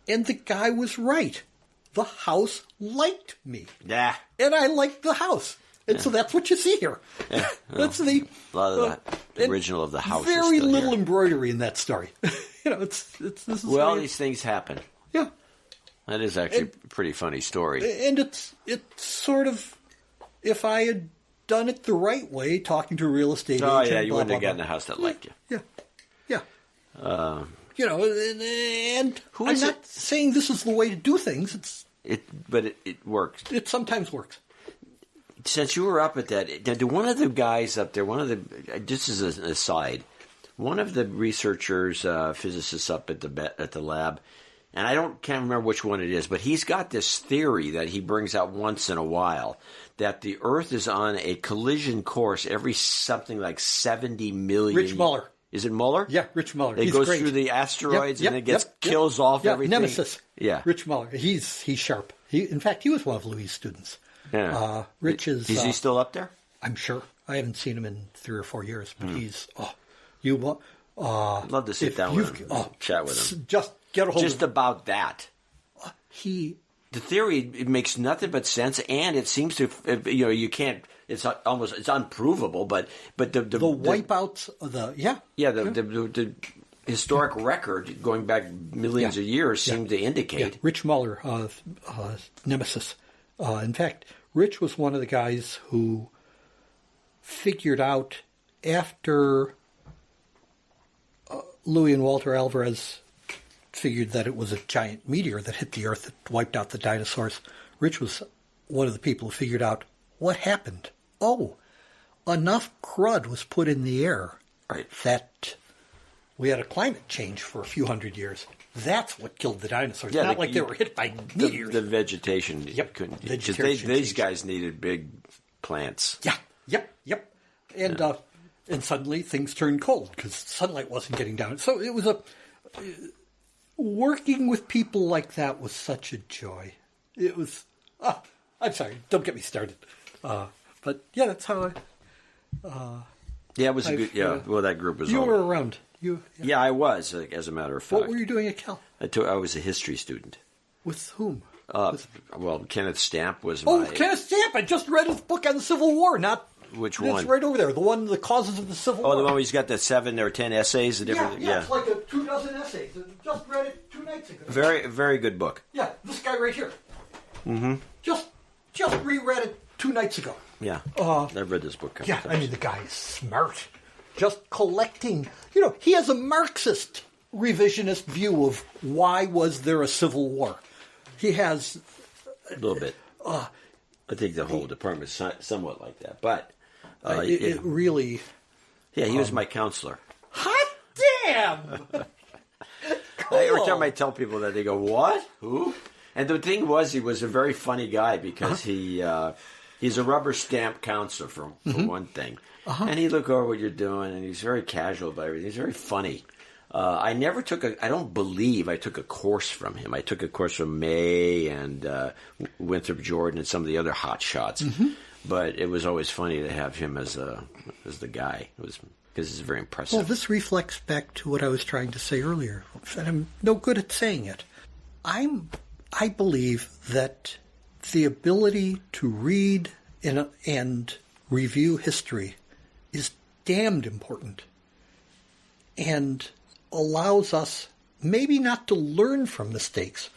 And the guy was right. The house liked me. Yeah. And I liked the house. And so that's what you see here. Yeah. That's a lot of the original of the house. Very is still little here. embroidery in that story. This is these things happen. Yeah. That is actually a pretty funny story. And it's sort of, if I had done it the right way, talking to a real estate agent. Oh, yeah, you wouldn't have gotten a house that liked you. Yeah. Yeah. And I'm not saying this is the way to do things. But it works. It sometimes works. Since you were up at that, do one of the guys up there, just as an aside, one of the researchers, physicists up at the lab, and can't remember which one it is, but he's got this theory that he brings out once in a while that the Earth is on a collision course every something like 70 million. Rich Muller. Is it Muller? Yeah, Rich Muller. It goes through the asteroids and it kills off everything. Nemesis. Yeah. Rich Muller. He's sharp. In fact, he was one of Louis' students. Yeah. Rich is... Is he still up there? I'm sure. I haven't seen him in 3 or 4 years, but he's... I'd love to sit down with him, chat with him. Just get a hold of him. Just about that. The theory, it makes nothing but sense, and it seems to, you can't, it's unprovable, but the wipeouts of the historic record going back millions of years seem to indicate. Yeah. Rich Muller, Nemesis. In fact, Rich was one of the guys who figured out after Louis and Walter Alvarez figured that it was a giant meteor that hit the Earth that wiped out the dinosaurs. Rich was one of the people who figured out what happened. Oh, enough crud was put in the air that we had a climate change for a few hundred years. That's what killed the dinosaurs. Yeah, Not like they were hit by meteors. The vegetation couldn't. These guys needed big plants. Yep. And suddenly things turned cold because sunlight wasn't getting down. So it was working with people like that was such a joy. It was. I'm sorry. Don't get me started. But yeah, that's how I. It was a good. Yeah, well, that group was. You were around. Yeah, I was. As a matter of fact. What were you doing at Cal? I was a history student. With whom? Kenneth Stamp was. Kenneth Stamp! I just read his book on the Civil War. Which one? It's right over there. The causes of the Civil War. Oh, the one where he's got the 7 or 10 essays. Yeah, it's like 24 essays. I just read it 2 nights ago. Very, very good book. Yeah, this guy right here. Mm-hmm. Just reread it 2 nights ago. Yeah, I've read this book. Yeah, I mean, the guy is smart. Just collecting. He has a Marxist revisionist view of why was there a Civil War. He has... A little bit. I think the whole department is somewhat like that, but... it really... Yeah, he was my counselor. Hot damn! Cool. Every time I tell people that, they go, "What? Who?" And the thing was, he was a very funny guy because he's a rubber stamp counselor for one thing. And he'd look over what you're doing, and he's very casual about everything. He's very funny. I don't believe I took a course from him. I took a course from May and Winthrop Jordan and some of the other hot shots. But it was always funny to have him as the guy. It was because it's very impressive. Well, this reflects back to what I was trying to say earlier, and I'm no good at saying it. I believe that the ability to read and review history is damned important and allows us maybe not to learn from mistakes,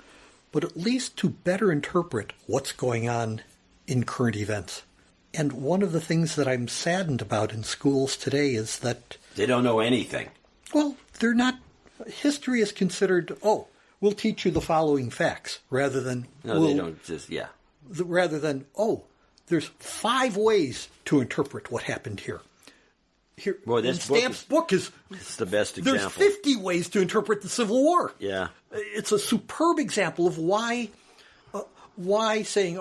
but at least to better interpret what's going on in current events. And one of the things that I'm saddened about in schools today is that... They don't know anything. Well, they're not... History is considered, we'll teach you the following facts, rather than... No, they don't just, Rather than, there's 5 ways to interpret what happened here. Boy, this Stamp's book is... It's the best example. There's 50 ways to interpret the Civil War. Yeah. It's a superb example of why saying,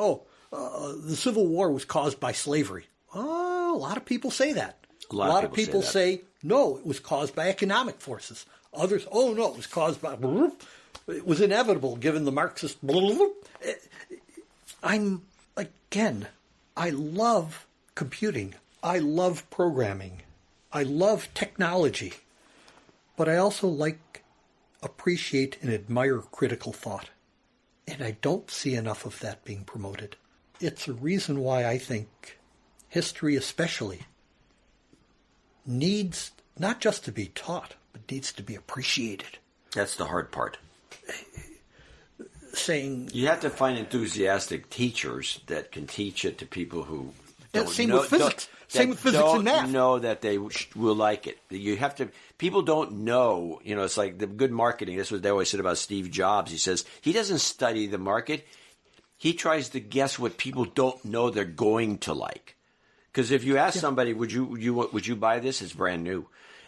the Civil War was caused by slavery. Oh, a lot of people say that. A lot of people say, no, it was caused by economic forces. Others, no, it was caused by... It was inevitable given the Marxist... I love computing. I love programming. I love technology. But I also appreciate and admire critical thought. And I don't see enough of that being promoted. It's a reason why I think history especially needs not just to be taught, but needs to be appreciated. That's the hard part. Saying... You have to find enthusiastic teachers that can teach it to people who don't Same with physics and math. Know that they will like it. You have to... People don't know. It's like the good marketing. This is what they always said about Steve Jobs. He says he doesn't study the market. he tries to guess what people don't know they're going to like. Because if you ask somebody, would you buy this? It's brand new.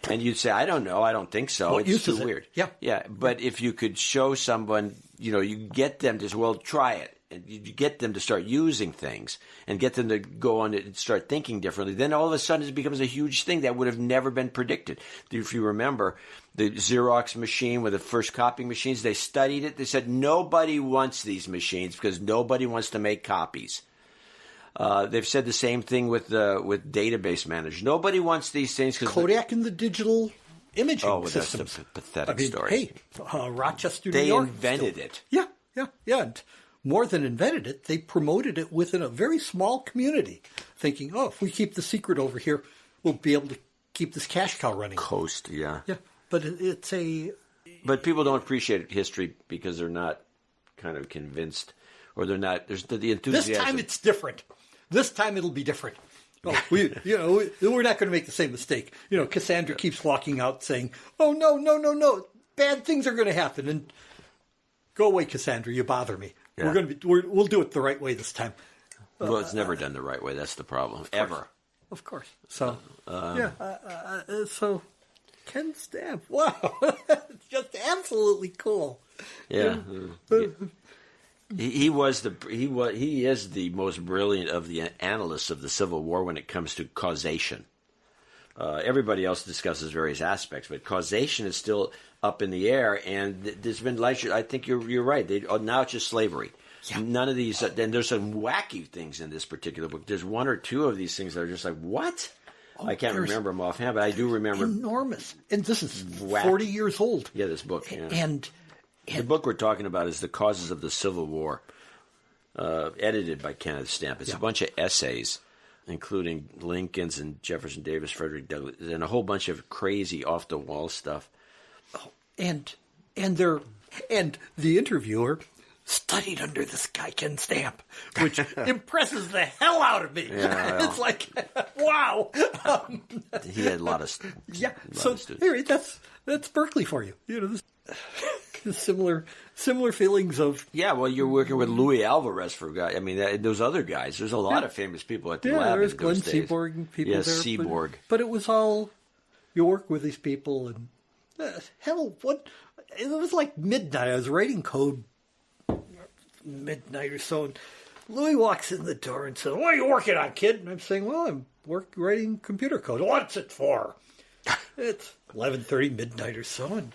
And you'd say, I don't know. I don't think so. It's too weird. Yeah. Yeah. But if you could show someone, you get them to say, well, try it. And you get them to start using things and get them to go on and start thinking differently. Then all of a sudden it becomes a huge thing that would have never been predicted. If you remember the Xerox machine with the first copying machines, they studied it. They said nobody wants these machines because nobody wants to make copies. They've said the same thing with database managers. Nobody wants these things because Kodak and the digital imaging systems. That's a pathetic story. Hey, Rochester, New they York. invented it. Yeah. And more than invented it, they promoted it within a very small community, thinking, if we keep the secret over here, we'll be able to keep this cash cow running. Coast, yeah. Yeah, but it's a... But people don't appreciate history because they're not kind of convinced, or they're not... There's the enthusiasm. This time it's different. This time it'll be different. We're not going to make the same mistake. Cassandra keeps walking out saying, "Oh no, bad things are going to happen." And go away, Cassandra, you bother me. Yeah. We'll do it the right way this time. Well, it's never done the right way. That's the problem. Ever. Of course. So so Ken Stamp. Wow, it's just absolutely cool. Yeah. He is the most brilliant of the analysts of the Civil War when it comes to causation. Everybody else discusses various aspects, but causation is still up in the air. And there's been, I think you're right. Now it's just slavery. Yeah. None of these. And there's some wacky things in this particular book. There's one or two of these things that are just like, what? I can't remember them offhand, but I do remember. Enormous. And this is 40 years old. Yeah, this book. Yeah. And the book we're talking about is The Causes of the Civil War, edited by Kenneth Stamp. It's a bunch of essays, including Lincoln's and Jefferson Davis, Frederick Douglass, and a whole bunch of crazy off-the-wall stuff. And the interviewer studied under this guy, Ken Stamp, which impresses the hell out of me. Yeah, well, it's like, wow. He had a lot of anyway, that's Berkeley for you. Similar feelings of... Yeah, well, you're working with Louis Alvarez for a guy. I mean, those other guys. There's a lot of famous people at the lab. There's Glenn Seaborg and people there. Seaborg. But it was all... You work with these people and... what... It was like midnight. I was writing code midnight or so, and Louis walks in the door and says, "What are you working on, kid?" And I'm saying, "Well, I'm writing computer code." "What's it for?" It's 11:30 midnight or so, and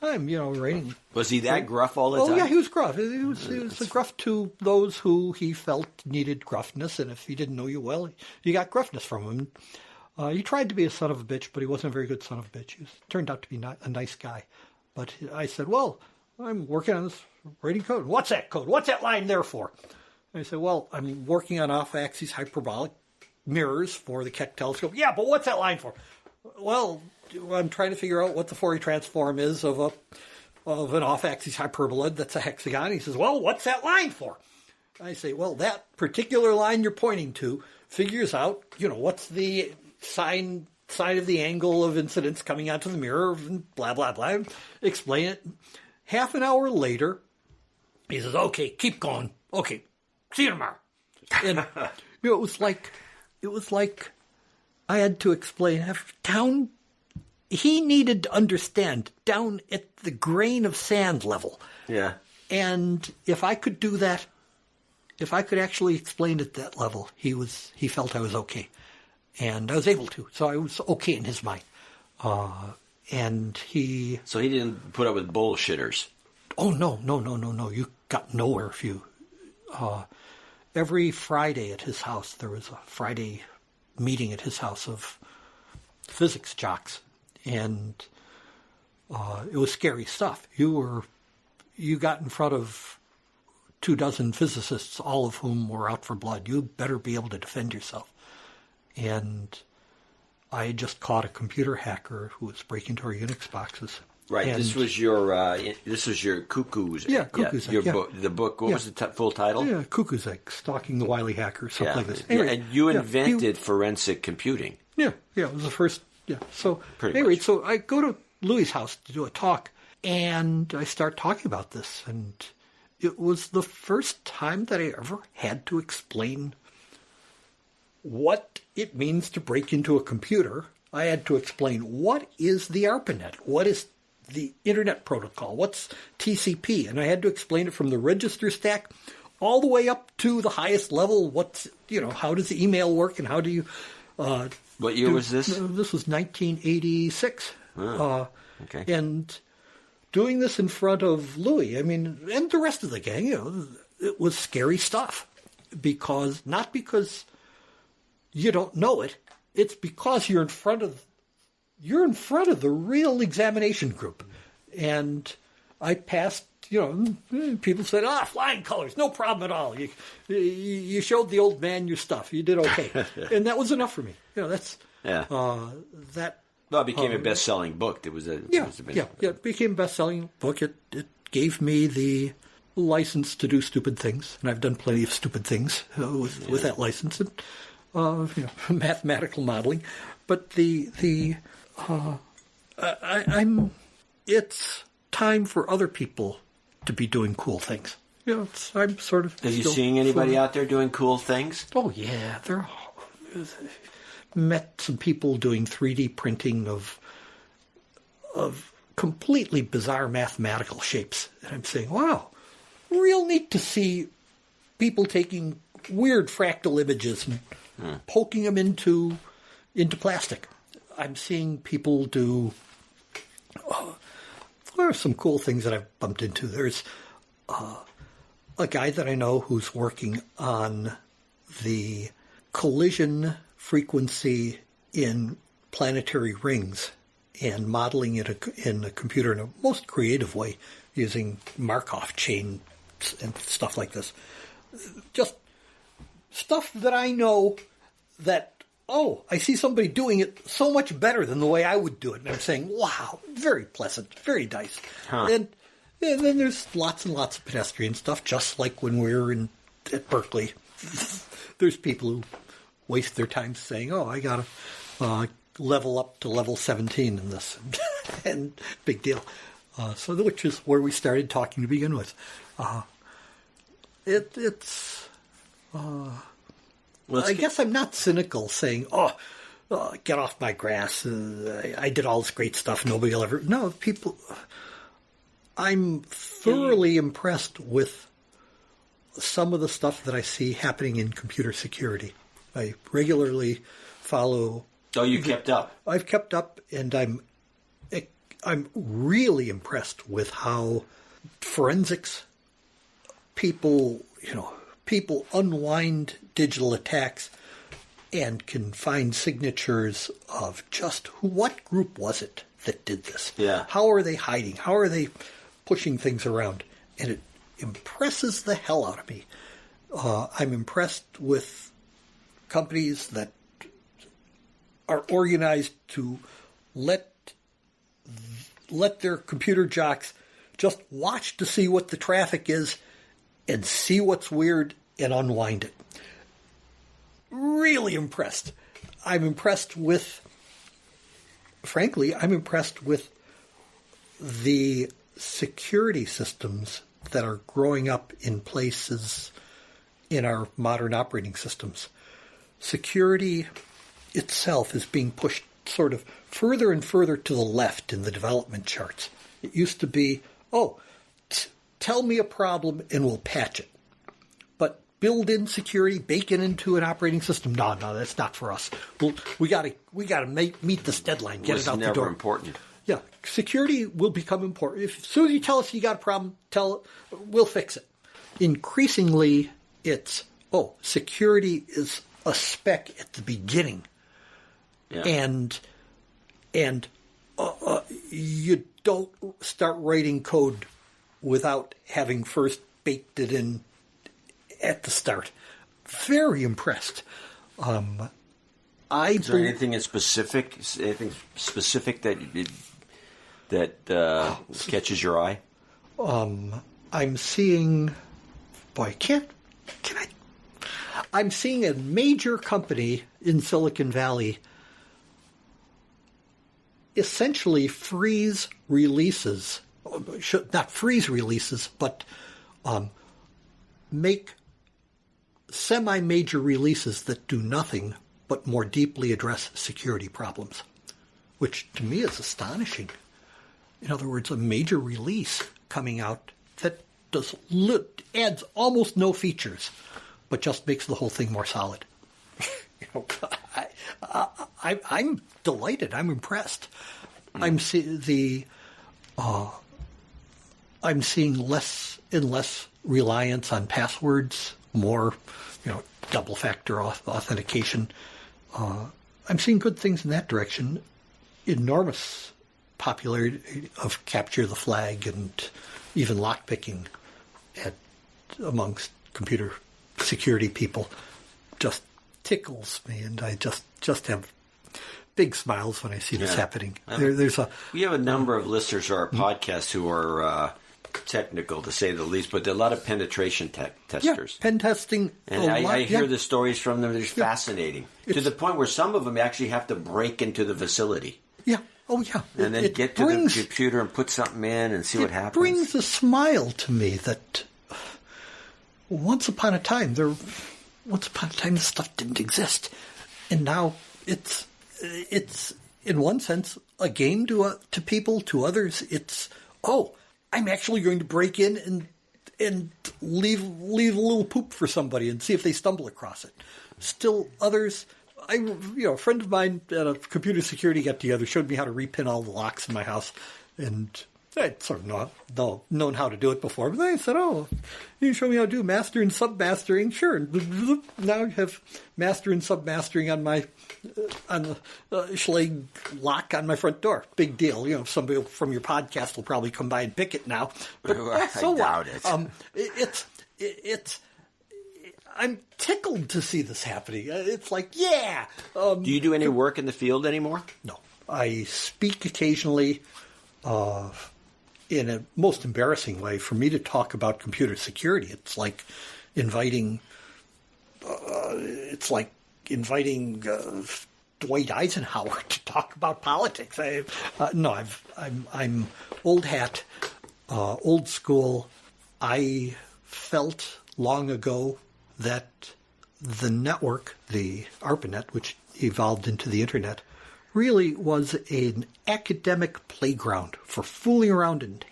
I'm writing. Was he that gruff all the time? Oh yeah, he was gruff. He was gruff to those who he felt needed gruffness, and if he didn't know you well, you got gruffness from him. He tried to be a son of a bitch, but he wasn't a very good son of a bitch. He turned out to be a nice guy. But I said, "Well, I'm working on this writing code." "What's that code? What's that line there for?" And I said, "Well, I'm working on off-axis hyperbolic mirrors for the Keck telescope." "Yeah, but what's that line for?" "Well, I'm trying to figure out what the Fourier transform is of an off-axis hyperbola that's a hexagon." He says, "Well, what's that line for?" I say, "Well, that particular line you're pointing to figures out, what's the sine of the angle of incidence coming onto the mirror, and blah, blah, blah." Explain it. Half an hour later, he says, "Okay, keep going. Okay, see you tomorrow." And it was like I had to explain down. He needed to understand down at the grain of sand level. Yeah. And if I could do that, if I could actually explain at that level, he felt I was okay. And I was able to. So I was okay in his mind. And he... So he didn't put up with bullshitters. Oh, no. You got nowhere if you... every Friday at his house, there was a Friday meeting at his house of physics jocks. And it was scary stuff. You got in front of 24 physicists, all of whom were out for blood. You better be able to defend yourself. And I had just caught a computer hacker who was breaking into our Unix boxes. Right. And this was your Cuckoo's. Yeah, Cuckoo's Egg. Book. The book. What was the full title? Yeah, Cuckoo's Egg: Stalking the Wily Hacker. Something like this. Anyway, and you invented forensic computing. Yeah. It was the first. Yeah. So pretty anyway, much. So I go to Louis' house to do a talk, and I start talking about this, and it was the first time that I ever had to explain what it means to break into a computer. I had to explain what is the ARPANET, what is the Internet Protocol, what's TCP, and I had to explain it from the register stack all the way up to the highest level. How does the email work, and how do you? What year was this? This was 1986. Oh, okay. And doing this in front of Louis, and the rest of the gang, it was scary stuff. Not because you don't know it, it's because you're in front of the real examination group. And I passed, people said, flying colors, no problem at all. You showed the old man your stuff. You did okay. And that was enough for me. That's that. Well, it became a best-selling book. It became a best-selling book. It gave me the license to do stupid things, and I've done plenty of stupid things with that license, and mathematical modeling. But it's time for other people to be doing cool things. I'm sort of. Are you seeing anybody out there doing cool things? Oh yeah, met some people doing 3D printing of completely bizarre mathematical shapes. And I'm saying, wow, real neat to see people taking weird fractal images and poking them into plastic. I'm seeing people do... there are some cool things that I've bumped into. There's a guy that I know who's working on the collision frequency in planetary rings and modeling it in a computer in a most creative way using Markov chains and stuff like this. Just stuff that I know that, I see somebody doing it so much better than the way I would do it. And I'm saying, wow, very pleasant, very nice. Huh. And then there's lots and lots of pedestrian stuff, just like when we were at Berkeley. There's people who waste their time saying, I got to level up to level 17 in this. And big deal. Which is where we started talking to begin with. I guess I'm not cynical saying, get off my grass. I did all this great stuff. Nobody will ever... No, people... I'm thoroughly impressed with some of the stuff that I see happening in computer security. I regularly follow... Oh, you kept up. I've kept up, and I'm really impressed with how forensics people unwind digital attacks and can find signatures of just what group was it that did this? Yeah. How are they hiding? How are they pushing things around? And it impresses the hell out of me. I'm impressed with companies that are organized to let their computer jocks just watch to see what the traffic is and see what's weird and unwind it. Really impressed. I'm impressed with the security systems that are growing up in places in our modern operating systems. Security itself is being pushed sort of further and further to the left in the development charts. It used to be, tell me a problem and we'll patch it. But build in security, bake it into an operating system. No, that's not for us. We got to meet this deadline. Get it out the door. It's never important. Yeah, security will become important. As soon as you tell us you got a problem, we'll fix it. Increasingly, it's security is a spec at the beginning. Yeah. And you don't start writing code without having first baked it in at the start. Very impressed. Is there anything specific that catches your eye? I'm seeing, I'm seeing a major company in Silicon Valley essentially freeze releases, not freeze releases, but make semi-major releases that do nothing but more deeply address security problems, which to me is astonishing. In other words, a major release coming out that adds almost no features, but just makes the whole thing more solid. I'm delighted. I'm impressed. I'm seeing less and less reliance on passwords, more, double factor authentication. I'm seeing good things in that direction. Enormous popularity of capture the flag and even lockpicking amongst computer security people just tickles me, and I just have big smiles when I see this happening. We have a number of listeners to our podcast who are technical, to say the least, but there are a lot of penetration testers. Yeah, pen testing. And I hear the stories from them. They're fascinating. To the point where some of them actually have to break into the facility. Yeah. Oh, yeah. And then get to the computer and put something in and see what happens. It brings a smile to me that once upon a time this stuff didn't exist. And now it's in one sense a game to people. To others, it's, I'm actually going to break in and leave a little poop for somebody and see if they stumble across it. Still others, a friend of mine at a computer security get-together showed me how to repin all the locks in my house, and I'd sort of known how to do it before. But then I said, you can show me how to do master and sub-mastering? Sure. And now I have master and sub-mastering on the Schlage lock on my front door. Big deal. Somebody from your podcast will probably come by and pick it now. But I doubt it. I'm tickled to see this happening. It's like, yeah. Do you do any work in the field anymore? No. I speak occasionally in a most embarrassing way. For me to talk about computer security, it's like inviting Dwight Eisenhower to talk about politics. I'm old hat, old school. I felt long ago that the network, the ARPANET, which evolved into the Internet, really was an academic playground for fooling around and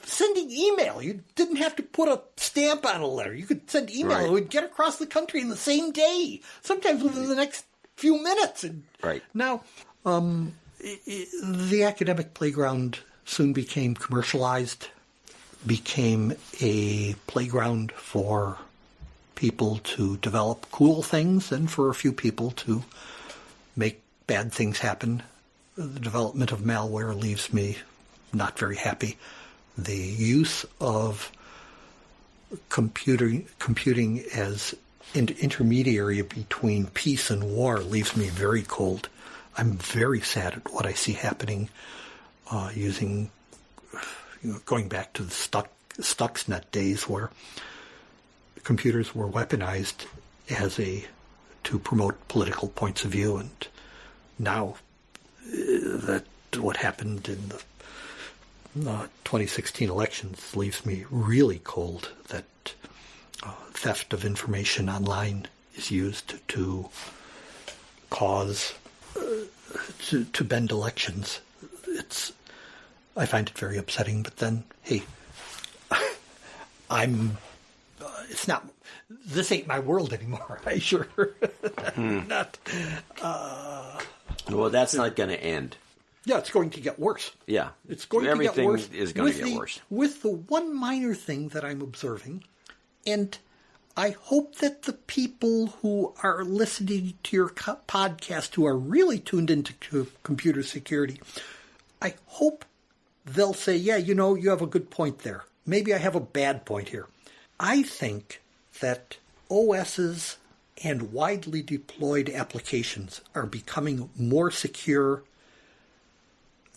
sending email. You didn't have to put a stamp on a letter. You could send email. Right. It would get across the country in the same day, sometimes within the next few minutes. And now, the academic playground soon became commercialized, became a playground for people to develop cool things and for a few people to make bad things happen. The development of malware leaves me not very happy. The use of computing as an intermediary between peace and war leaves me very cold. I'm very sad at what I see happening going back to the Stuxnet days where computers were weaponized to promote political points of view, and now that what happened in the 2016 elections leaves me really cold. That theft of information online is used to cause to bend elections. I find it very upsetting. But then, hey, this ain't my world anymore. I sure not. Well, that's not going to end. Yeah, it's going to get worse. Yeah. It's going to get worse. Everything is going to get worse. With the one minor thing that I'm observing, and I hope that the people who are listening to your podcast, who are really tuned into computer security, I hope they'll say, yeah, you have a good point there. Maybe I have a bad point here. I think that OSs and widely deployed applications are becoming more secure.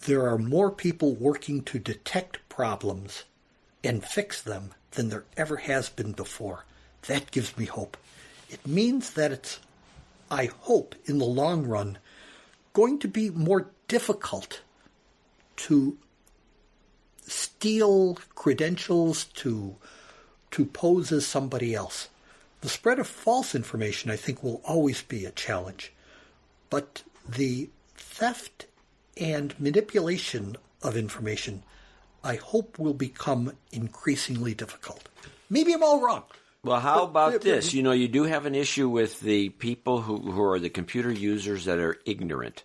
There are more people working to detect problems and fix them than there ever has been before. That gives me hope. It means that it's, I hope, in the long run, going to be more difficult to steal credentials, to to pose as somebody else. The spread of false information, I think, will always be a challenge. But the theft and manipulation of information, I hope, will become increasingly difficult. Maybe I'm all wrong. Well, how about this? You know, you do have an issue with the people who are the computer users that are ignorant.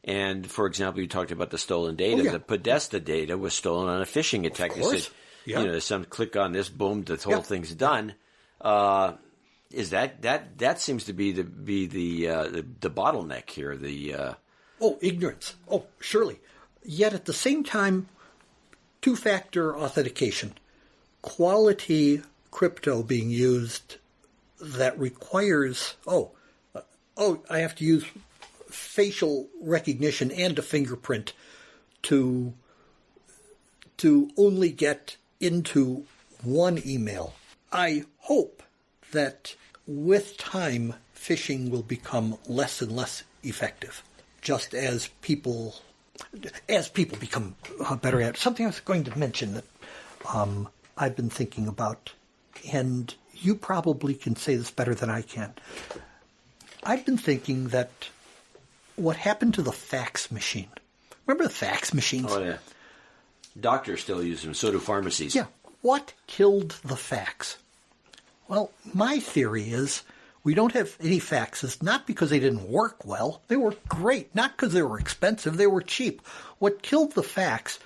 And, for example, you talked about the stolen data. The Podesta data was stolen on a phishing attack. They said, you know, some click on this, boom, the whole thing's done. Is that seems to be the bottleneck here? Ignorance. Oh, surely. Yet at the same time, two-factor authentication, quality crypto being used that requires I have to use facial recognition and a fingerprint to only get into one email. I hope that with time, phishing will become less and less effective, just as people become better at it. Something I was going to mention that I've been thinking about, and you probably can say this better than I can. I've been thinking that what happened to the fax machine. Remember the fax machines? Oh, yeah. Doctors still use them, so do pharmacies. Yeah. What killed the fax? Well, my theory is we don't have any faxes, not because they didn't work well. They worked great. Not because they were expensive. They were cheap. What killed the fax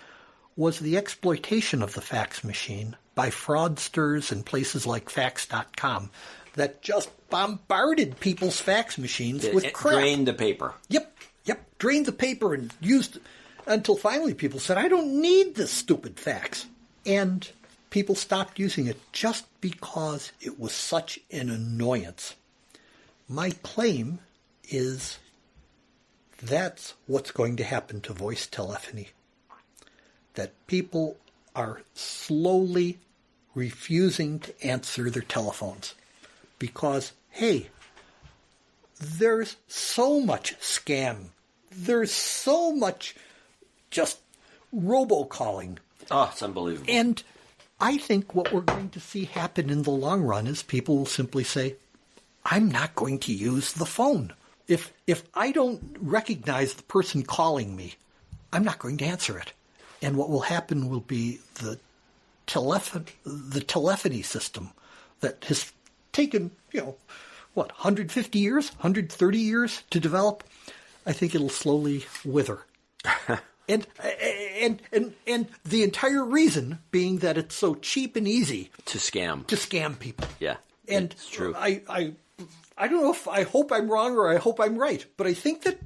was the exploitation of the fax machine by fraudsters and places like fax.com that just bombarded people's fax machines with crap. Drained the paper. Yep. Drained the paper and used until finally people said, I don't need this stupid fax. And people stopped using it just because it was such an annoyance. My claim is that's what's going to happen to voice telephony. That people are slowly refusing to answer their telephones because, hey, there's so much scam. There's so much just robocalling. Oh, it's unbelievable. And I think what we're going to see happen in the long run is people will simply say, I'm not going to use the phone. If I don't recognize the person calling me, I'm not going to answer it. And what will happen will be the telephony system that has taken, 150 years, 130 years to develop. I think it'll slowly wither. And the entire reason being that it's so cheap and easy to scam people. Yeah, and it's true. I don't know if I hope I'm wrong or I hope I'm right, but I think that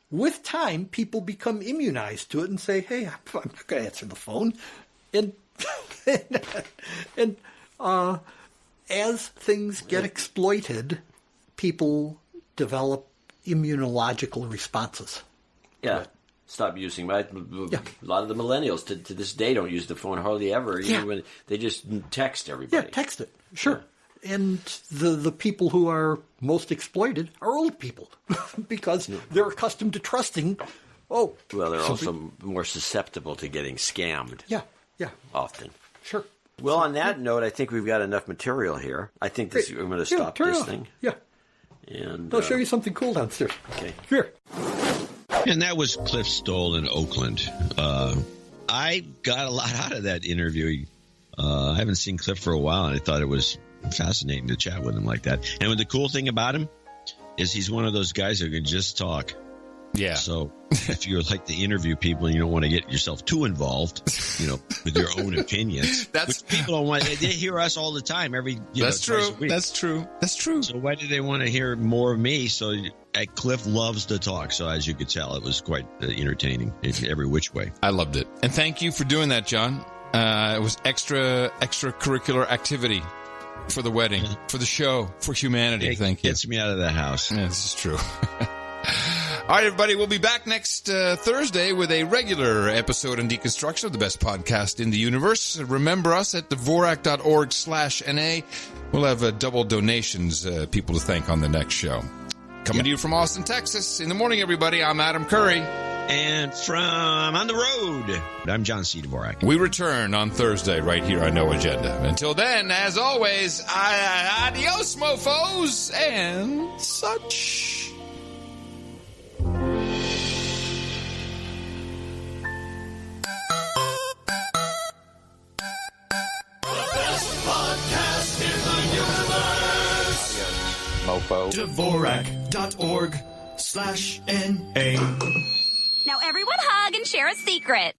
with time people become immunized to it and say, "Hey, I'm not going to answer the phone," and as things get exploited, people develop immunological responses. Yeah. Stop using. A lot of the millennials to this day don't use the phone hardly ever. Even when they just text everybody. Yeah, text it. Sure. Yeah. And the people who are most exploited are old people because they're accustomed to trusting. Oh, well, they're also more susceptible to getting scammed. Yeah. Often. Sure. Well, on that note, I think we've got enough material here. I think I'm going to stop this thing. Yeah. And I'll show you something cool downstairs. Okay. Here. And that was Cliff Stoll in Oakland. I got a lot out of that interview. I haven't seen Cliff for a while, and I thought it was fascinating to chat with him like that. And the cool thing about him is he's one of those guys who can just talk. Yeah. So if you like to interview people and you don't want to get yourself too involved, with your own opinions, which people don't want. They hear us all the time. That's true. That's true. So why do they want to hear more of me? So Cliff loves to talk. So as you could tell, it was quite entertaining in every which way. I loved it. And thank you for doing that, John. It was extracurricular activity for the wedding, for the show, for humanity. Thank you. Gets me out of the house. Yeah, this is true. All right, everybody, we'll be back next Thursday with a regular episode on deconstruction of the best podcast in the universe. Remember us at dvorak.org/NA. We'll have double donations, people to thank on the next show. Coming to you from Austin, Texas. In the morning, everybody, I'm Adam Curry. And from On the Road, I'm John C. Dvorak. We return on Thursday right here on No Agenda. Until then, as always, adios, mofos, and such. Mofo. Dvorak.org/NA. Now everyone hug and share a secret.